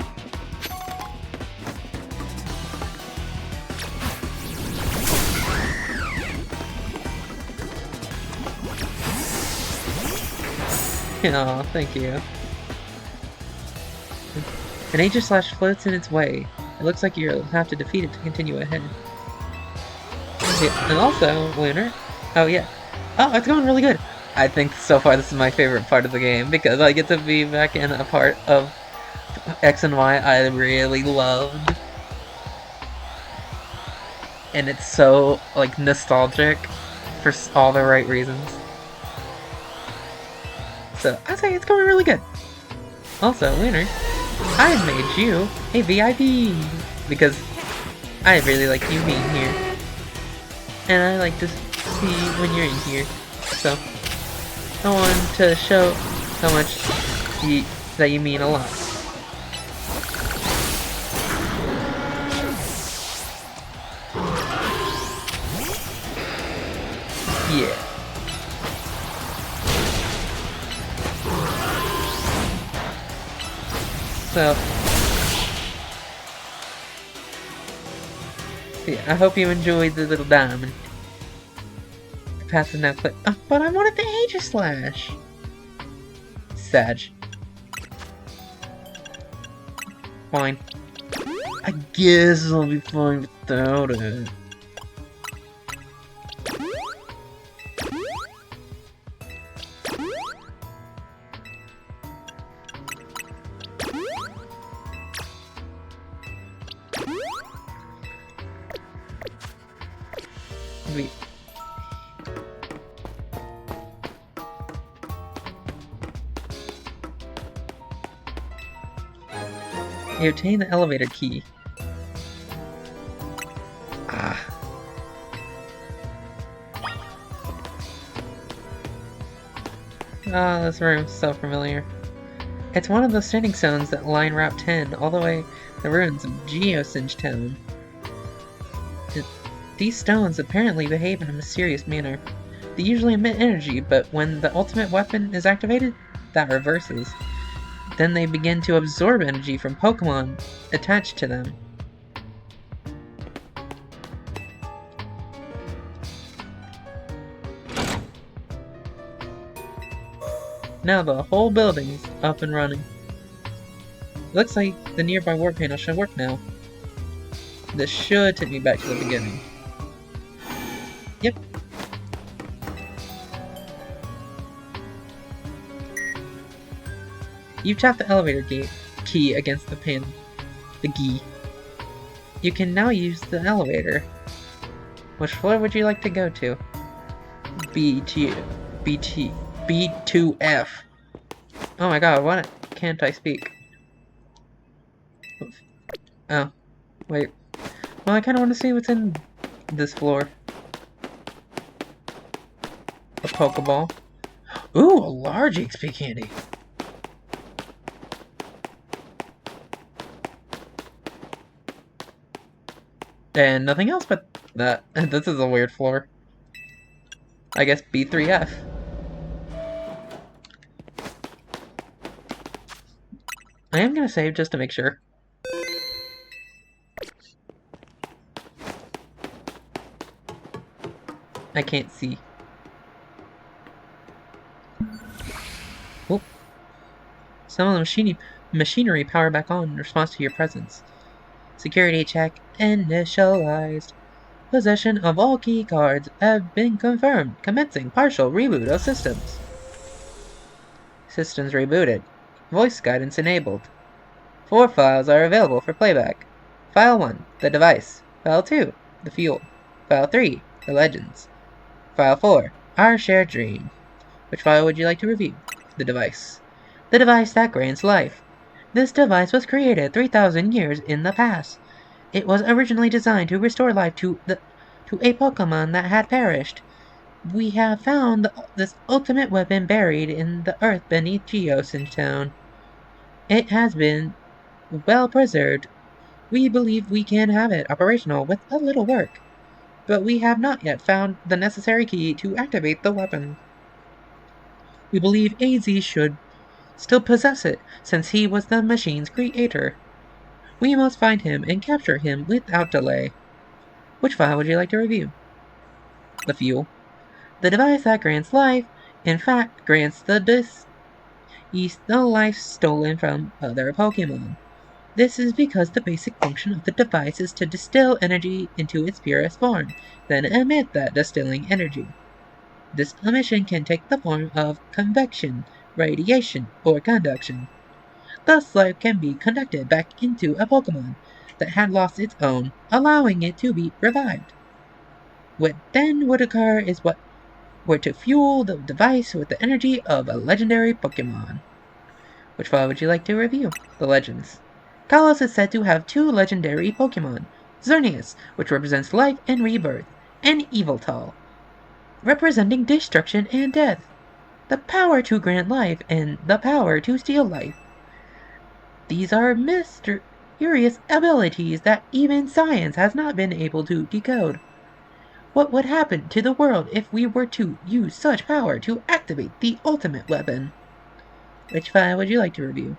Aw, thank you. An Aegis-Slash floats in its way. It looks like you'll have to defeat it to continue ahead. Yeah, and also, Lunar... Oh, yeah. Oh, it's going really good! I think so far this is my favorite part of the game, because I get to be back in a part of X and Y I really loved. And it's so, like, nostalgic for all the right reasons. So, I'd say it's going really good. Also, Lunar, I made you a VIP because I really like you being here. And I like to see when you're in here. So, I wanted to show how much that you mean a lot. Yeah. So, yeah, I hope you enjoyed the little diamond. The path is now clear. Oh, but I wanted the Aegis-Slash! Sag. Fine. I guess I'll be fine without it. You obtain the elevator key. Ah. Ah, this room's so familiar. It's one of the standing stones that line Route 10 all the way to the ruins of Geosinge Town. These stones apparently behave in a mysterious manner. They usually emit energy, but when the ultimate weapon is activated, that reverses. Then they begin to absorb energy from Pokemon attached to them. Now the whole building's up and running. Looks like the nearby warp panel should work now. This should take me back to the beginning. Yep. You tap the elevator key against the panel. The key. You can now use the elevator. Which floor would you like to go to? B2F. Oh my god, why can't I speak? Oh, wait. Well, I kind of want to see what's in this floor. A Pokeball. Ooh, a large XP candy. And nothing else but that. This is a weird floor. I guess B3F. I am gonna save just to make sure. I can't see. Oop. Some of the machinery power back on in response to your presence. Security check initialized. Possession of all key cards have been confirmed. Commencing partial reboot of systems. Systems rebooted. Voice guidance enabled. 4 files are available for playback. File 1, the device. File 2, the fuel. File 3, the legends. File 4, our shared dream. Which file would you like to review? The device. The device that grants life. This device was created 3,000 years in the past. It was originally designed to restore life to a Pokemon that had perished. We have found this ultimate weapon buried in the earth beneath Geosin Town. It has been well preserved. We believe we can have it operational with a little work, but we have not yet found the necessary key to activate the weapon. We believe AZ should still possess it, since he was the machine's creator. We must find him and capture him without delay. Which file would you like to review? The fuel. The device that grants life, in fact, grants the life stolen from other Pokemon. This is because the basic function of the device is to distill energy into its purest form, then emit that distilling energy. This emission can take the form of convection, radiation, or conduction. Thus, life can be conducted back into a Pokemon that had lost its own, allowing it to be revived. What then would occur is what were to fuel the device with the energy of a legendary Pokemon. Which file would you like to review? The Legends. Kalos is said to have 2 legendary Pokemon, Xerneas, which represents life and rebirth, and Yveltal, representing destruction and death. The power to grant life and the power to steal life. These are mysterious abilities that even science has not been able to decode. What would happen to the world if we were to use such power to activate the ultimate weapon? Which file would you like to review?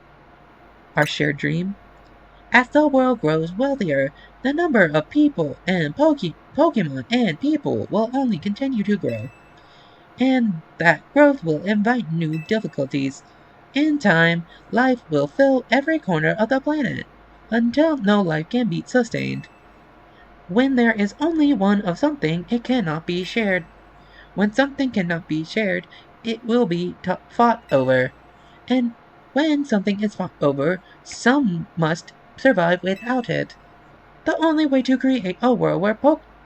Our shared dream? As the world grows wealthier, the number of people and Pokemon and people will only continue to grow. And that growth will invite new difficulties. In time, life will fill every corner of the planet, until no life can be sustained. When there is only one of something, it cannot be shared. When something cannot be shared, it will be fought over. And when something is fought over, some must survive without it. The only way to create a world where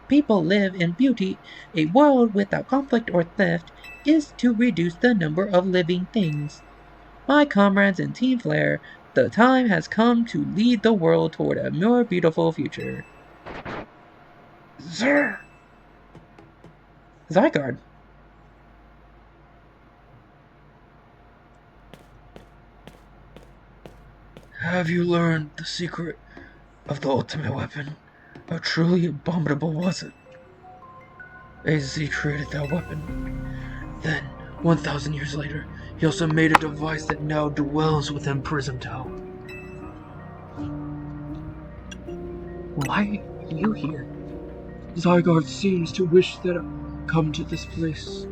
people live in beauty, a world without conflict or theft, is to reduce the number of living things. My comrades in Team Flare, the time has come to lead the world toward a more beautiful future. Zygarde. Have you learned the secret of the ultimate weapon? How truly abominable was it? AZ created that weapon. Then, 1,000 years later, he also made a device that now dwells within Prism Tower. Why are you here? Zygarde seems to wish that I come to this place.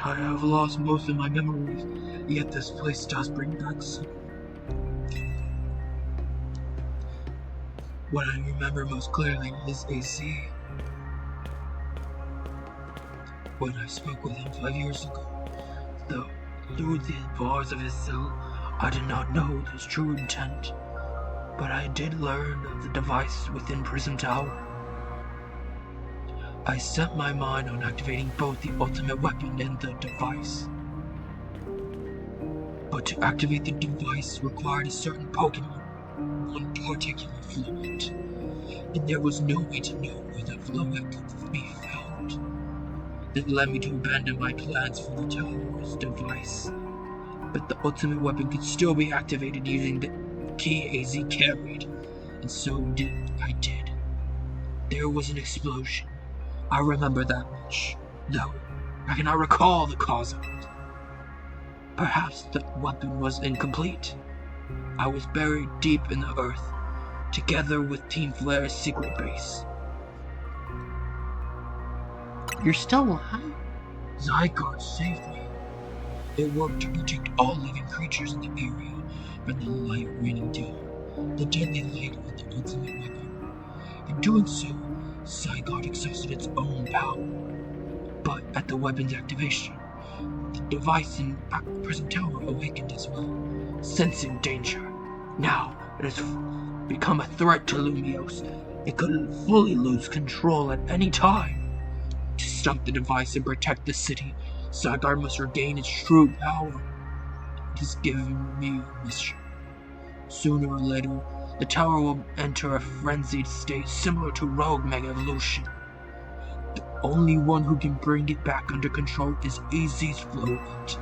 I have lost most of my memories, yet this place does bring back some. What I remember most clearly is AZ. When I spoke with him 5 years ago, though through the bars of his cell, I did not know his true intent, but I did learn of the device within Prism Tower. I set my mind on activating both the ultimate weapon and the device. But to activate the device required a certain Pokemon, one particular fluid, and there was no way to know where that fluid could be found. That led me to abandon my plans for the tower's device. But the ultimate weapon could still be activated using the key AZ carried, and so I did. There was an explosion. I remember that much, though I cannot recall the cause of it. Perhaps the weapon was incomplete. I was buried deep in the earth, together with Team Flare's secret base. You're still alive? Zygarde saved me. It worked to protect all living creatures in the area from the light raining down, the deadly light of the ultimate weapon. In doing so, Zygarde exhausted its own power. But at the weapon's activation, the device in Prison Tower awakened as well, sensing danger. Now it has become a threat to Lumiose. It could fully lose control at any time. To stop the device and protect the city, Zygarde must regain its true power. It has given me a mission. Sooner or later, the tower will enter a frenzied state similar to Rogue Mega Evolution. The only one who can bring it back under control is AZ's Flowet.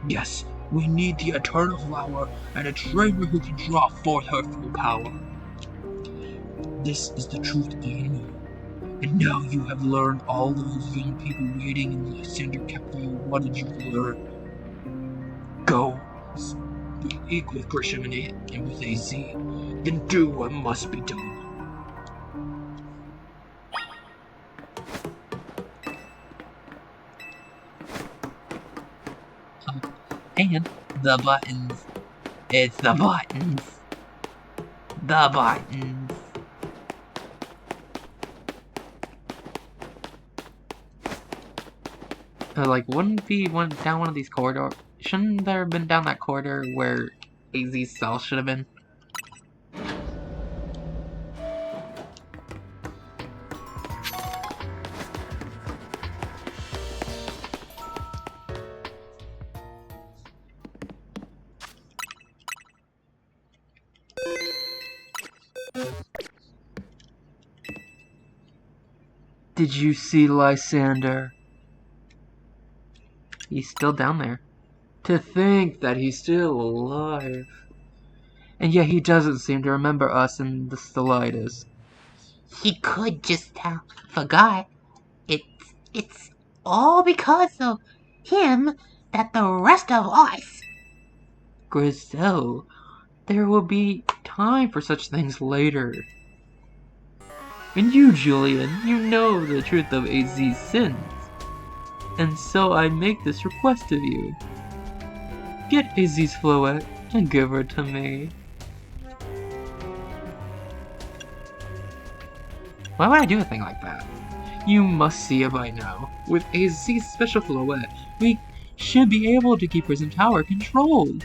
Yes, we need the Eternal Flower and a trainer who can draw forth her full power. This is the truth I know. And now you have learned all those young people waiting in Lysander Cafe wanted you to learn. Go. Speak with Grisham and with AZ. Then do what must be done. And the buttons. It's the buttons. The buttons. Like, wouldn't be down one of these corridors? Shouldn't there have been down that corridor where AZ's cell should have been? Did you see Lysander? He's still down there. To think that he's still alive. And yet he doesn't seem to remember us in the slightest. He could just have forgot. It's all because of him that the rest of us... Grizel, there will be time for such things later. And you, Julian, you know the truth of AZ's sins. And so I make this request of you. Get AZ's Floet and give her to me. Why would I do a thing like that? You must see it by now. With AZ's special Floet, we should be able to keep Prison Tower controlled.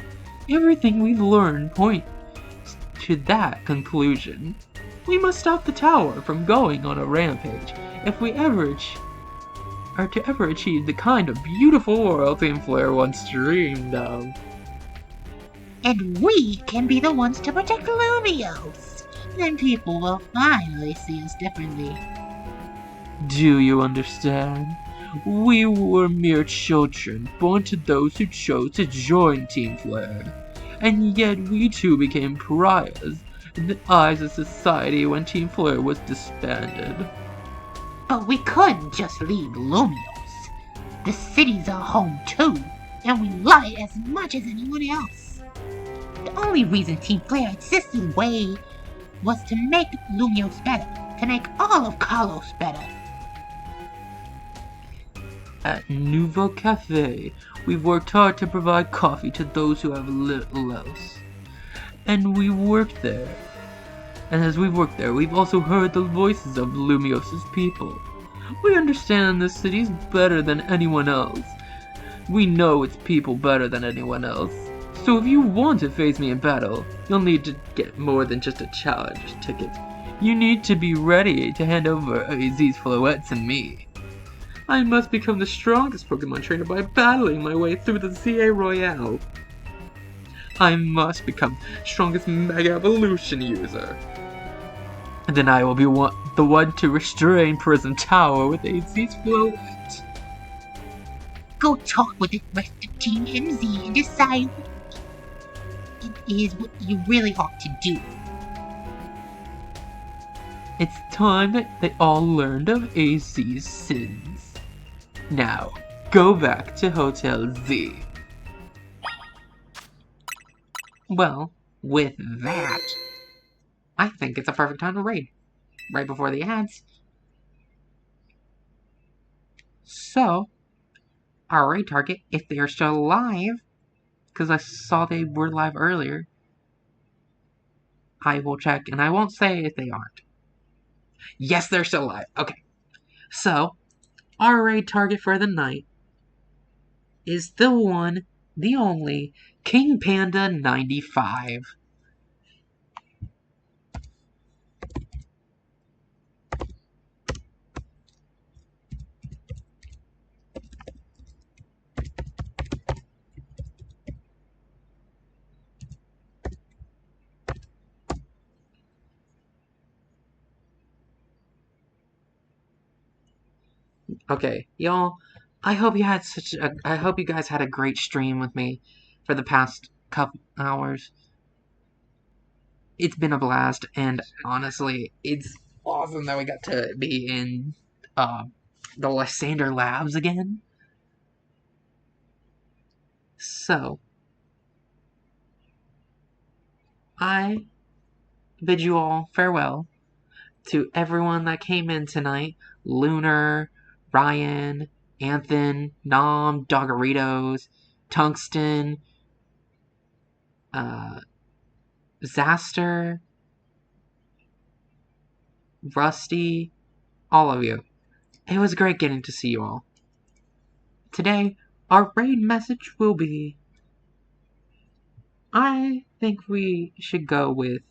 Everything we've learned points to that conclusion. We must stop the tower from going on a rampage if we are to ever achieve the kind of beautiful world Team Flare once dreamed of. And we can be the ones to protect Lumiose. Then people will finally see us differently. Do you understand? We were mere children, born to those who chose to join Team Flare. And yet we too became pariahs in the eyes of society when Team Flare was disbanded. But we couldn't just leave Lumiose. The city's our home too, and we love it as much as anyone else. The only reason Team Flare existed way was to make Lumiose better, to make all of Kalos better. At Nouveau Cafe, we've worked hard to provide coffee to those who have little else. And we worked there. And as we've worked there, we've also heard the voices of Lumiose's people. We understand the cities better than anyone else. We know its people better than anyone else. So if you want to face me in battle, you'll need to get more than just a challenge ticket. You need to be ready to hand over AZ's Floettes and me. I must become the strongest Pokemon trainer by battling my way through the ZA Royale. I must become strongest Mega Evolution user. And then I will be the one to restrain Prism Tower with AZ's Floette. Go talk with the rest of Team MZ and decide what it is what you really ought to do. It's time that they all learned of AZ's sins. Now, go back to Hotel Z. Well, with that, I think it's a perfect time to raid. Right before the ads. So, our raid target, if they are still live, because I saw they were live earlier, I will check, and I won't say if they aren't. Yes, they're still live. Okay. So, our raid target for the night is the one, the only, King Panda 95. Okay, y'all, I hope you guys had a great stream with me for the past couple hours. It's been a blast, and honestly, it's awesome that we got to be in the Lysander Labs again. So, I bid you all farewell to everyone that came in tonight. Lunar, Ryan, Anthon, Nom, Doggeritos, Tungsten, Zaster, Rusty, all of you. It was great getting to see you all. Today, our raid message will be, I think we should go with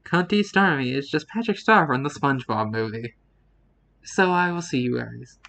Cunty Starmie is just Patrick Star from the SpongeBob movie. So I will see you guys.